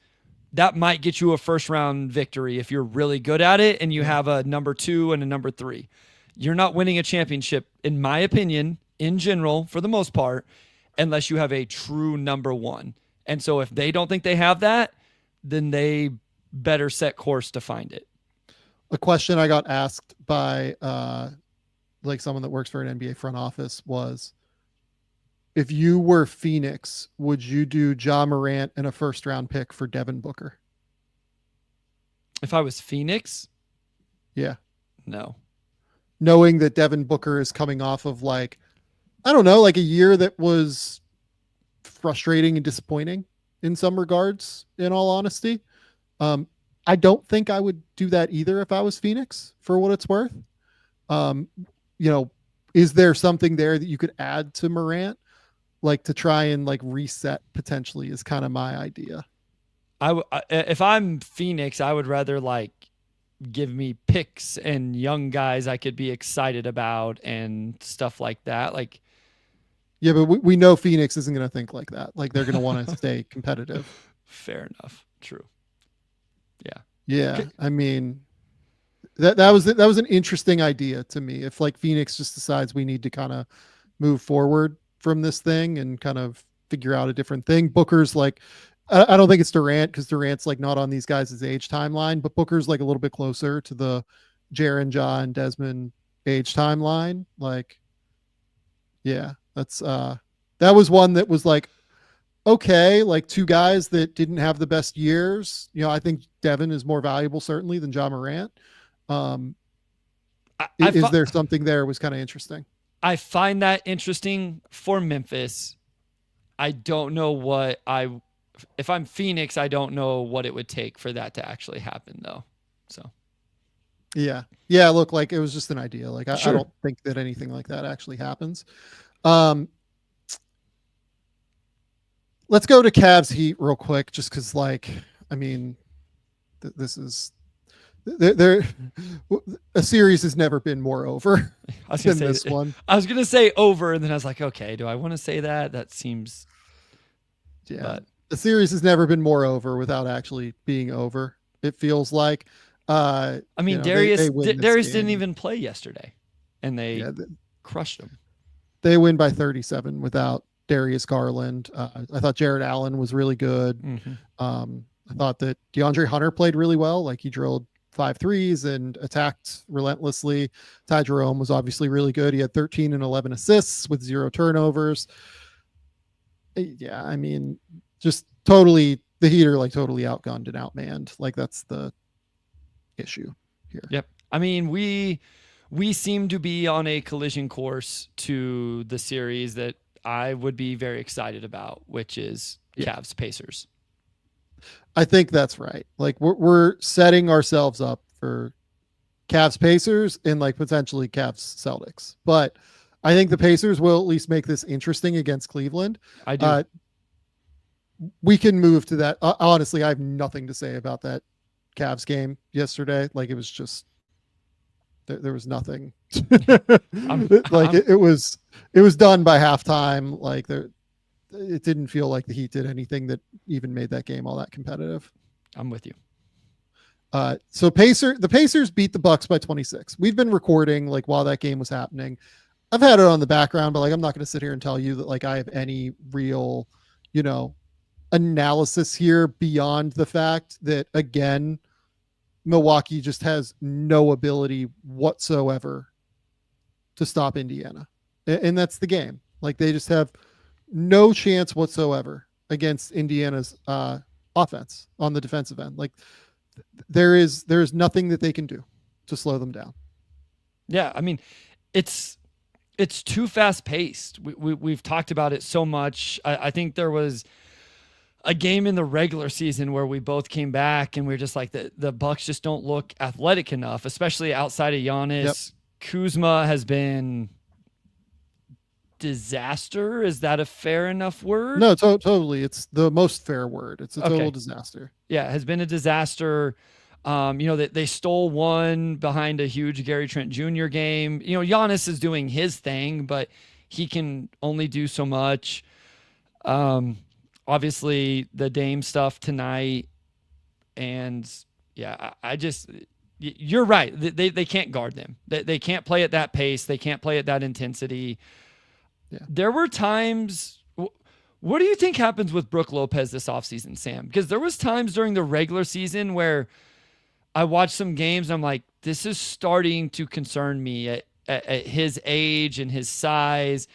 That might get you a first round victory if you're really good at it and you have a number 2 and a number 3. You're not winning a championship, in my opinion, in general, for the most part, unless you have a true number 1. And so if they don't think they have that, then they better set course to find it. A question I got asked by like someone that works for an NBA front office was, if you were Phoenix, would you do Ja Morant and a first round pick for Devin Booker? If I was Phoenix? Yeah. No. Knowing that Devin Booker is coming off of like, I don't know, like a year that was frustrating and disappointing in some regards, in all honesty. I don't think I would do that either if I was Phoenix, for what it's worth. You know, is there something there that you could add to Morant, like to try and like reset potentially, is kind of my idea. If I'm Phoenix, I would rather like give me picks and young guys I could be excited about and stuff like that. Like, yeah, but we know Phoenix isn't going to think like that. Like, they're going to want to stay competitive. Fair enough. True. Yeah. Yeah. I mean, that was an interesting idea to me. If like Phoenix just decides we need to kind of move forward from this thing and kind of figure out a different thing. Booker's like, I don't think it's Durant, because Durant's like not on these guys' age timeline, but Booker's like a little bit closer to the Jaren, Ja, and Desmond age timeline. Like, yeah, that's that was one that was like, okay, like two guys that didn't have the best years. You know, I think Devin is more valuable certainly than Ja Morant. Is there something there? Was kind of interesting. I find that interesting for Memphis. I don't know if I'm Phoenix, I don't know what it would take for that to actually happen though. So yeah. Look, like it was just an idea. Like I don't think that anything like that actually happens. Let's go to Cavs Heat real quick, just because, like, I mean, this is a series has never been more over than this one. I was gonna say over, and then I was like, okay, do I want to say that? That seems, yeah. But the series has never been more over without actually being over. It feels like. I mean, Darius didn't even play yesterday, and they crushed him. They win by 37 without Darius Garland. I thought Jared Allen was really good. Mm-hmm. I thought that DeAndre Hunter played really well. Like, he drilled 5 threes and attacked relentlessly. Ty Jerome was obviously really good. He had 13 and 11 assists with 0 turnovers. Yeah, I mean, just totally, the Heat are like totally outgunned and outmanned. Like, that's the issue here. Yep. I mean, we seem to be on a collision course to the series that I would be very excited about, which is Cavs Pacers. I think that's right. Like, we're setting ourselves up for Cavs Pacers and like potentially Cavs Celtics. But I think the Pacers will at least make this interesting against Cleveland. I do. We can move to that. Honestly, I have nothing to say about that Cavs game yesterday. Like, it was just, there was nothing. It was done by halftime. Like, it didn't feel like the Heat did anything that even made that game all that competitive. I'm with you. So the Pacers beat the Bucks by 26. We've been recording like while that game was happening. I've had it on the background, but like, I'm not going to sit here and tell you that like I have any real, analysis here beyond the fact that, again, Milwaukee just has no ability whatsoever to stop Indiana. And that's the game. Like, they just have no chance whatsoever against Indiana's offense on the defensive end. Like, there is nothing that they can do to slow them down. Yeah, I mean, it's too fast paced. We've talked about it so much. I think there was a game in the regular season where we both came back and we were just like, the Bucks just don't look athletic enough, especially outside of Giannis. Yep. Kuzma has been disaster. Is that a fair enough word? No, totally. It's the most fair word. It's a total disaster. Yeah, it has been a disaster. They stole one behind a huge Gary Trent Jr. game. Giannis is doing his thing, but he can only do so much. Obviously the Dame stuff tonight. And yeah, you're right. They can't guard them. They can't play at that pace. They can't play at that intensity. Yeah. There were times. What do you think happens with Brook Lopez this offseason, Sam? Because there was times during the regular season where I watched some games and I'm like, this is starting to concern me at his age and his size.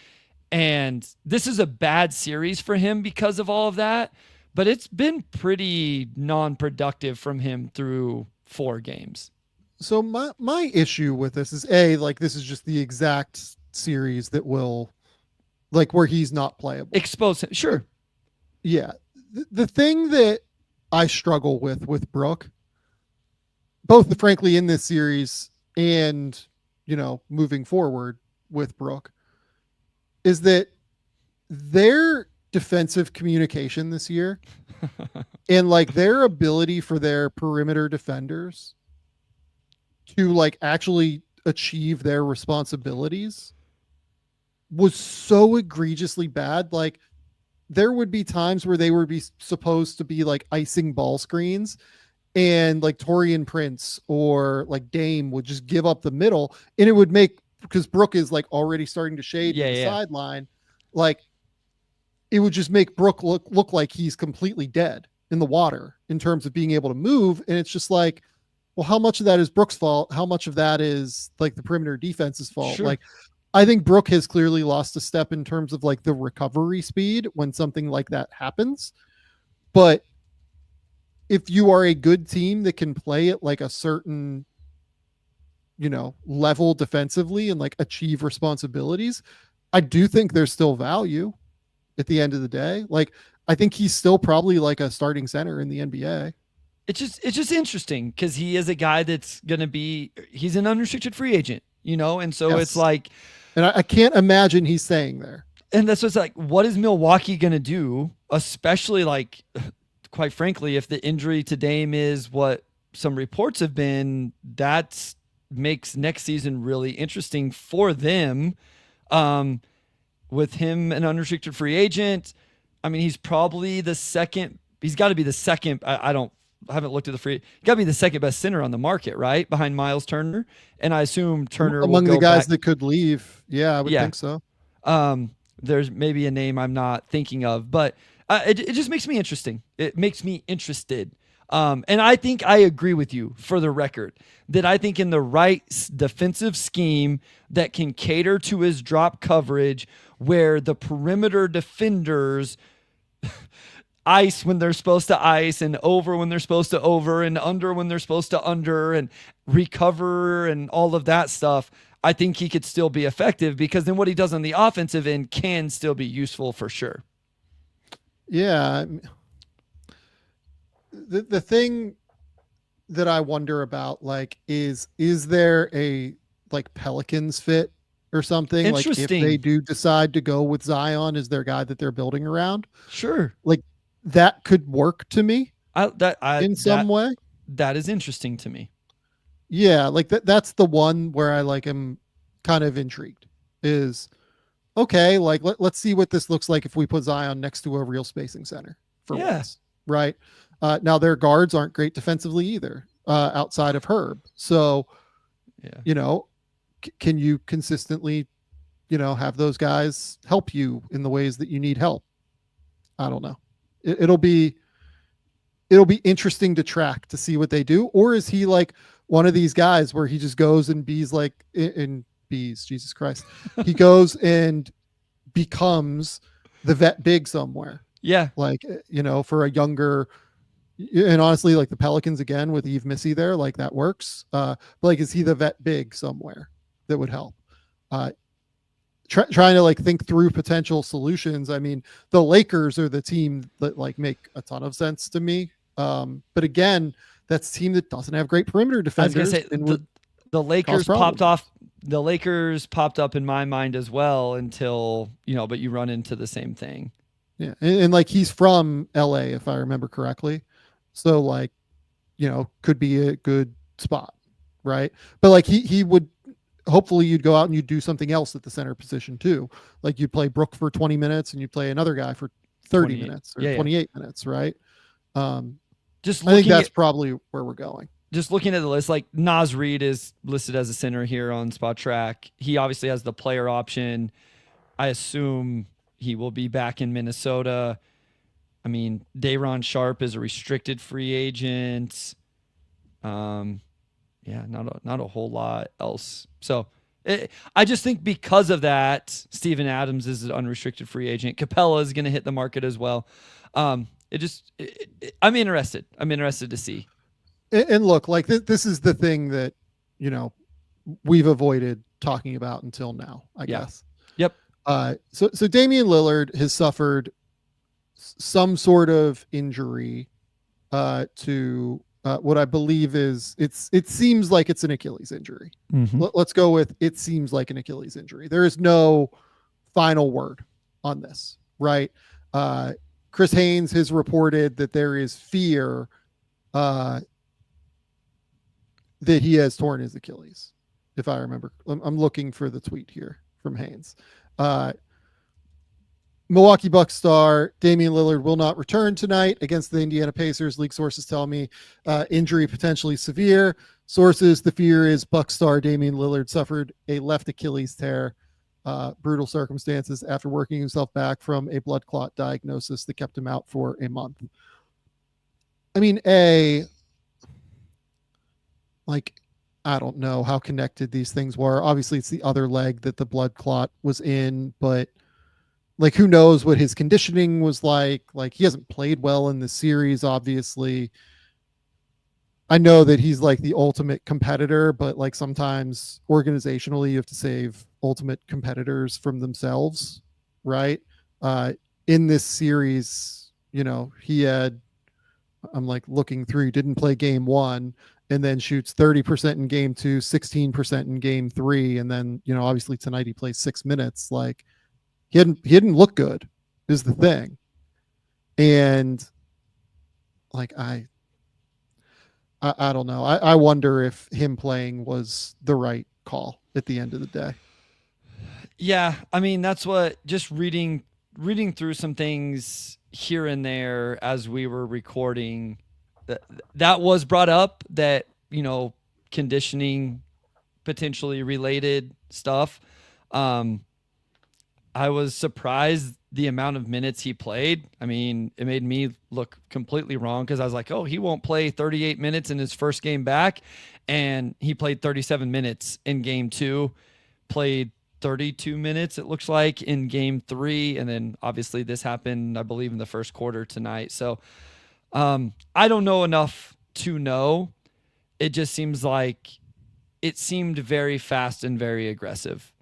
And this is a bad series for him because of all of that. But it's been pretty non-productive from him through 4 games. So my issue with this is, this is just the exact series that will, where he's not playable. Expose him. Sure. Yeah. The thing that I struggle with Brook, both frankly in this series and, moving forward with Brook, is that their defensive communication this year and their ability for their perimeter defenders to actually achieve their responsibilities was so egregiously bad. There would be times where they would be supposed to be icing ball screens, and Taurean Prince or Dame would just give up the middle, and it would make, because Brook is already starting to shade the sideline, it would just make Brook look like he's completely dead in the water in terms of being able to move. And it's just well, how much of that is Brook's fault? How much of that is the perimeter defense's fault? Sure. I think Brook has clearly lost a step in terms of the recovery speed when something like that happens. But if you are a good team that can play at a certain, level defensively and achieve responsibilities, I do think there's still value at the end of the day. I think he's still probably a starting center in the NBA. It's just interesting because he is a guy that's going to he's an unrestricted free agent, and so Yes. it's and I can't imagine he's staying there. And that's what's what is Milwaukee going to do? Especially quite frankly, if the injury to Dame is what some reports have been, that makes next season really interesting for them. With him an unrestricted free agent, I mean, he's probably the second. He's got to be the second. I haven't looked at the free. Got to be the second best center on the market, right, behind Miles Turner. And I assume Turner among will the guys back. that could leave. Yeah, I would think so. There's maybe a name I'm not thinking of, but it just makes me interesting. It makes me interested. And I think I agree with you, for the record, that I think in the right defensive scheme that can cater to his drop coverage, where the perimeter defenders ice when they're supposed to ice, and over when they're supposed to over, and under when they're supposed to under, and recover and all of that stuff, I think he could still be effective, because then what he does on the offensive end can still be useful for sure. Yeah. The thing that I wonder about, is there a Pelicans fit or something? If they do decide to go with Zion as their guy that they're building around, sure, that could work to me in some way. That is interesting to me. Yeah, that's the one where I am kind of intrigued. Is okay, let's see what this looks like if we put Zion next to a real spacing center for once, right? Now their guards aren't great defensively either, outside of Herb. So, can you consistently, have those guys help you in the ways that you need help? I don't know. It'll be interesting to track to see what they do. Or is he like one of these guys where he just goes and Jesus Christ, he goes and becomes the vet big somewhere. Yeah. Like, for a younger, and honestly, like the Pelicans again with Yves Missy there, like that works. But like, is he the vet big somewhere that would help? Trying to like think through potential solutions. I mean, the Lakers are the team that like make a ton of sense to me. But again, that's a team that doesn't have great perimeter defenders. I was gonna say the Lakers popped off. The Lakers popped up in my mind as well until, but you run into the same thing. Yeah. And like he's from LA, if I remember correctly. So like, could be a good spot. Right. But like he would, hopefully you'd go out and you'd do something else at the center position too. Like you'd play Brook for 20 minutes and you'd play another guy for 30 minutes or 28 minutes. Right. I think that's probably where we're going. Just looking at the list, like Naz Reid is listed as a center here on Spot Track. He obviously has the player option. I assume he will be back in Minnesota. I mean, Day'Ron Sharpe is a restricted free agent. Not a whole lot else. So I just think because of that, Steven Adams is an unrestricted free agent. Capella is going to hit the market as well. I'm interested. I'm interested to see. And look, like this is the thing that, we've avoided talking about until now, I guess. Yep. So Damian Lillard has suffered some sort of injury to what I believe is it seems like it's an Achilles injury. Mm-hmm. Let's go with it seems like an Achilles injury. There is no final word on this, right? Chris Haynes has reported that there is fear that he has torn his Achilles. If I remember, I'm looking for the tweet here from Haynes. Milwaukee Bucks star Damian Lillard will not return tonight against the Indiana Pacers. League sources tell me injury potentially severe. Sources, the fear is Bucks star Damian Lillard suffered a left Achilles tear. Brutal circumstances after working himself back from a blood clot diagnosis that kept him out for a month. I mean, I don't know how connected these things were. Obviously, it's the other leg that the blood clot was in, but like, who knows what his conditioning was like? Like, he hasn't played well in the series, obviously. I know that he's like the ultimate competitor, but like sometimes organizationally, you have to save ultimate competitors from themselves, right? In this series, he had, I'm like looking through, didn't play game one, and then shoots 30% in game two, 16% in game three. And then, obviously tonight he plays 6 minutes. Like he didn't look good is the thing. And like, I don't know. I wonder if him playing was the right call at the end of the day. Yeah. I mean, that's what, just reading through some things here and there as we were recording, that was brought up, that, conditioning potentially related stuff. I was surprised the amount of minutes he played. I mean, it made me look completely wrong because I was like, oh, he won't play 38 minutes in his first game back. And he played 37 minutes in game two, played 32 minutes, it looks like, in game three. And then obviously this happened, I believe, in the first quarter tonight. So I don't know enough to know. It just seems like it seemed very fast and very aggressive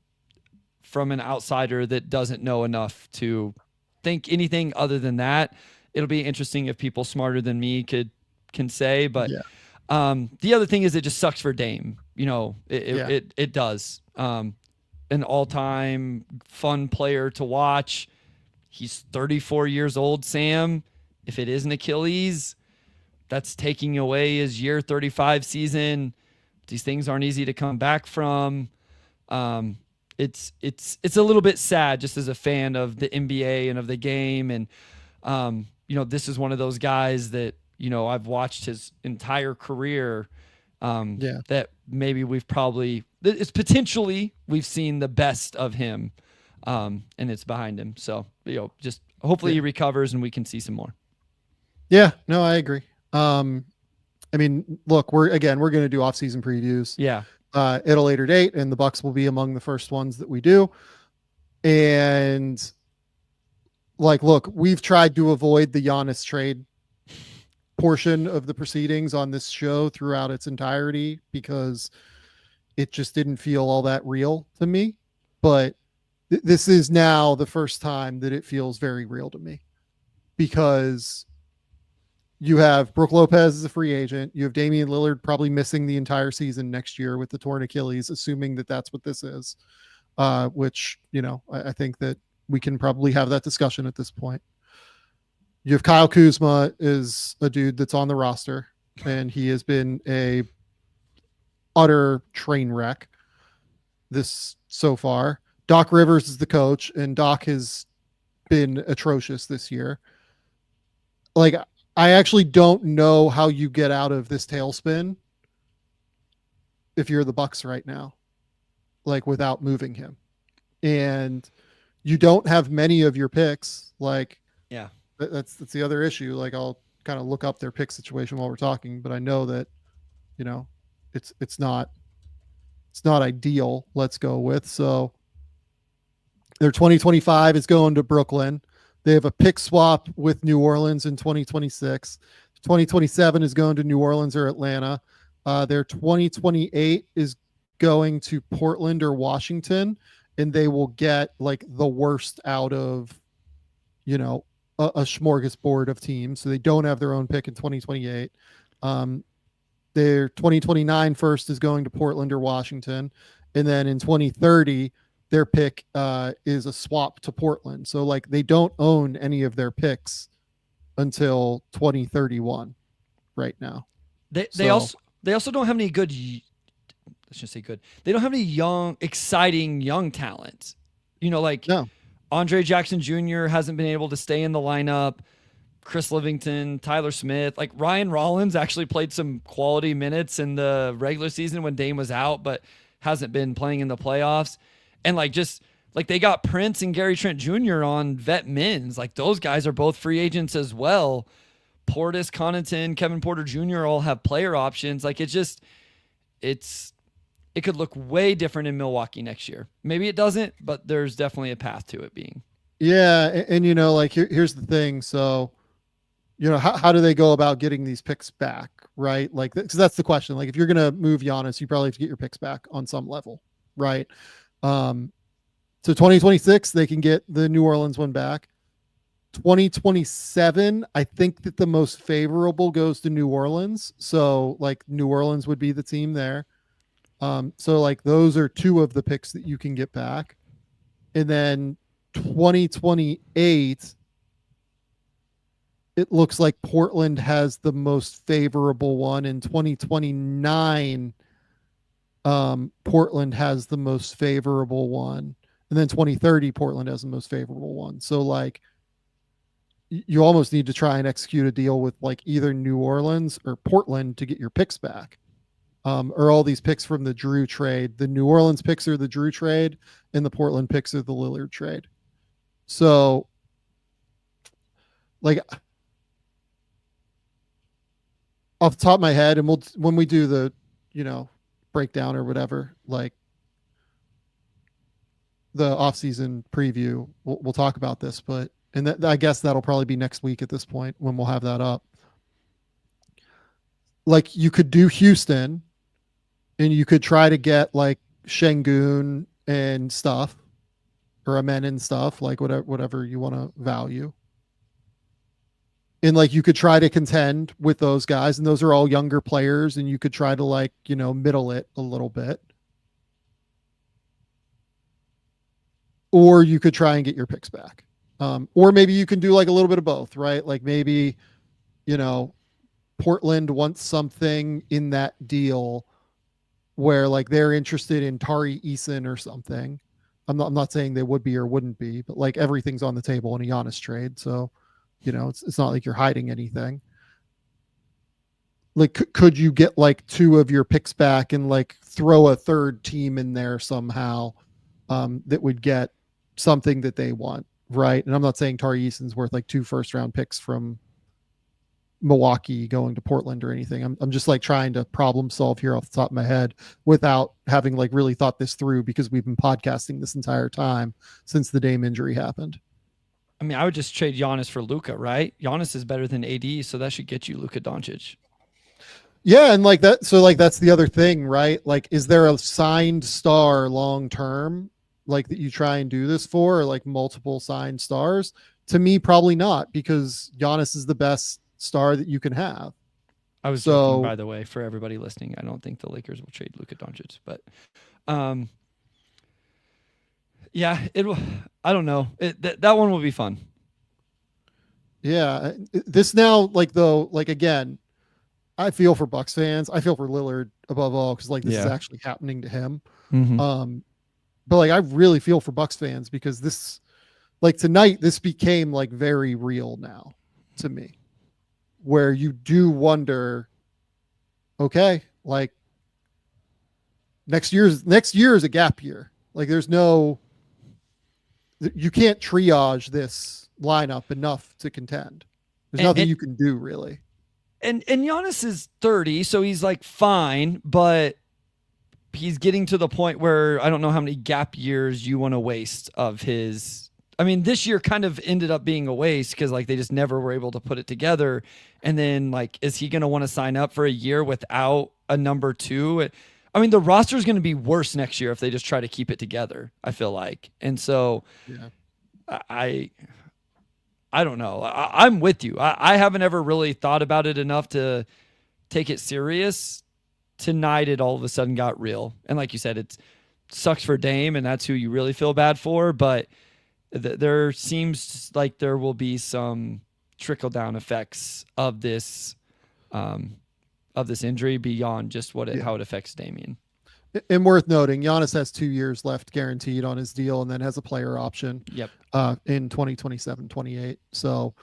from an outsider that doesn't know enough to think anything other than that. It'll be interesting if people smarter than me can say, but the other thing is it just sucks for Dame. It does. An all-time fun player to watch. He's 34 years old, Sam. If it is an Achilles, that's taking away his year 35 season. These things aren't easy to come back from. It's a little bit sad just as a fan of the NBA and of the game. And, this is one of those guys that, I've watched his entire career, that maybe we've seen the best of him, and it's behind him. So, just hopefully he recovers and we can see some more. Yeah, no, I agree. I mean, look, we're going to do off-season previews Yeah. at a later date, and the Bucks will be among the first ones that we do. And like, look, we've tried to avoid the Giannis trade portion of the proceedings on this show throughout its entirety because it just didn't feel all that real to me. But this is now the first time that it feels very real to me because you have Brook Lopez as a free agent. You have Damian Lillard probably missing the entire season next year with the torn Achilles, assuming that that's what this is, which, you know, I think that we can probably have that discussion at this point. You have Kyle Kuzma is a dude that's on the roster, and he has been a utter train wreck this so far. Doc Rivers is the coach, and Doc has been atrocious this year. Like, I actually don't know how you get out of this tailspin if you're the Bucks right now, like without moving him. And you don't have many of your picks. Like, Yeah. that's the other issue. Like, I'll kind of look up their pick situation while we're talking, but I know that, you know, it's not ideal. Let's go with. So their 2025 is going to Brooklyn. They have a pick swap with New Orleans in 2026. 2027 is going to New Orleans or Atlanta. Their 2028 is going to Portland or Washington, and they will get like the worst out of, you know, a smorgasbord of teams. So they don't have their own pick in 2028. Their 2029 first is going to Portland or Washington. And then in 2030, their pick is a swap to Portland. So like they don't own any of their picks until 2031 right now. They also don't have any good. Let's just say good. They don't have any young, exciting young talent. You know, like No. Andre Jackson Jr. hasn't been able to stay in the lineup. Chris Livingston, Tyler Smith, like Ryan Rollins actually played some quality minutes in the regular season when Dame was out, but hasn't been playing in the playoffs. And like, just like they got Prince and Gary Trent Jr. on vet mins. Like those guys are both free agents as well. Portis, Connaughton, Kevin Porter Jr. all have player options. Like it could look way different in Milwaukee next year. Maybe it doesn't, but there's definitely a path to it being. Yeah. And you know, like here's the thing. So, you know, how do they go about getting these picks back? Right. Like, because that's the question. Like if you're going to move Giannis, you probably have to get your picks back on some level. Right. So 2026, they can get the New Orleans one back. 2027, I think that the most favorable goes to New Orleans. So like New Orleans would be the team there. So like those are two of the picks that you can get back. And then 2028, it looks like Portland has the most favorable one. In 2029, Portland has the most favorable one. And then 2030, Portland has the most favorable one. So like you almost need to try and execute a deal with like either New Orleans or Portland to get your picks back. Or all these picks from the Drew trade. The New Orleans picks are the Drew trade, and the Portland picks are the Lillard trade. So, like, off the top of my head, and when we do the, you know, breakdown or whatever, like the off-season preview, we'll talk about this. But I guess that'll probably be next week at this point when we'll have that up. Like, you could do Houston. And you could try to get like Şengün and stuff, or Amen and stuff, like whatever you want to value. And like you could try to contend with those guys, and those are all younger players, and you could try to like, you know, middle it a little bit. Or you could try and get your picks back. Or maybe you can do like a little bit of both, right? Like maybe, you know, Portland wants something in that deal where like they're interested in Tari Eason or something. I'm not saying they would be or wouldn't be, but like everything's on the table in a Giannis trade. So, you know, it's not like you're hiding anything. Like, could you get like two of your picks back and like throw a third team in there somehow that would get something that they want, right? And I'm not saying Tari Eason's worth like 2 first-round picks from Milwaukee going to Portland or anything. I'm just like trying to problem solve here off the top of my head without having like really thought this through, because we've been podcasting this entire time since the Dame injury happened. I mean, I would just trade Giannis for Luka, right? Giannis is better than AD, so that should get you Luka Doncic. Yeah, and like that, so like that's the other thing, right? Like, is there a signed star long term, like that you try and do this for, or like multiple signed stars? To me, probably not, because Giannis is the best star that you can have. I was joking, by the way, for everybody listening. I don't think the Lakers will trade Luka Doncic, but yeah, I don't know. That one will be fun. Yeah, this now, like, though, like, again, I feel for Bucks fans. I feel for Lillard above all, because like this is actually happening to him. Mm-hmm. But like I really feel for Bucks fans, because this, like tonight, this became like very real now to me, where you do wonder, okay, like next year is a gap year. Like you can't triage this lineup enough to contend. There's nothing you can do really. And Giannis is 30, so he's like fine, but he's getting to the point where I don't know how many gap years you want to waste of his. I mean, this year kind of ended up being a waste because like they just never were able to put it together. And then like, is he going to want to sign up for a year without a number two? I mean, the roster is going to be worse next year if they just try to keep it together, I feel like. And so I don't know. I'm with you. I haven't ever really thought about it enough to take it serious. Tonight, it all of a sudden got real. And like you said, it sucks for Dame, and that's who you really feel bad for. But there seems like there will be some trickle-down effects of this injury beyond just how it affects Damian. And worth noting, Giannis has 2 years left guaranteed on his deal, and then has a player option in 2027, 28. So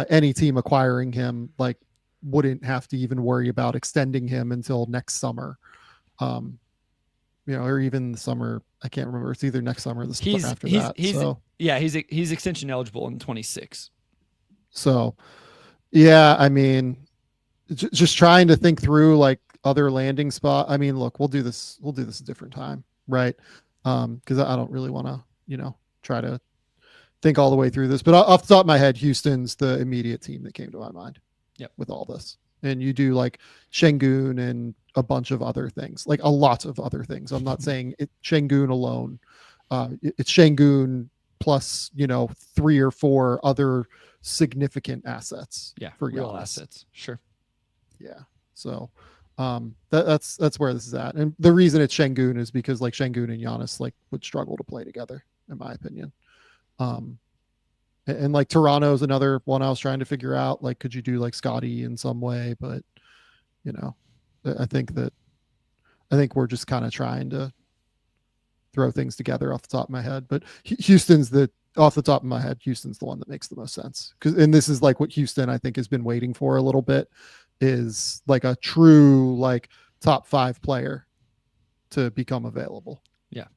any team acquiring him like wouldn't have to even worry about extending him until next summer. Or even the summer. I can't remember. It's either next summer or the summer after that. He's extension eligible in 26. So, yeah, I mean, just trying to think through like other landing spot. I mean, look, we'll do this a different time, right? Because I don't really want to, try to think all the way through this. But off the top of my head, Houston's the immediate team that came to my mind. Yep. With all this, and you do like Şengün and a bunch of other things, like a lot of other things. I'm not saying it Şengün alone. It's Şengün plus 3 or 4 other significant assets. Yeah, for real Giannis. assets. Sure. Yeah. So that's where this is at, and the reason it's Şengün is because like Şengün and Giannis like would struggle to play together, in my opinion. And like Toronto's another one I was trying to figure out. Like, could you do like Scotty in some way? But I think we're just kind of trying to throw things together off the top of my head. But Houston's off the top of my head, Houston's the one that makes the most sense. And this is like what Houston I think has been waiting for a little bit, is like a true like top 5 player to become available. Yeah.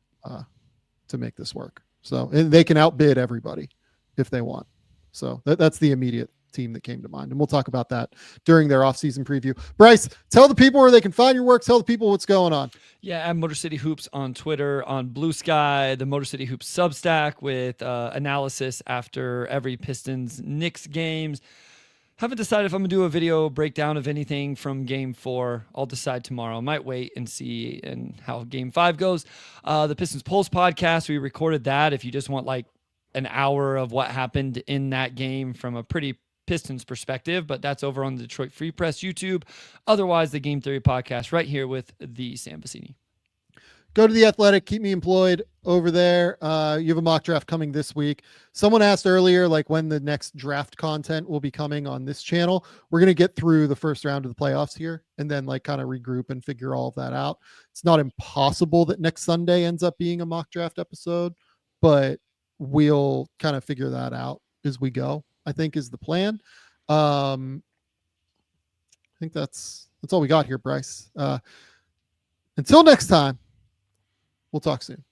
To make this work. So, and they can outbid everybody if they want. So that's the immediate team that came to mind. And we'll talk about that during their off-season preview. Bryce, tell the people where they can find your work. Tell the people what's going on. Yeah, I'm Motor City Hoops on Twitter, on Blue Sky, the Motor City Hoops Substack with analysis after every Pistons Knicks games. Haven't decided if I'm going to do a video breakdown of anything from Game 4. I'll decide tomorrow. I might wait and see how Game 5 goes. The Pistons Pulse podcast, we recorded that. If you just want like an hour of what happened in that game from a pretty Pistons perspective, but that's over on the Detroit Free Press YouTube. Otherwise, the Game Theory podcast right here with the Sam Vecenie. Go to The Athletic. Keep me employed over there. You have a mock draft coming this week. Someone asked earlier, like when the next draft content will be coming on this channel. We're going to get through the first round of the playoffs here and then like kind of regroup and figure all of that out. It's not impossible that next Sunday ends up being a mock draft episode, but we'll kind of figure that out as we go, I think is the plan. I think that's all we got here, Bryce. Until next time, we'll talk soon.